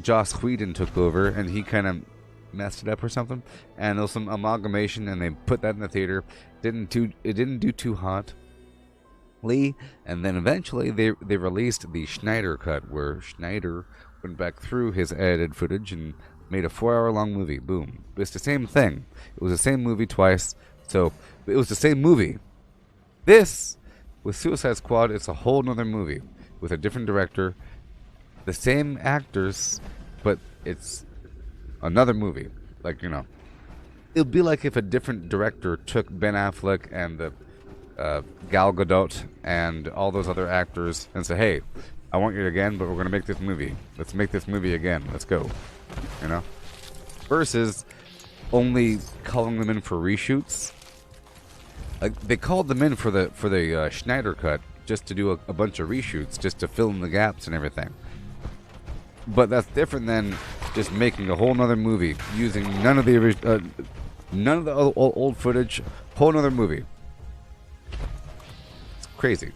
[SPEAKER 1] Joss Whedon took over, and he kind of messed it up or something. And there was some amalgamation, and they put that in the theater. It didn't do too hot. And then eventually they released the Schneider cut, where Schneider went back through his edited footage and made a 4-hour-long movie. Boom. It's the same thing. It was the same movie twice, so it was the same movie. This, with Suicide Squad, it's a whole nother movie with a different director, the same actors, but it's another movie. Like, you know, it'd be like if a different director took Ben Affleck and the Gal Gadot and all those other actors and said, hey, I want you again, but we're going to make this movie. Let's make this movie again. Let's go. You know? Versus only calling them in for reshoots. Like, they called them in for the Schneider cut just to do a bunch of reshoots, just to fill in the gaps and everything. But that's different than just making a whole nother movie using none of the old footage, whole nother movie. It's crazy.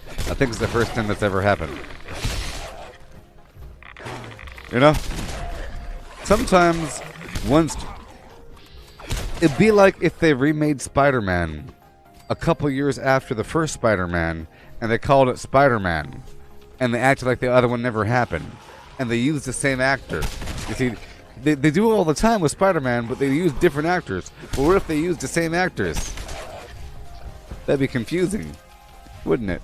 [SPEAKER 1] I think it's the first time that's ever happened. You know? Sometimes it'd be like if they remade Spider-Man a couple years after the first Spider-Man, and they called it Spider-Man, and they acted like the other one never happened, and they used the same actor. You see, they do it all the time with Spider-Man, but they use different actors. But what if they used the same actors? That'd be confusing, wouldn't it?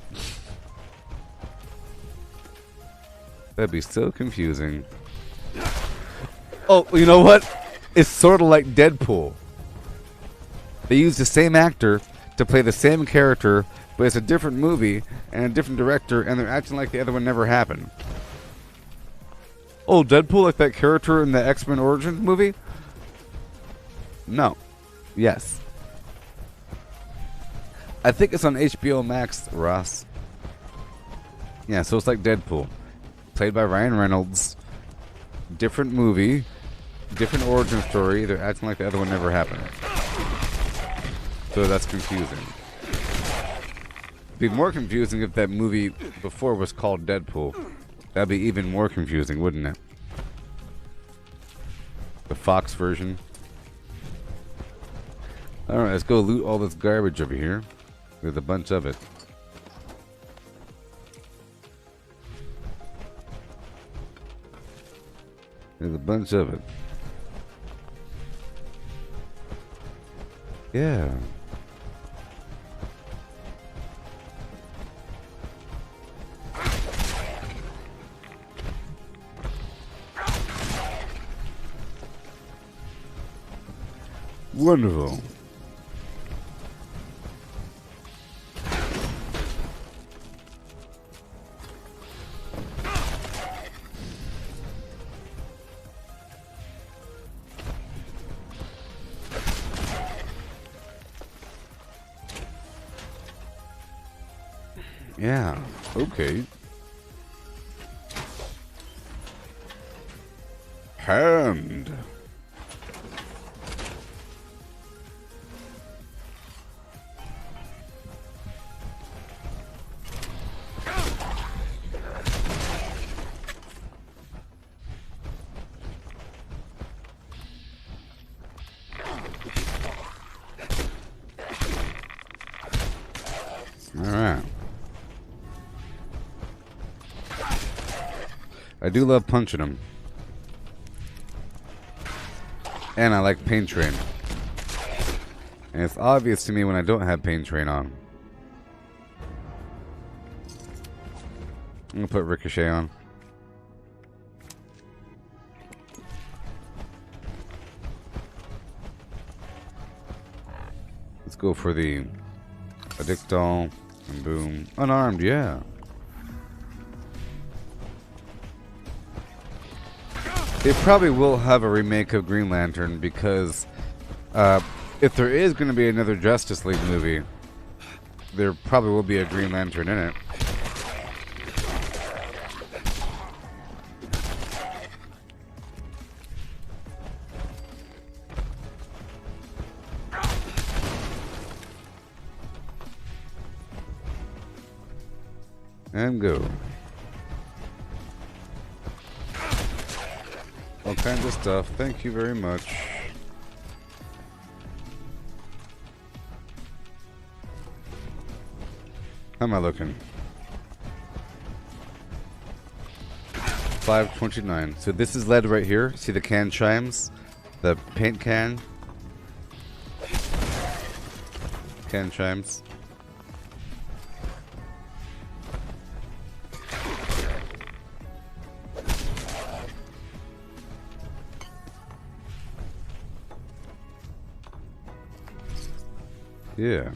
[SPEAKER 1] That'd be so confusing. Oh, you know what? It's sort of like Deadpool. They use the same actor to play the same character, but it's a different movie and a different director, and they're acting like the other one never happened. Oh, Deadpool, like that character in the X-Men Origins movie? No. Yes. I think it's on HBO Max, Ross. Yeah, so it's like Deadpool. Played by Ryan Reynolds. Different movie. Different origin story. They're acting like the other one never happened. So that's confusing. It'd be more confusing if that movie before was called Deadpool. That'd be even more confusing, wouldn't it? The Fox version. Alright, let's go loot all this garbage over here. There's a bunch of it. There's a bunch of it. Yeah. Wonderful. Yeah, okay. Hand. Alright. I do love punching them. And I like Pain Train. And it's obvious to me when I don't have Pain Train on. I'm gonna put Ricochet on. go for the Addictol, and boom. Unarmed, yeah. They probably will have a remake of Green Lantern because if there is going to be another Justice League movie, there probably will be a Green Lantern in it. And go. All kinds of stuff. Thank you very much. How am I looking? 529. So this is lead right here. See the can chimes? The paint can? Can chimes. Yeah.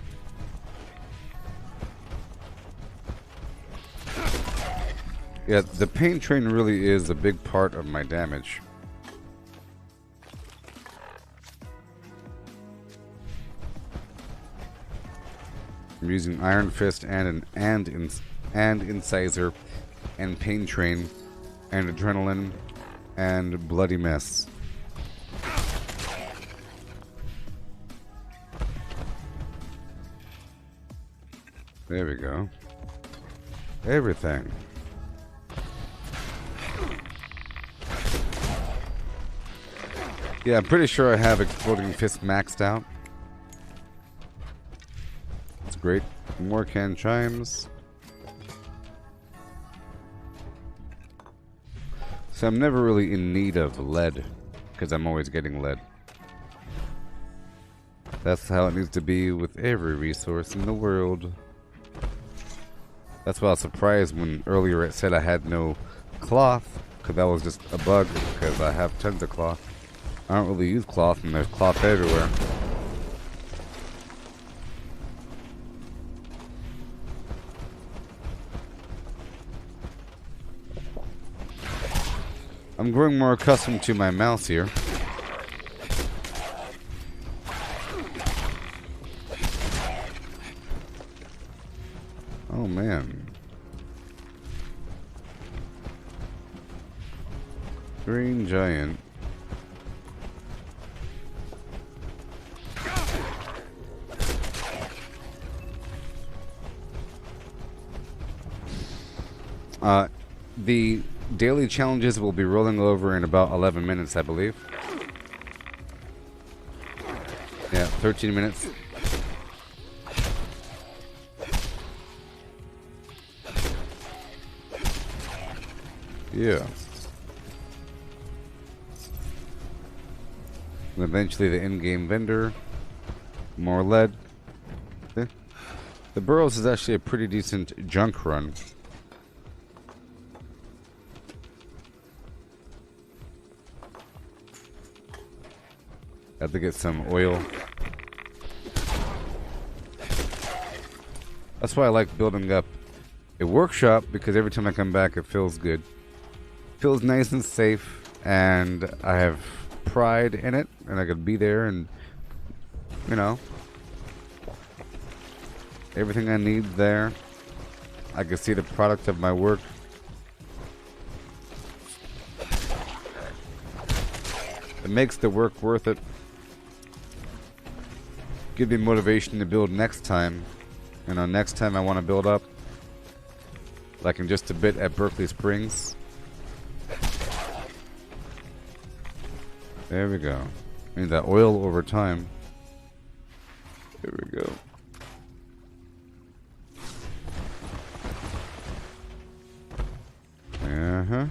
[SPEAKER 1] Yeah, the paint train really is a big part of my damage. I'm using Iron Fist and Incisor and Pain Train and Adrenaline and Bloody Mess. There we go. Everything. Yeah, I'm pretty sure I have Exploding Fist maxed out. That's great. More can chimes. So I'm never really in need of lead, because I'm always getting lead. That's how it needs to be with every resource in the world. That's why I was surprised when earlier it said I had no cloth, because that was just a bug, because I have tons of cloth. I don't really use cloth, and there's cloth everywhere. I'm growing more accustomed to my mouse here. Oh man. Green Giant. The daily challenges will be rolling over in about 11 minutes, I believe. Yeah, 13 minutes. Yeah. And eventually the in-game vendor. More lead. The Burrows is actually a pretty decent junk run. Have to get some oil. That's why I like building up a workshop, because every time I come back it feels good. Feels nice and safe, and I have pride in it, and I could be there and, you know, everything I need there. I can see the product of my work. It makes the work worth it. Give me motivation to build next time. You know, next time I want to build up, like in just a bit at Berkeley Springs. There we go. I need that oil over time. There we go. Uh-huh.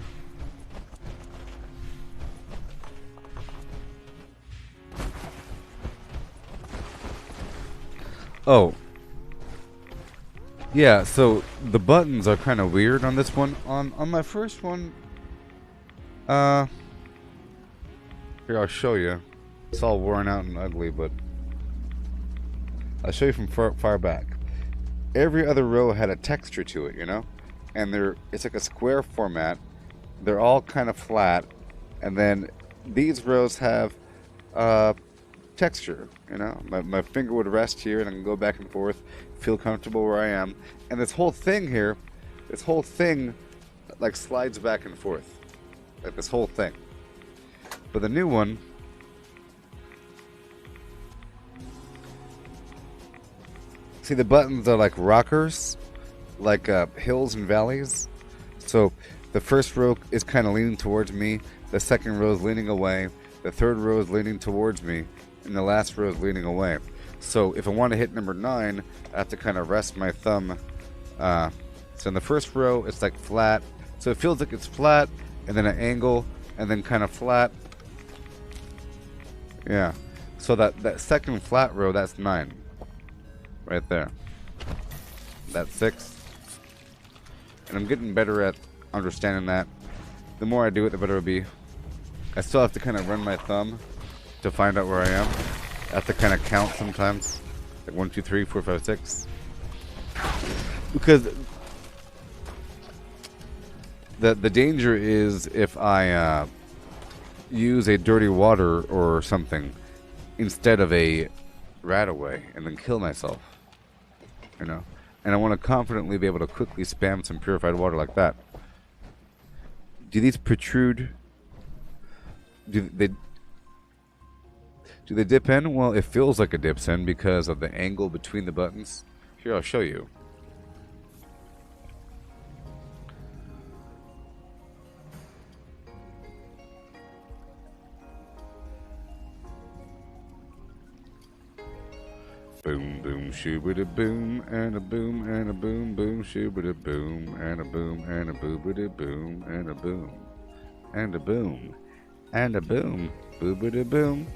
[SPEAKER 1] Oh. Yeah, so the buttons are kind of weird on this one. On my first one, here, I'll show you. It's all worn out and ugly, but I'll show you from far back. Every other row had a texture to it, you know? And it's like a square format. They're all kind of flat. And then these rows have texture, you know? My finger would rest here and I can go back and forth, feel comfortable where I am. And this whole thing here, like slides back and forth. Like this whole thing. But the new one, see, the buttons are like rockers, like hills and valleys. So the first row is kind of leaning towards me, the second row is leaning away, the third row is leaning towards me, and the last row is leaning away. So if I want to hit number 9, I have to kind of rest my thumb. So in the first row, it's like flat. So it feels like it's flat, and then an angle, and then kind of flat. Yeah. So that second flat row, that's 9. Right there. That's 6. And I'm getting better at understanding that. The more I do it, the better it'll be. I still have to kind of run my thumb to find out where I am. I have to kind of count sometimes. Like 1, 2, 3, 4, 5, 6. Because the danger is if I use a dirty water or something instead of a RadAway and then kill myself. You know? And I want to confidently be able to quickly spam some purified water like that. Do these protrude? Do they dip in? Well, it feels like it dips in because of the angle between the buttons. Here, I'll show you. Boom, boom, shoo-ba-da boom, and a boom, and a boom, boom, shoo-ba-da boom, and a boom, and a boo-ba-da boom, and a boom, and a boom, and a boom, boo-ba-da boom.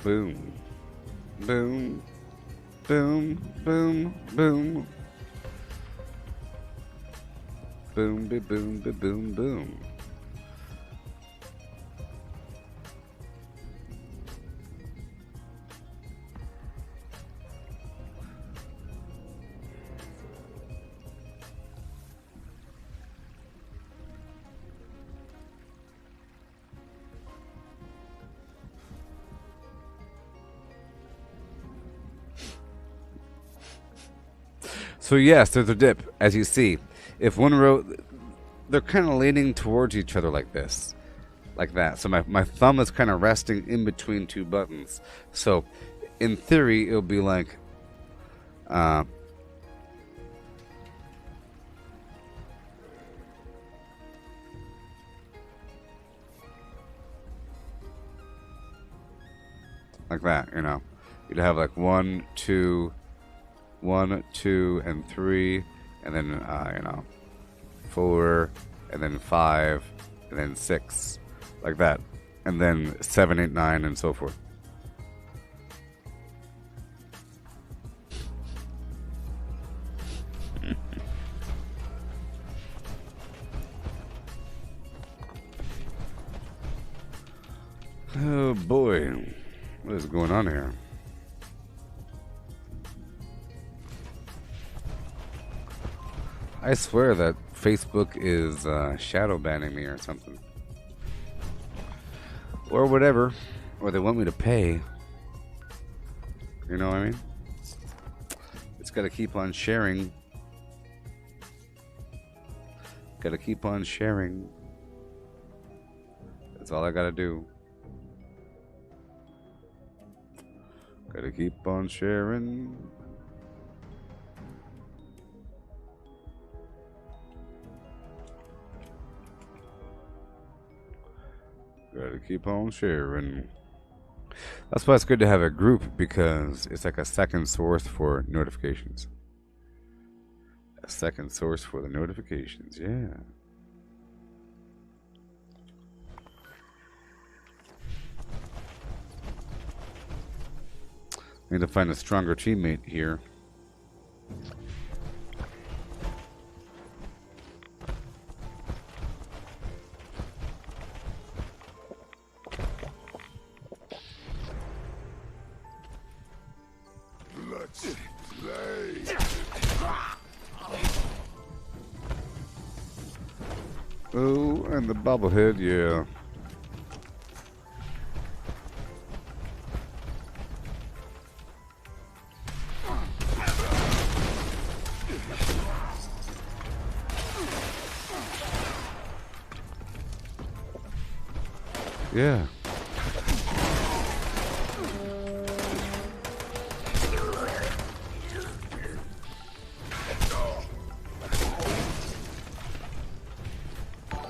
[SPEAKER 1] Boom, boom, boom, boom, boom, boom, be boom, be boom, boom. So yes, there's a dip, as you see. If one row, they're kind of leaning towards each other like this. Like that. So my thumb is kind of resting in between two buttons. So, in theory, it'll be like... like that, you know. You'd have like 1, 2... 1, 2, and 3, and then, you know, 4, and then 5, and then 6, like that. And then 7, 8, 9, and so forth. Oh boy, what is going on here? I swear that Facebook is shadow banning me or something. Or whatever. Or they want me to pay. You know what I mean? It's got to keep on sharing. Got to keep on sharing. That's all I got to do. Got to keep on sharing. Gotta keep on sharing. That's why it's good to have a group, because it's like a second source for notifications. A second source for the notifications, yeah. Need to find a stronger teammate here.
[SPEAKER 7] Let's play.
[SPEAKER 1] Oh, and the bobblehead, yeah. Yeah.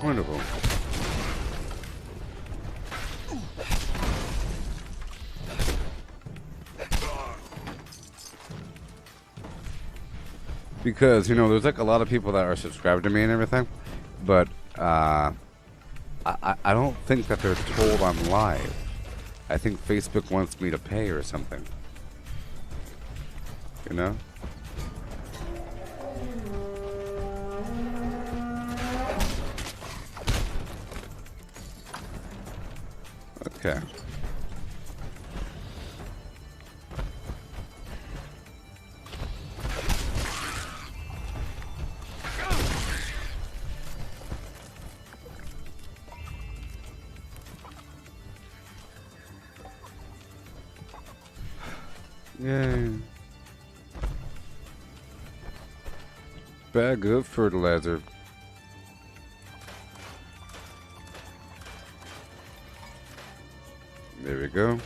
[SPEAKER 1] Wonderful. Because, you know, there's like a lot of people that are subscribed to me and everything, but I don't think that they're told I'm live. I think Facebook wants me to pay or something. You know? Okay. Yay. Bag of fertilizer. There we go.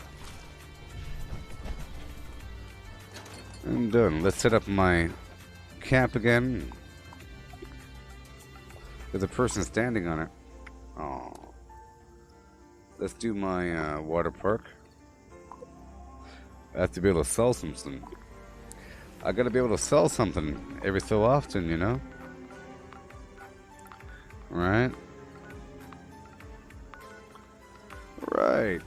[SPEAKER 1] I'm done. Let's set up my camp again. There's a person standing on it. Oh. Let's do my water park. I have to be able to sell something. I gotta be able to sell something every so often, you know? Right? Right.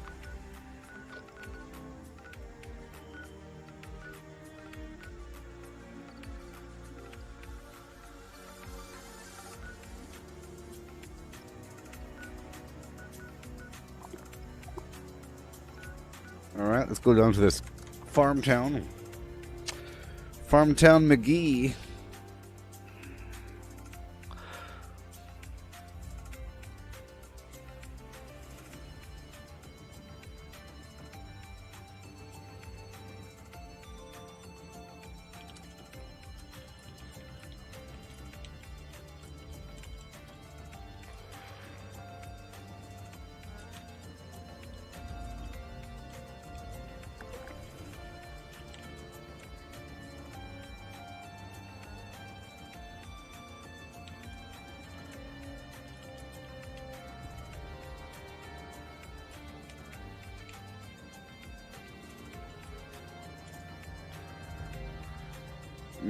[SPEAKER 1] Alright, let's go down to this farm town. Farmtown McGee.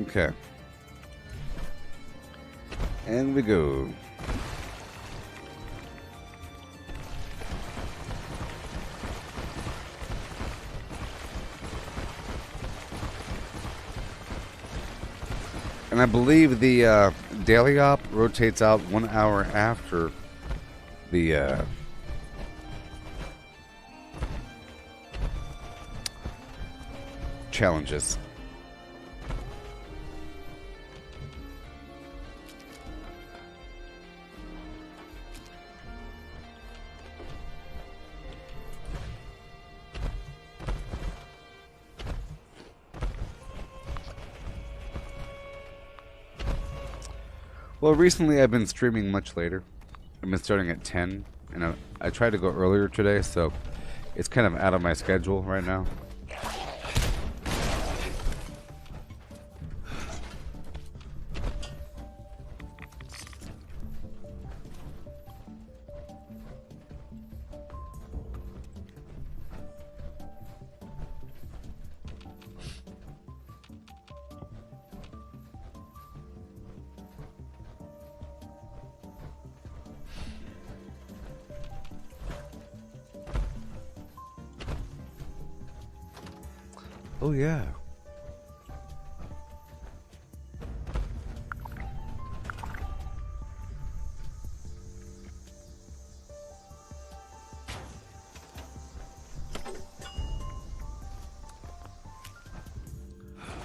[SPEAKER 1] Okay. And we go. And I believe the daily op rotates out 1 hour after the challenges. Well, recently I've been streaming much later. I've been starting at 10, and I tried to go earlier today, so it's kind of out of my schedule right now. Oh yeah.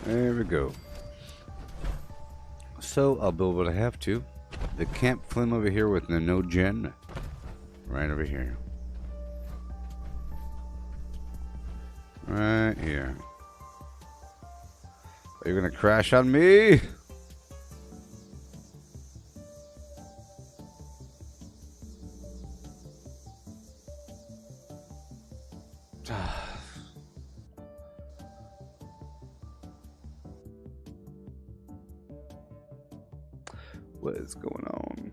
[SPEAKER 1] There we go. So I'll build what I have to. The camp flame over here with the no gen. Right over here. Right here. Are you gonna crash on me? What is going on?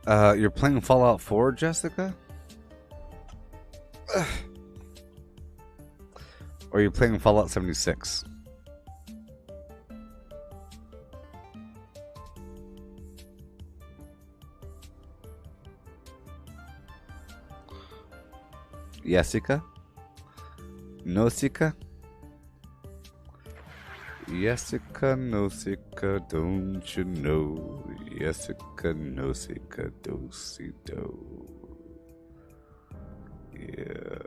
[SPEAKER 1] You're playing Fallout 4, Jessica? Or are you playing Fallout 76? Jessica? Nosika? Jessica, Nosika, don't you know? Jessica, Nosika, do-si do. Yeah.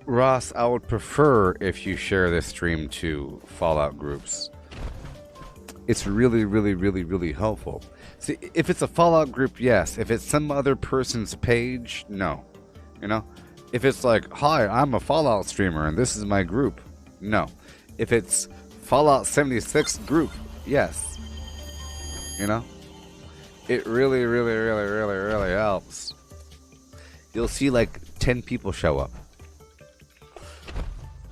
[SPEAKER 1] Ross, I would prefer if you share this stream to Fallout groups. It's really, really, really, really helpful. See, if it's a Fallout group, yes. If it's some other person's page, no. You know? If it's like, hi, I'm a Fallout streamer and this is my group, no. If it's Fallout 76 group, yes. You know? It really, really, really, really, really helps. You'll see like 10 people show up.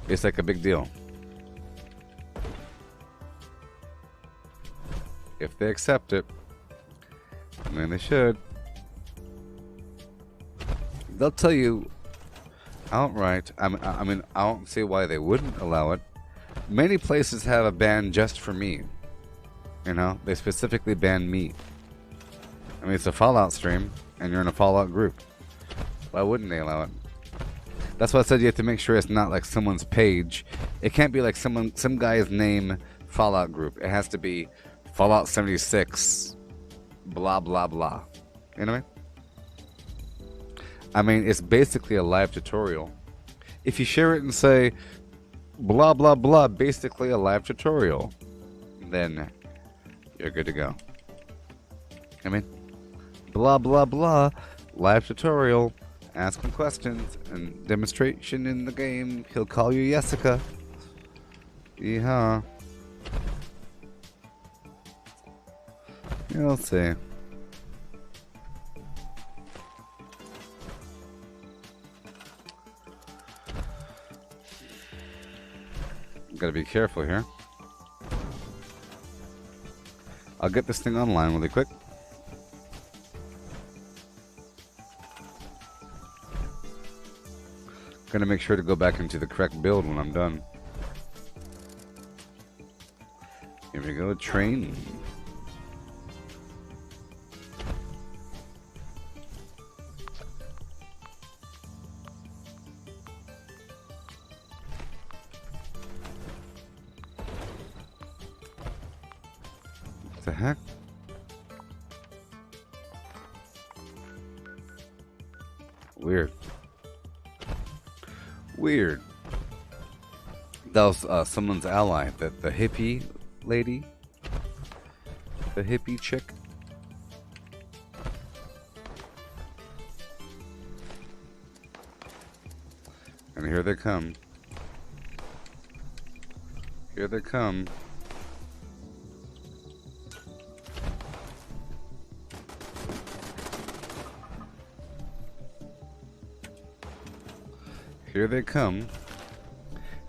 [SPEAKER 1] It's like a big deal. If they accept it, and then they should, they'll tell you outright. I mean, I don't see why they wouldn't allow it. Many places have a ban just for me. You know, they specifically ban me. I mean, it's a Fallout stream, and you're in a Fallout group. Why wouldn't they allow it? That's why I said you have to make sure it's not like someone's page. It can't be like some guy's name Fallout group. It has to be Fallout 76, blah, blah, blah. You know what I mean? It's basically a live tutorial. If you share it and say, blah, blah, blah, basically a live tutorial, then you're good to go. I mean, blah, blah, blah, live tutorial, ask him questions, and demonstration in the game. He'll call you Jessica. Yeehaw. You'll see. Gotta be careful here. I'll get this thing online really quick. Gonna make sure to go back into the correct build when I'm done. Here we go, train. What the heck? Weird. Weird. That was someone's ally. The hippie lady. The hippie chick. And here they come. Here they come. Here they come.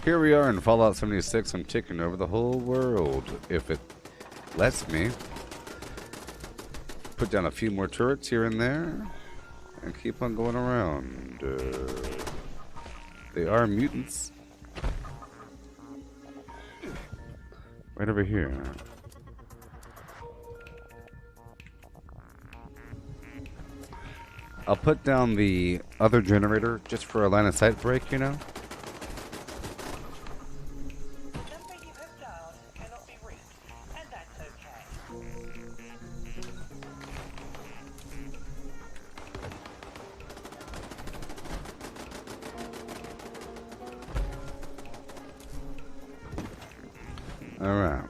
[SPEAKER 1] Here we are in Fallout 76. I'm taking over the whole world. If it lets me. Put down a few more turrets here and there. And keep on going around. They are mutants. Right over here. I'll put down the other generator just for a line of sight break, you know? Alright.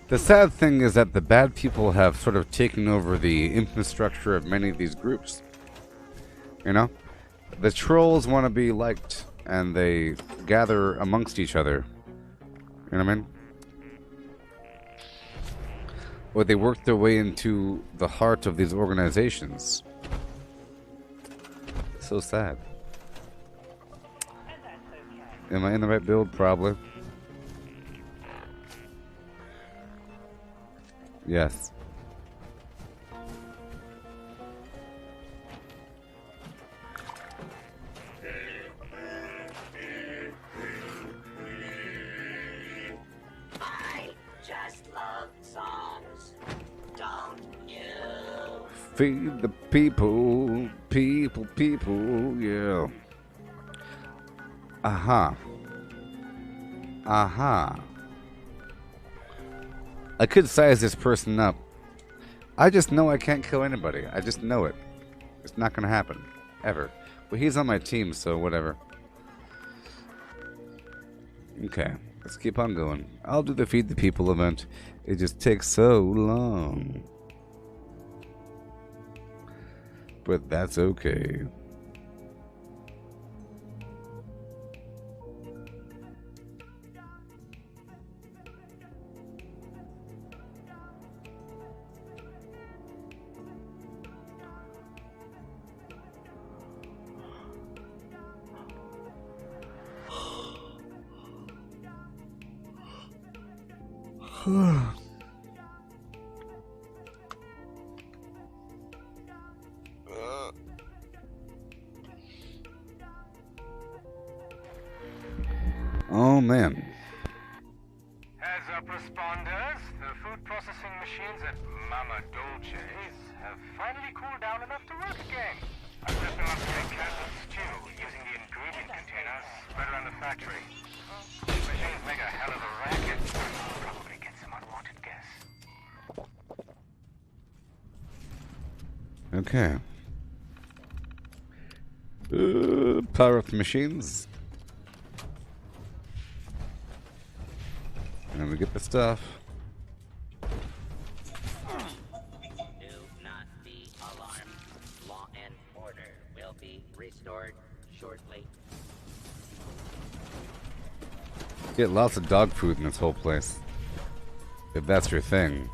[SPEAKER 1] The sad thing is that the bad people have sort of taken over the infrastructure of many of these groups. You know? The trolls want to be liked, and they gather amongst each other. You know what I mean? Or they work their way into the heart of these organizations. So sad. Am I in the right build? Probably. Yes.
[SPEAKER 2] I just love songs. Don't you?
[SPEAKER 1] Feed the people, people, yeah. Aha. Aha. I could size this person up. I just know I can't kill anybody. I just know it. It's not gonna happen. Ever. Well, he's on my team, so whatever. Okay. Let's keep on going. I'll do the Feed the People event. It just takes so long. But that's okay. Oh man.
[SPEAKER 9] Heads up, responders. The food processing machines at Mama Dolce's have finally cooled down enough to work again. I set them up to make cans of stew using the ingredient containers spread around the factory. These machines make a hell of a racket. Probably get some unwanted guests.
[SPEAKER 1] Okay. Power up the machines. And we get the stuff.
[SPEAKER 2] Do not be alarmed. Law and order will be restored shortly.
[SPEAKER 1] Get lots of dog food in this whole place. If that's your thing.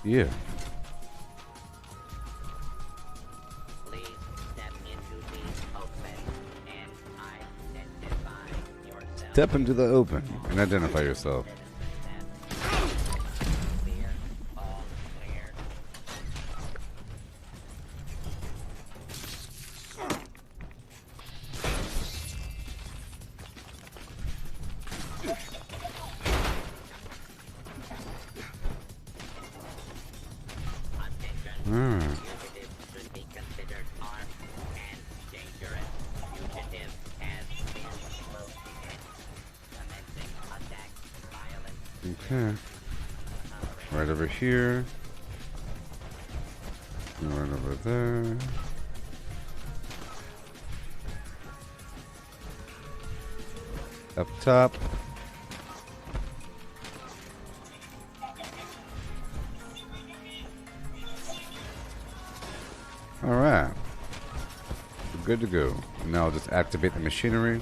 [SPEAKER 1] Yeah.
[SPEAKER 2] Please step into the open and identify yourself.
[SPEAKER 1] Step into the open and identify yourself.
[SPEAKER 2] Clear. All clear.
[SPEAKER 1] Alright.
[SPEAKER 2] Fugitive should be considered armed and dangerous. Fugitive has been located. Commencing attack. Violence.
[SPEAKER 1] Okay. Right over here. And right over there. Up top. Alright. We're good to go. Now I'll just activate the machinery.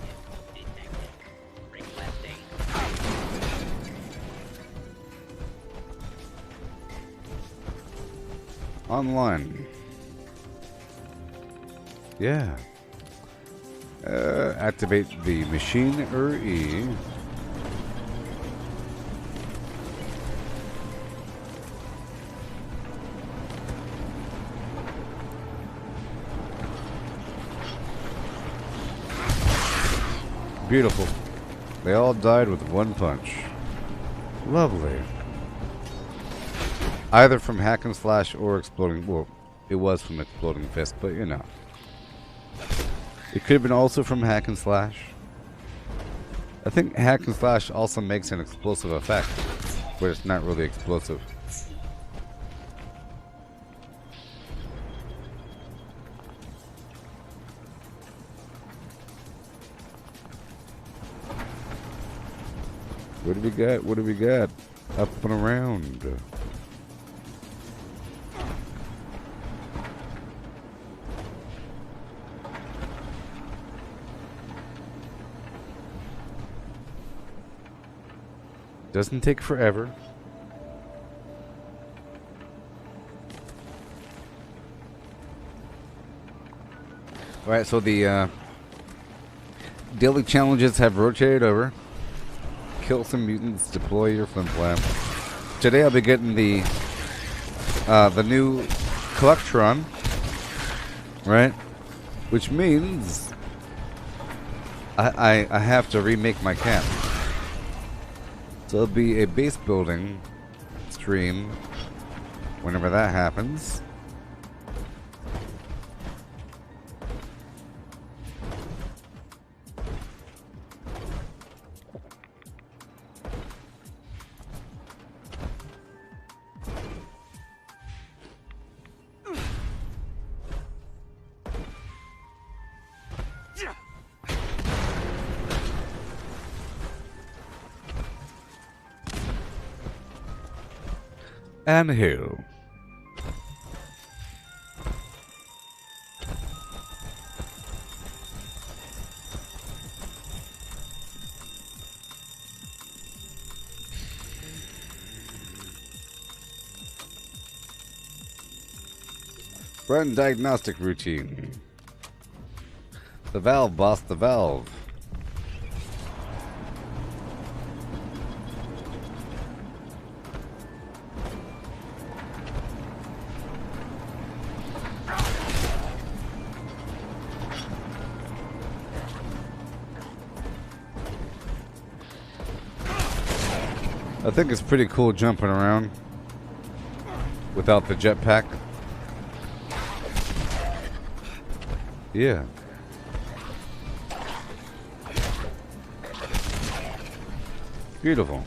[SPEAKER 2] Requesting.
[SPEAKER 1] Online. Yeah. Activate the machinery. Beautiful. They all died with one punch. Lovely. Either from hack and slash or exploding. Well, it was from exploding fist, but you know. It could have been also from hack and slash. I think hack and slash also makes an explosive effect, but it's not really explosive. What do we got? What do we got? Up and around. Doesn't take forever. Alright, so the daily challenges have rotated over. Kill some mutants, deploy your flimflam. Today I'll be getting the new Collectron, right? Which means I have to remake my camp. So it'll be a base building stream whenever that happens. And who? Run diagnostic routine. The valve, boss, the valve. I think it's pretty cool jumping around without the jetpack. Yeah. Beautiful.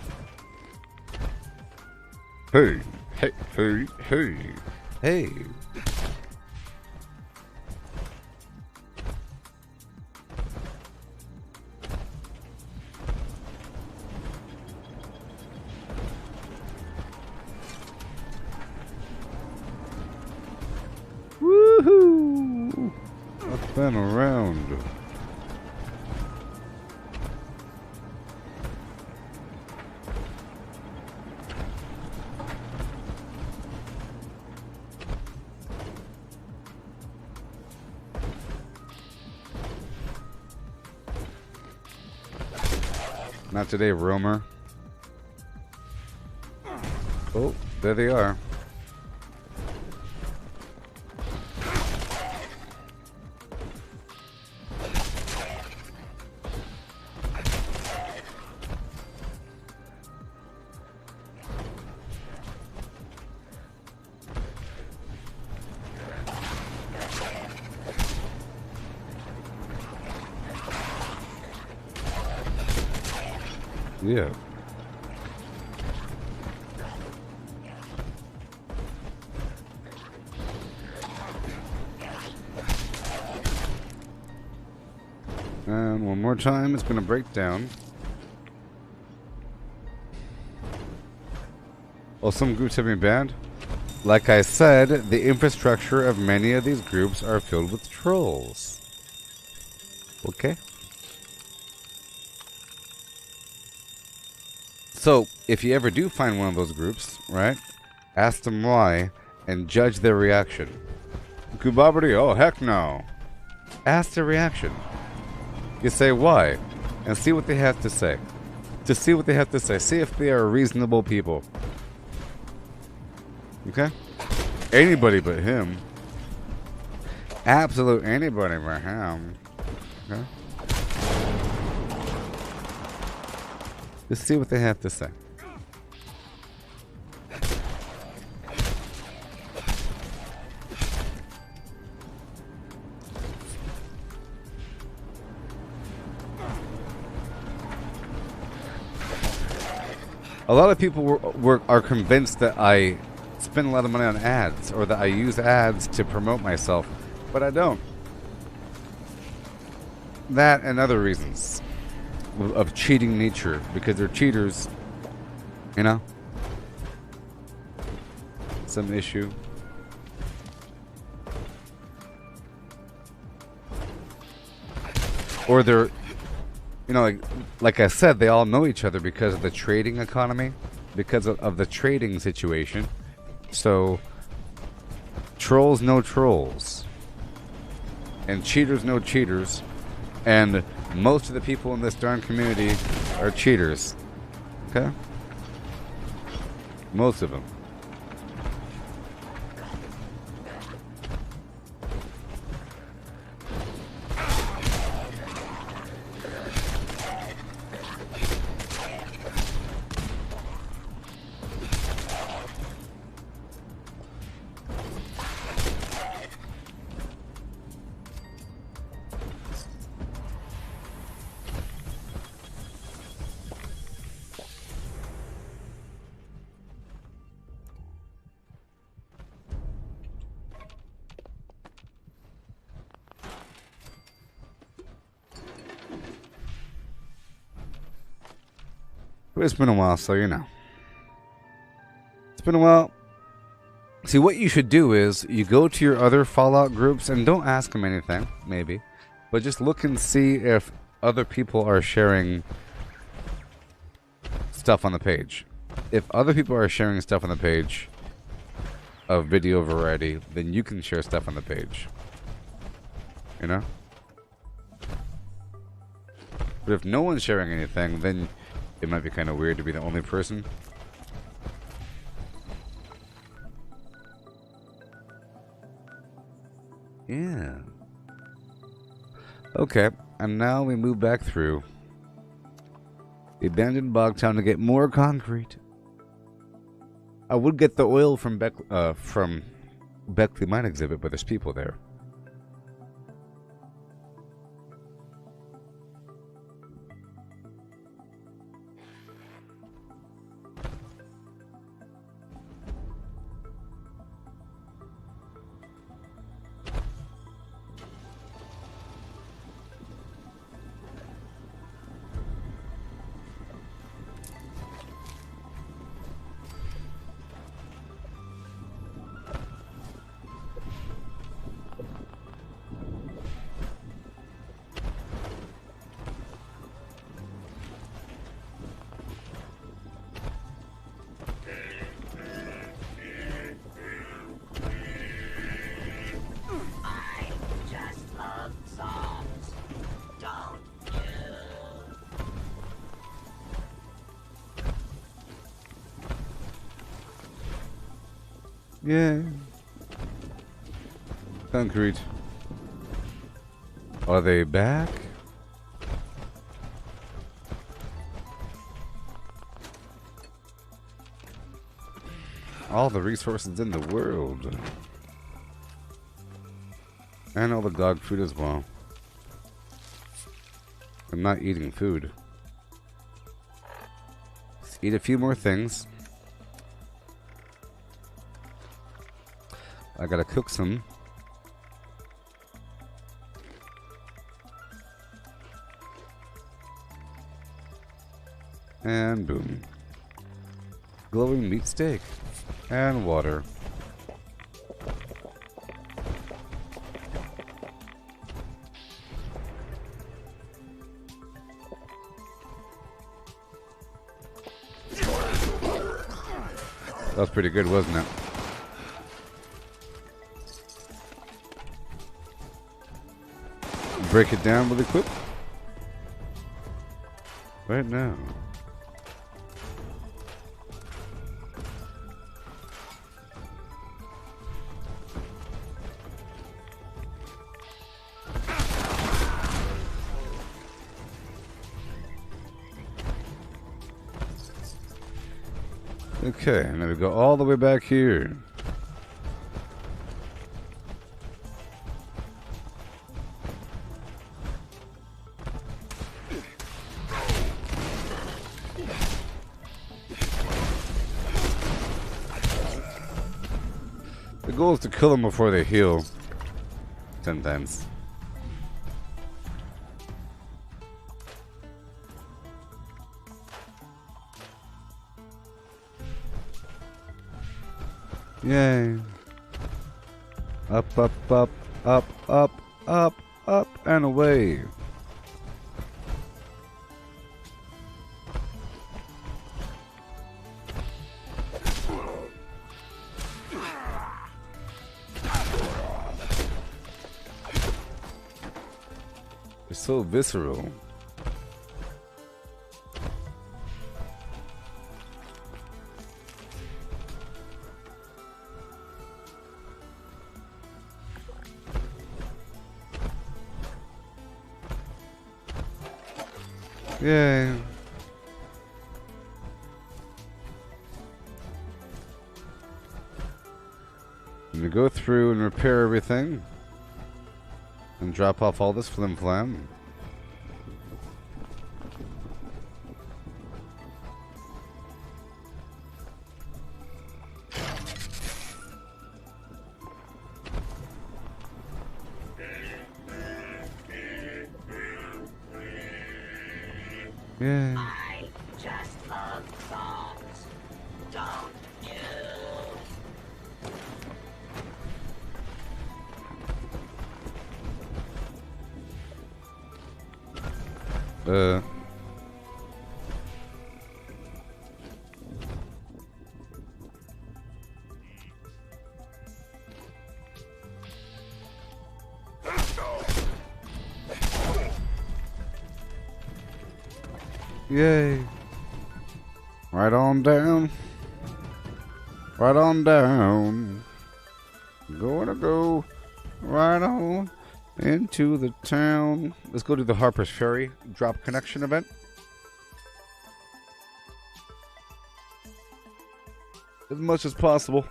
[SPEAKER 1] Hey, hey, hey, hey, hey. Woohoo! Up and around. Not today, Romer. Oh, there they are. Yeah. And one more time, it's gonna break down. Well, some groups have been banned. Like I said, the infrastructure of many of these groups are filled with trolls. Okay? So, if you ever do find one of those groups, right, ask them why and judge their reaction. Gooboberti, oh heck no. Ask their reaction. You say why, and see what they have to say. Just see what they have to say. See if they are reasonable people. Okay? Anybody but him. Absolute anybody but him. Okay? Just see what they have to say. A lot of people are convinced that I spend a lot of money on ads, or that I use ads to promote myself, but I don't. That and other reasons of cheating nature, because they're cheaters, you know? Some issue. Or they're, you know, like I said, they all know each other because of the trading economy, because of the trading situation. So, trolls know trolls, and cheaters know cheaters, and most of the people in this darn community are cheaters. Okay? Most of them. But it's been a while, so you know. It's been a while. See, what you should do is you go to your other Fallout groups and don't ask them anything, maybe, but just look and see if other people are sharing stuff on the page. If other people are sharing stuff on the page of video variety, then you can share stuff on the page. You know? But if no one's sharing anything, then it might be kind of weird to be the only person. Yeah. Okay, and now we move back through the abandoned bog town to get more concrete. I would get the oil from Beckley Mine Exhibit, but there's people there. Yeah. Concrete. Are they back? All the resources in the world. And all the dog food as well. I'm not eating food. Let's eat a few more things. I gotta cook some. And boom. Glowing meat steak. And water. That was pretty good, wasn't it? Break it down really quick. Right now. Okay, and then we go all the way back here. The goal is to kill them before they heal. Sometimes. Yay. Up, up, up, up, up, up, up, and away. It's so visceral. Yay. I'm gonna go through and repair everything. And drop off all this flim flam. Yeah.
[SPEAKER 2] I just love songs. Don't you?
[SPEAKER 1] Yay. Right on down. Right on down. Gonna go right on into the town. Let's go to the Harper's Ferry drop connection event. As much as possible.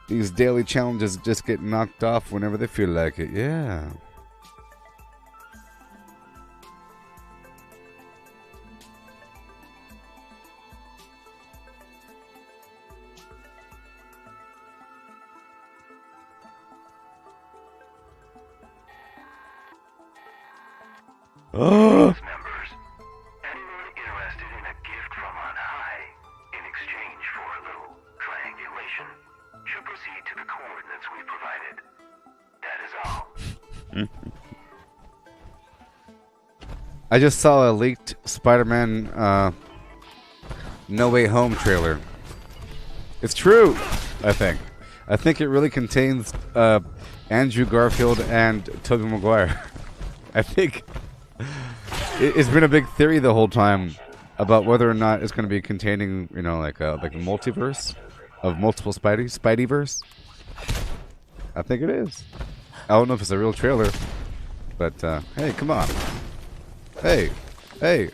[SPEAKER 1] These daily challenges just get knocked off whenever they feel like it. Yeah.
[SPEAKER 6] Members, anyone interested in a gift from on high in exchange for a little triangulation should proceed to the coordinates we provided. That is all.
[SPEAKER 1] I just saw a leaked Spider-Man No Way Home trailer. It's true, I think. I think it really contains Andrew Garfield and Tobey Maguire. I think it's been a big theory the whole time about whether or not it's going to be containing, you know, like a multiverse. of multiple Spideyverse. I think it is. I don't know if it's a real trailer, but hey, come on. Hey, hey.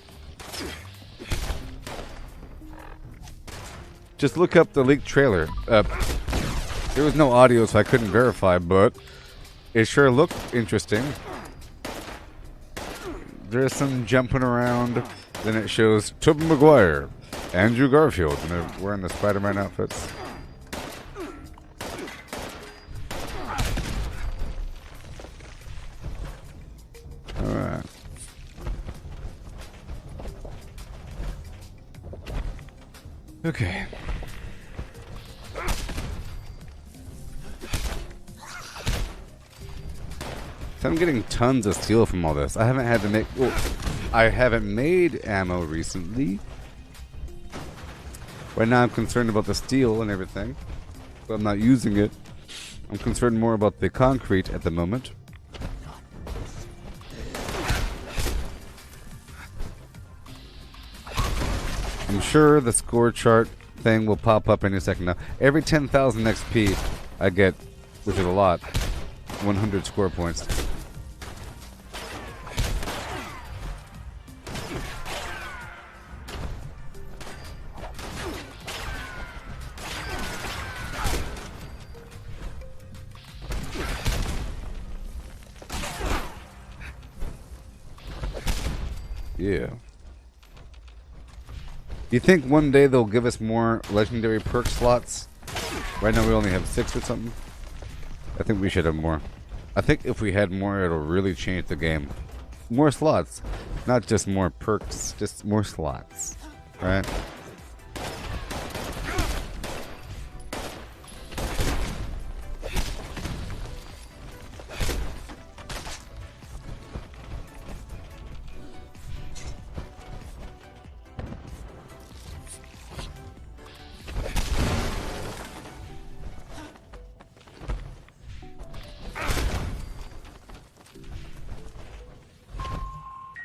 [SPEAKER 1] Just look up the leaked trailer. There was no audio, so I couldn't verify, but it sure looked interesting. There's some jumping around. Then it shows Tobey Maguire, Andrew Garfield, and they're wearing the Spider-Man outfits. Alright. Okay. So I'm getting tons of steel from all this. I haven't had to make... Well, I haven't made ammo recently. Right now I'm concerned about the steel and everything. But I'm not using it. I'm concerned more about the concrete at the moment. I'm sure the score chart thing will pop up any second now. Every 10,000 XP I get, which is a lot, 100 score points. Yeah. Do you think one day they'll give us more legendary perk slots? Right now we only have 6 or something. I think we should have more. I think if we had more, it'll really change the game. More slots. Not just more perks, just more slots. Right?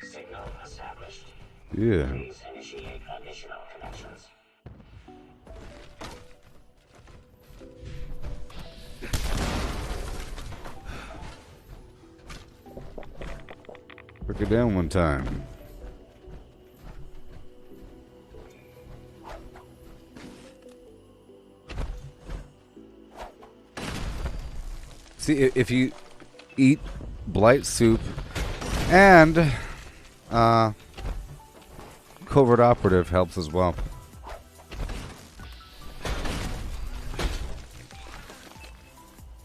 [SPEAKER 2] Signal established.
[SPEAKER 1] Yeah.
[SPEAKER 2] Please initiate additional connections.
[SPEAKER 1] Break it down one time. See, if you eat blight soup and covert operative helps as well.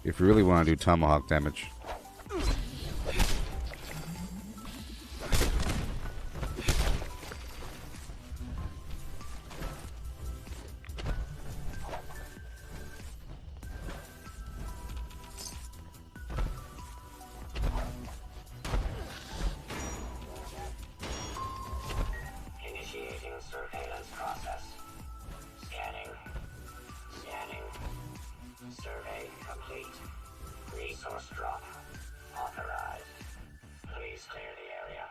[SPEAKER 1] If you really want to do tomahawk damage.
[SPEAKER 2] Initiating surveillance process. Scanning. Scanning. Survey complete. Resource drop. Authorized. Please clear the area.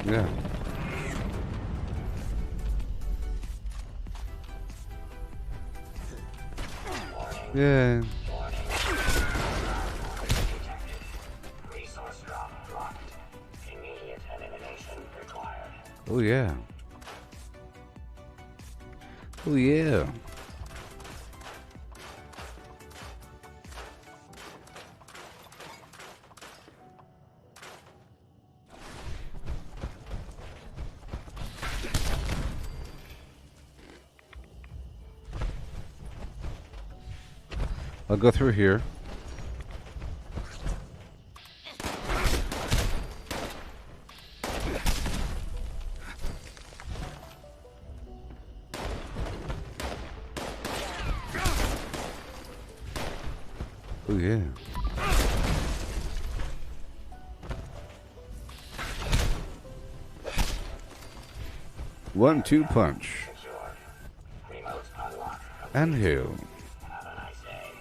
[SPEAKER 1] Yeah. Yeah.
[SPEAKER 2] Resource drop blocked. Immediate elimination required.
[SPEAKER 1] Oh yeah. Oh yeah. I'll go through here. Oh yeah. One, two punch.
[SPEAKER 2] Secured. Remote
[SPEAKER 1] Anywho.
[SPEAKER 2] I say.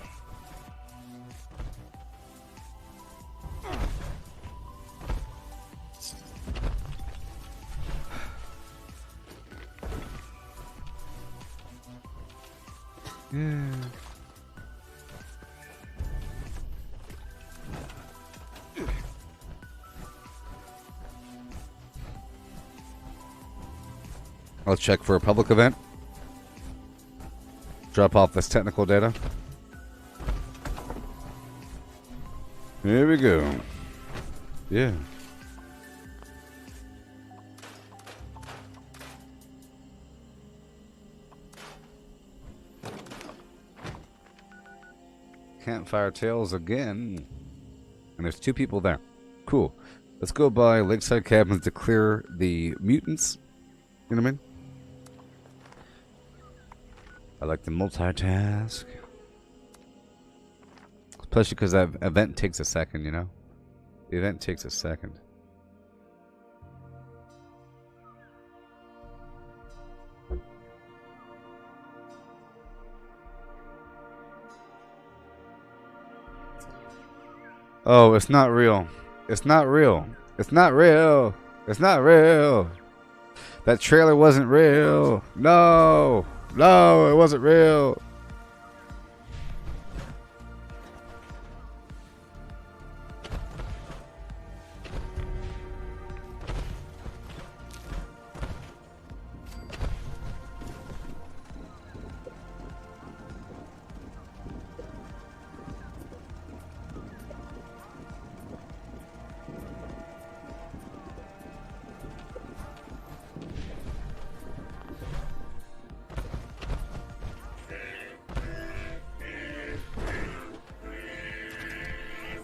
[SPEAKER 1] Yeah. I'll check for a public event. Drop off this technical data. Here we go. Yeah. Campfire Tales again. And there's 2 people there. Cool. Let's go by Lakeside Cabins to clear the mutants. You know what I mean? I like to multitask. Especially because that event takes a second, you know? The event takes a second. Oh, it's not real. It's not real. It's not real. It's not real. That trailer wasn't real. No. No, it wasn't real.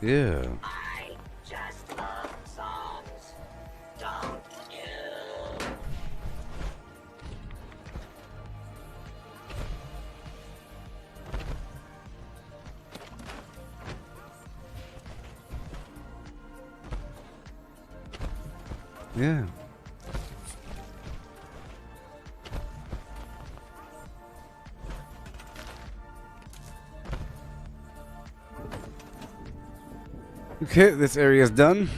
[SPEAKER 1] Yeah.
[SPEAKER 2] I just love songs. Don't you?
[SPEAKER 1] Yeah. Okay, this area is done.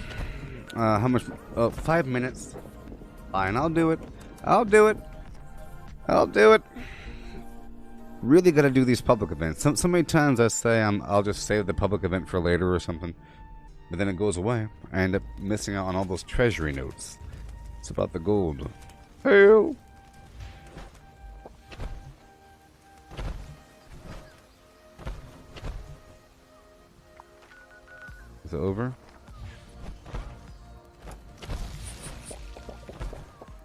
[SPEAKER 1] How much? 5 minutes. Fine, I'll do it. I'll do it. I'll do it. Really gotta do these public events. So many times I say I'll just save the public event for later or something, but then it goes away. I end up missing out on all those treasury notes. It's about the gold. Hell. Is it over?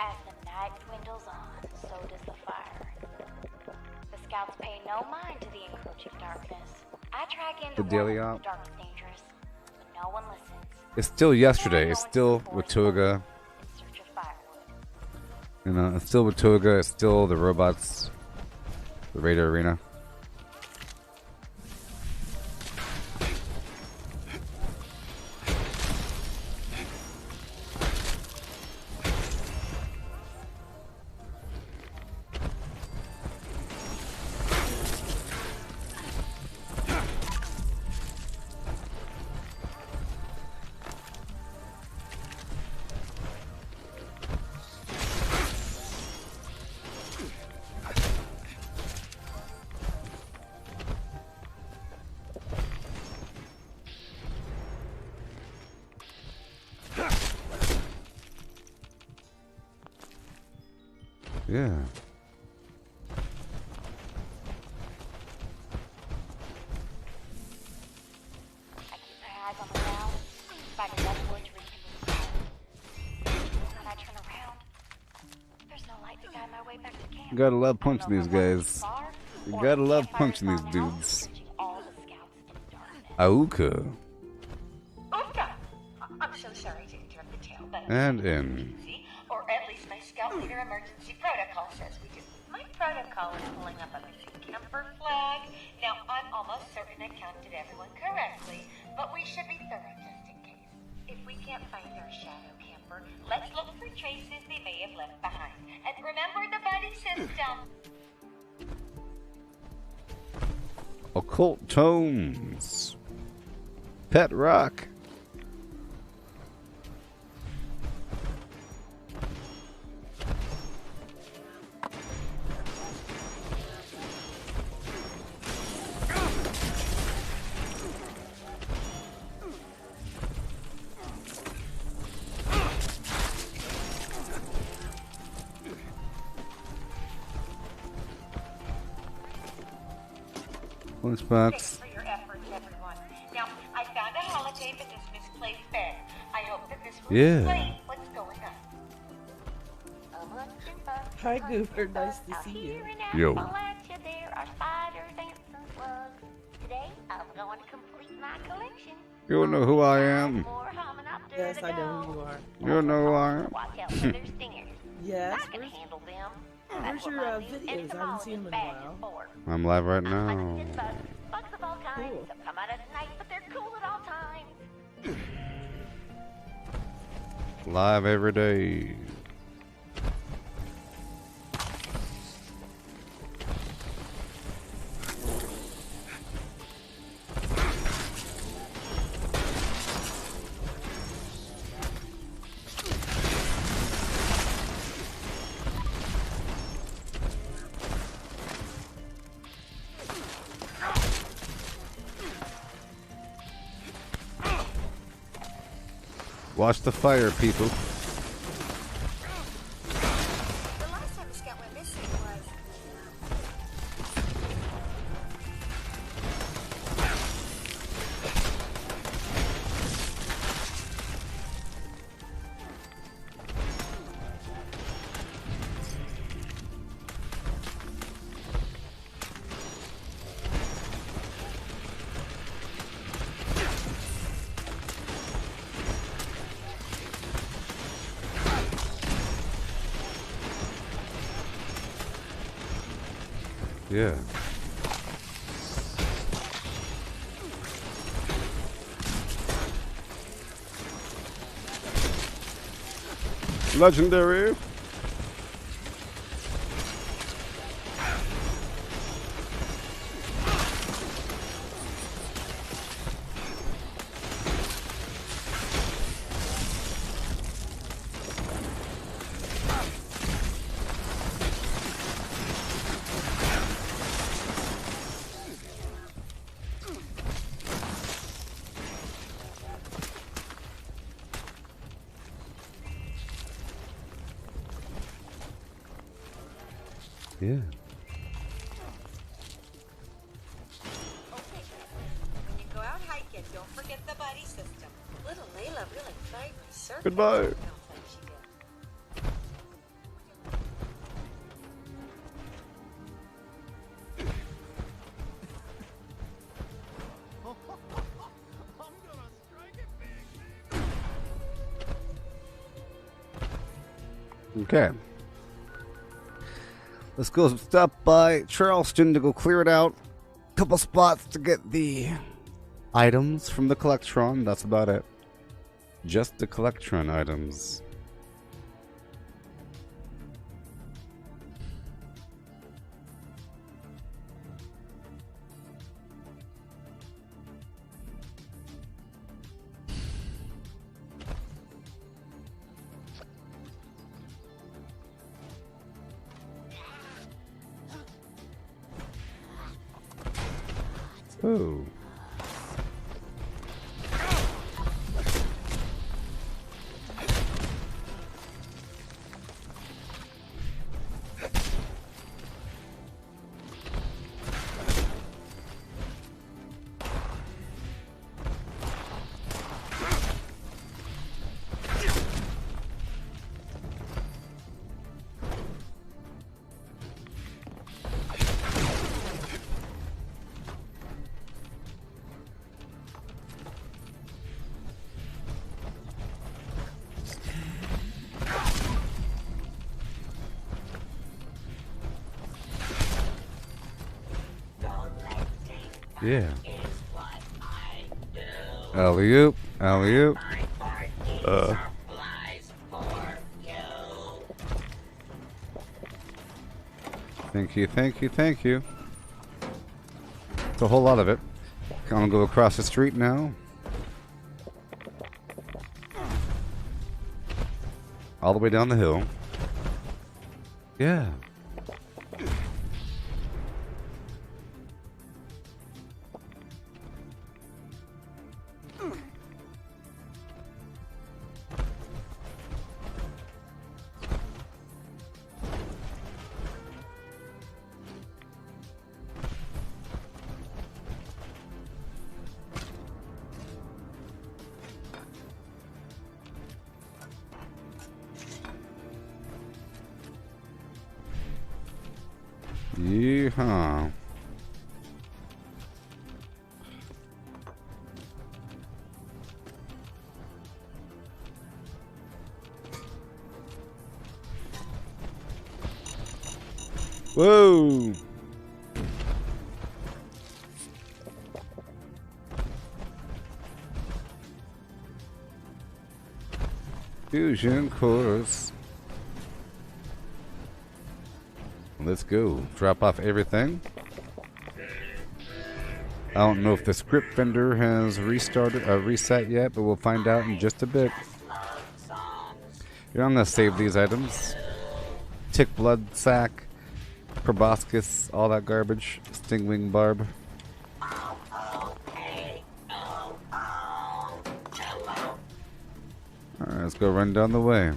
[SPEAKER 4] As the night dwindles on, so does the fire. The scouts pay no mind to the encroaching darkness. I track into
[SPEAKER 1] The daily
[SPEAKER 4] one
[SPEAKER 1] op.
[SPEAKER 4] when the dark is dangerous, but no one listens.
[SPEAKER 1] It's still yesterday. It's still Watuga.
[SPEAKER 4] In search of firewood.
[SPEAKER 1] You know, it's still Watuga. It's still the robots. The Raider Arena. Yeah.
[SPEAKER 4] I keep my eyes on the ground, finding enough wood to rekindle the fire. When I turn around, there's no light to guide my way back to camp.
[SPEAKER 1] You gotta love
[SPEAKER 4] I don't
[SPEAKER 1] punching
[SPEAKER 4] know
[SPEAKER 1] these
[SPEAKER 4] if I'm
[SPEAKER 1] guys.
[SPEAKER 4] too far,
[SPEAKER 1] You
[SPEAKER 4] or
[SPEAKER 1] gotta
[SPEAKER 4] if
[SPEAKER 1] love
[SPEAKER 4] campfire's
[SPEAKER 1] punching these
[SPEAKER 4] gone out,
[SPEAKER 1] dudes.
[SPEAKER 4] reaching all the scouts in darkness.
[SPEAKER 1] Auka.
[SPEAKER 5] Oh, no. I'm so sorry to interrupt the tale, but
[SPEAKER 1] And in.
[SPEAKER 5] emergency, or at least my scout leader emergency protocol says we do. My protocol is pulling up a missing camper flag. Now, I'm almost certain I counted everyone correctly, but we should be thorough just in case. If we can't find our shadow camper, let's look for traces they may have left behind. And remember the buddy system.
[SPEAKER 1] Occult tones. Pet rock.
[SPEAKER 5] Thanks
[SPEAKER 1] Lunchbox.
[SPEAKER 5] for your efforts, everyone. Now, I found a holiday for this misplaced bed. I hope that this will
[SPEAKER 1] Yeah.
[SPEAKER 5] explain what's going on.
[SPEAKER 10] Hi, Goober. Nice to see you.
[SPEAKER 1] Yo.
[SPEAKER 4] There are spiders, ants, and slugs. Today, I'm going to complete my collection.
[SPEAKER 1] You know who I am.
[SPEAKER 4] More hominoptera
[SPEAKER 10] Yes,
[SPEAKER 4] to
[SPEAKER 10] I know
[SPEAKER 4] go.
[SPEAKER 10] who you are.
[SPEAKER 1] You know who I am.
[SPEAKER 4] Watch out for their stingers.
[SPEAKER 10] Yes.
[SPEAKER 4] I can handle them.
[SPEAKER 10] Where's
[SPEAKER 4] That's what
[SPEAKER 10] your
[SPEAKER 4] my new
[SPEAKER 10] videos? I haven't seen them in a
[SPEAKER 4] entomologist badge is
[SPEAKER 10] while.
[SPEAKER 4] for.
[SPEAKER 1] I'm live right
[SPEAKER 4] I'm
[SPEAKER 1] now.
[SPEAKER 4] hunting bugs. Bugs of all kinds.
[SPEAKER 10] Cool.
[SPEAKER 4] Some come out at night, but they're cool at all times.
[SPEAKER 1] Live every day. Watch the fire, people.
[SPEAKER 3] The last time the scout went missing was...
[SPEAKER 1] Yeah. Legendary. Yeah.
[SPEAKER 3] Okay. When you go out hiking, don't forget the buddy system. Little Layla really frightened my circus.
[SPEAKER 1] Goodbye.
[SPEAKER 3] No, thank she did.
[SPEAKER 1] Okay. Let's go stop by Charleston to go clear it out. Couple spots to get the items from the Collectron. That's about it. Just the Collectron items. Oh. Yeah. Alley-oop, alley-oop. Thank you, thank you, thank you. It's a whole lot of it. Gonna go across the street now. All the way down the hill. Yeah. Yeehaw. Whoa. Fusion course. Let's go. Drop off everything. I don't know if the script vendor has reset yet, but we'll find out in just a bit. Here, I'm gonna save these items. Tick blood sack, proboscis, all that garbage. Stingwing barb. Alright, let's go run down the way.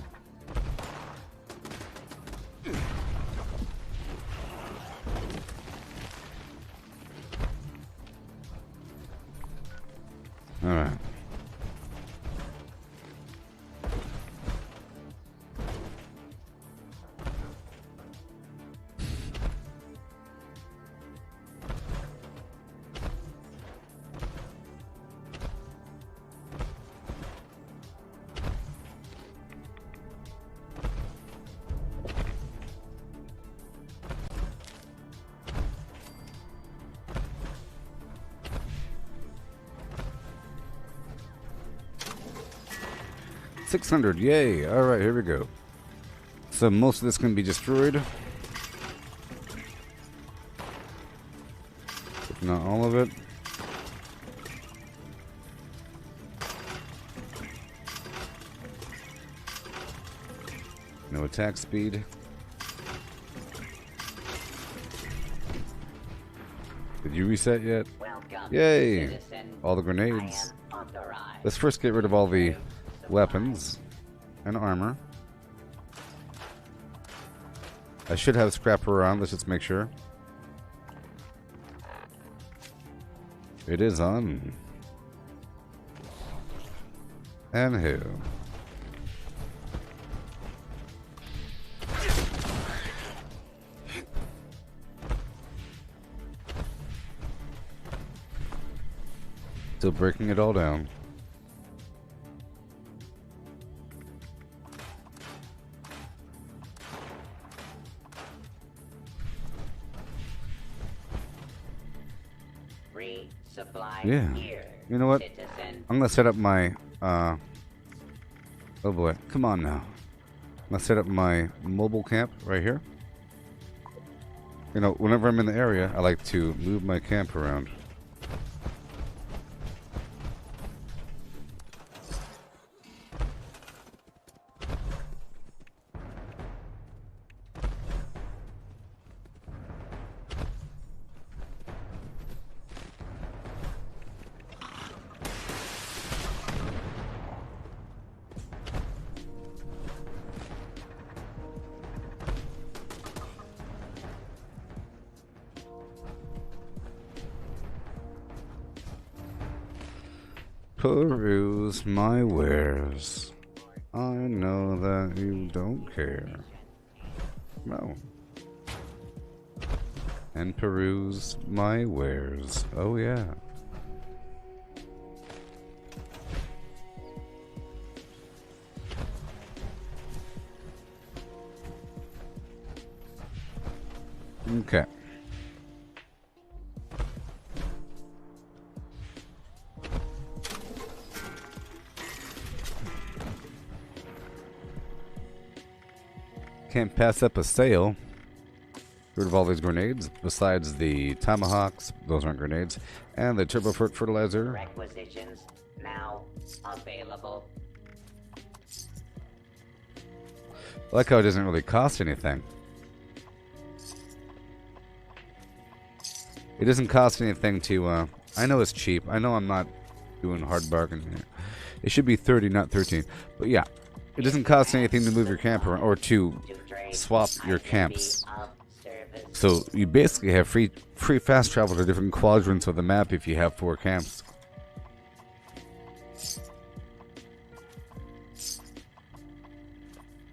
[SPEAKER 1] Alright. $600, yay! Alright, here we go. So most of this can be destroyed. If not all of it. No attack speed. Did you reset yet?
[SPEAKER 2] Welcome,
[SPEAKER 1] Yay!
[SPEAKER 2] citizen.
[SPEAKER 1] All the
[SPEAKER 2] I
[SPEAKER 1] grenades.
[SPEAKER 2] am authorized.
[SPEAKER 1] Let's first get rid of all the weapons and armor. I should have scrap around. Let's just make sure. It is on. And who? Still breaking it all down.
[SPEAKER 2] Resupply
[SPEAKER 1] Yeah.
[SPEAKER 2] here,
[SPEAKER 1] You know what?
[SPEAKER 2] citizen.
[SPEAKER 1] I'm gonna set up my oh boy, come on now. I'm gonna set up my mobile camp right here. You know, whenever I'm in the area, I like to move my camp around. Peruse my wares. I know that you don't care. No. And peruse my wares. Oh yeah. Okay. Can't pass up a sale. Get rid of all these grenades, besides the tomahawks, those aren't grenades, and the turbo fertilizer.
[SPEAKER 2] Requisitions now available.
[SPEAKER 1] I like how it doesn't really cost anything. It doesn't cost anything to, I know it's cheap. I know I'm not doing hard bargains here. It should be 30, not 13. But yeah, it doesn't cost anything to move your camper or to swap your camps. So you basically have free fast travel to different quadrants of the map if you have 4 camps.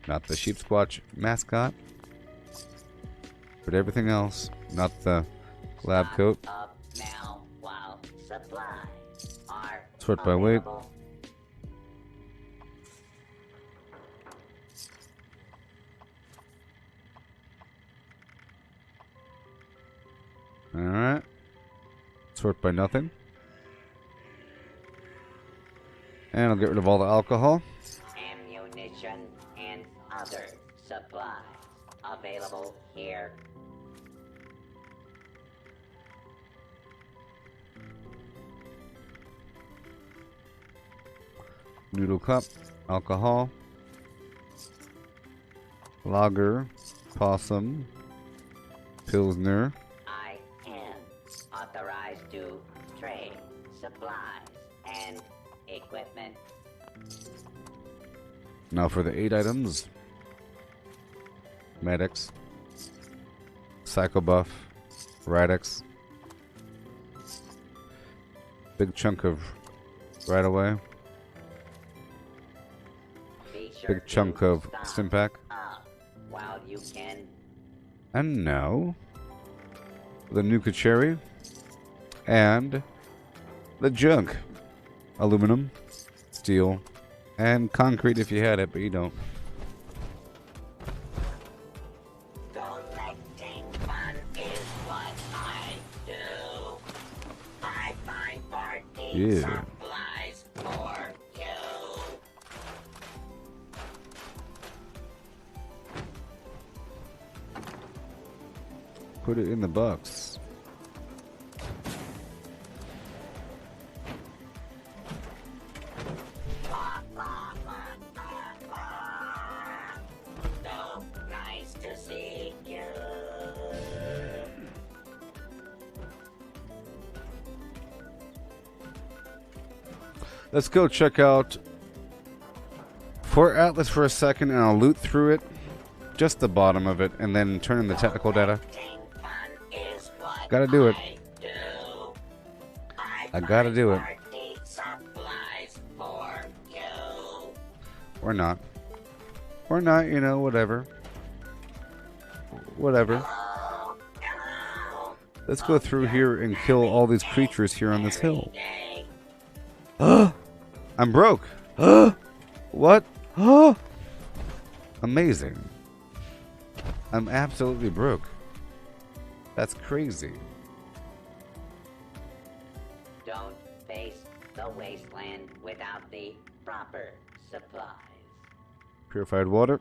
[SPEAKER 1] Not the sheep squatch mascot, but everything else. Not the lab coat.
[SPEAKER 2] Up now while supplies are
[SPEAKER 1] Sort by weight.
[SPEAKER 2] available.
[SPEAKER 1] Alright. Sort by nothing. And I'll get rid of all the alcohol.
[SPEAKER 2] Ammunition and other supplies available here.
[SPEAKER 1] Noodle cup. Alcohol. Lager. Possum. Pilsner.
[SPEAKER 2] I am authorized to trade supplies and equipment.
[SPEAKER 1] Now for the 8 items. Medics. Psycho buff. Radix. Big chunk of right away.
[SPEAKER 2] Be sure
[SPEAKER 1] Big chunk
[SPEAKER 2] to
[SPEAKER 1] of
[SPEAKER 2] stock
[SPEAKER 1] Stimpack.
[SPEAKER 2] up while you can.
[SPEAKER 1] And now the Nuka Cherry and the junk. Aluminum, steel, and concrete if you had it, but you don't.
[SPEAKER 2] Collecting fun is what I do. I find party
[SPEAKER 1] Yeah.
[SPEAKER 2] supplies for you.
[SPEAKER 1] Put it in the box.
[SPEAKER 2] So nice to see you.
[SPEAKER 1] Let's go check out Fort Atlas for a second, and I'll loot through it, just the bottom of it, and then turn in the technical data.
[SPEAKER 2] Collecting fun is what
[SPEAKER 1] Gotta do it.
[SPEAKER 2] I do.
[SPEAKER 1] I gotta do it.
[SPEAKER 2] Party supplies for you.
[SPEAKER 1] Or not. Or not, you know, whatever. Whatever. Let's go through here and kill all these creatures here on this hill. I'm broke. What? Amazing. I'm absolutely broke. That's crazy.
[SPEAKER 2] Don't face the wasteland without the proper supplies.
[SPEAKER 1] Purified water.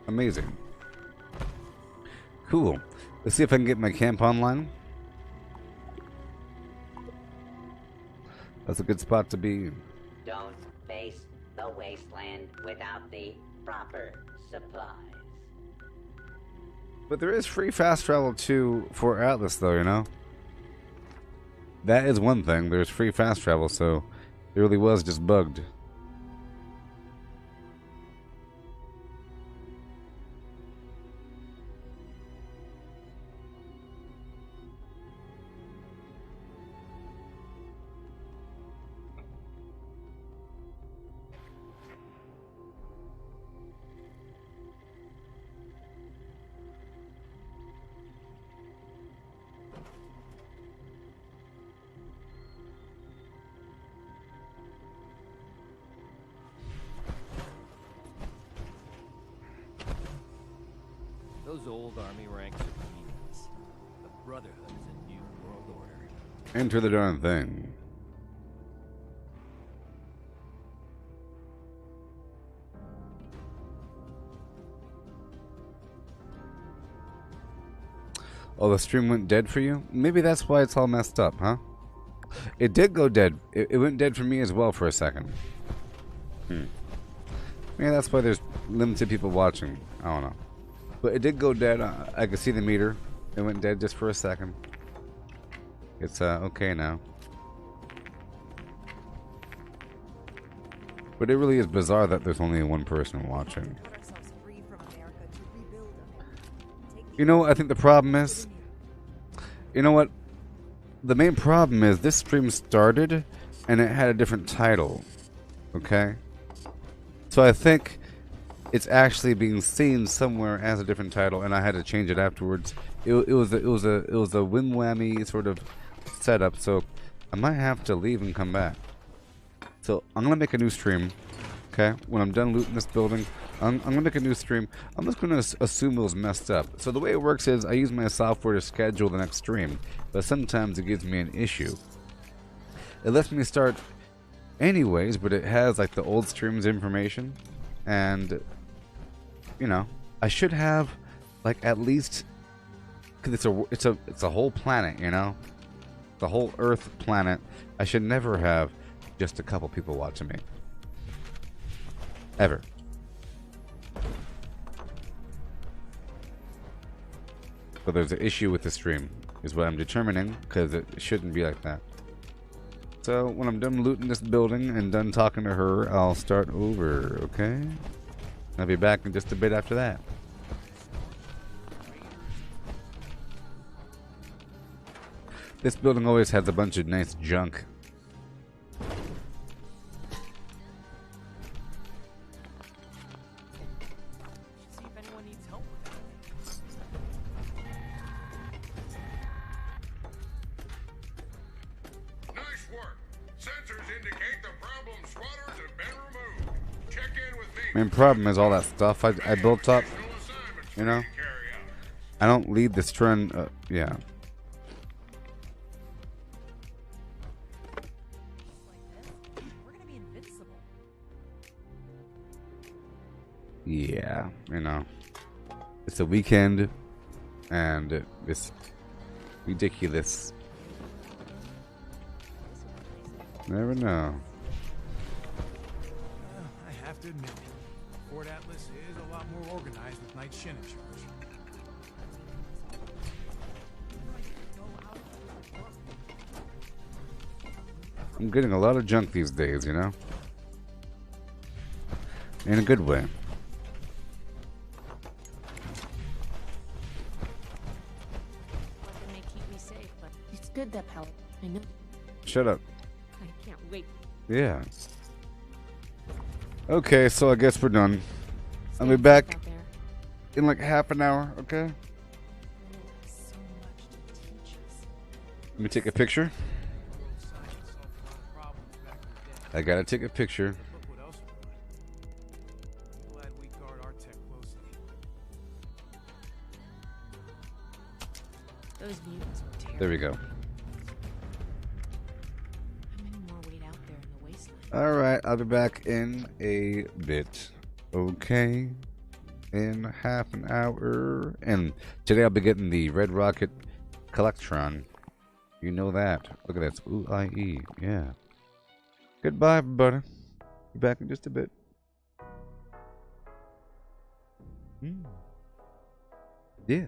[SPEAKER 1] Amazing. Cool. Let's see if I can get my camp online. That's a good spot to be.
[SPEAKER 2] Don't face the wasteland without the proper supplies.
[SPEAKER 1] But there is free fast travel to Fort Atlas, though, you know? That is one thing. There's free fast travel, so it really was just bugged.
[SPEAKER 11] Those old army ranks are meaningless. The Brotherhood is a new world order.
[SPEAKER 1] Enter the darn thing. Oh, the stream went dead for you? Maybe that's why it's all messed up, huh? It did go dead. It went dead for me as well for a second. Yeah, that's why there's limited people watching. I don't know. But it did go dead. I could see the meter. It went dead just for a second. It's okay now. But it really is bizarre that there's only one person watching. You know what I think the problem is? You know what? The main problem is this stream started and it had a different title. Okay? So I think it's actually being seen somewhere as a different title, and I had to change it afterwards. It was a win whammy sort of setup, so I might have to leave and come back. So I'm gonna make a new stream. Okay, when I'm done looting this building, I'm gonna make a new stream. I'm just gonna assume it was messed up. So the way it works is I use my software to schedule the next stream, but sometimes it gives me an issue. It lets me start anyways, but it has like the old stream's information, and you know, I should have like at least, because it's a whole planet, you know, the whole Earth planet. I should never have just a couple people watching me ever. But there's an issue with the stream, is what I'm determining, because it shouldn't be like that. So when I'm done looting this building and done talking to her, I'll start over, okay? I'll be back in just a bit after that. This building always has a bunch of nice junk.
[SPEAKER 11] See if anyone needs help with that.
[SPEAKER 12] Nice work. Sensors indicate the problem spotters have been removed. Check in with me.
[SPEAKER 1] Main problem is all that stuff I built up. You know? I don't lead this trend. Yeah. Yeah, you know. It's a weekend, and it's ridiculous. Never know.
[SPEAKER 13] I have to admit, Fort Atlas is a lot more organized with Night Shin in charge.
[SPEAKER 1] I'm getting a lot of junk these days, you know? In a good way.
[SPEAKER 14] They keep me safe, but it's good that Pal. I know.
[SPEAKER 1] Shut up.
[SPEAKER 14] I can't wait.
[SPEAKER 1] Yeah. Okay, so I guess we're done. I'll be back in like half an hour, okay? Let me take a picture. I gotta take a picture.
[SPEAKER 13] Glad we guard our tech closely.
[SPEAKER 14] Those mutants were terrible.
[SPEAKER 1] There we go.
[SPEAKER 14] How many more wait out there in the wasteland?
[SPEAKER 1] Alright, I'll be back in a bit. Okay. In half an hour. And today I'll be getting the Red Rocket Collectron. You know that. Look at that. It's ooh-I-E. Yeah. Goodbye, everybody. Be back in just a bit. Yeah.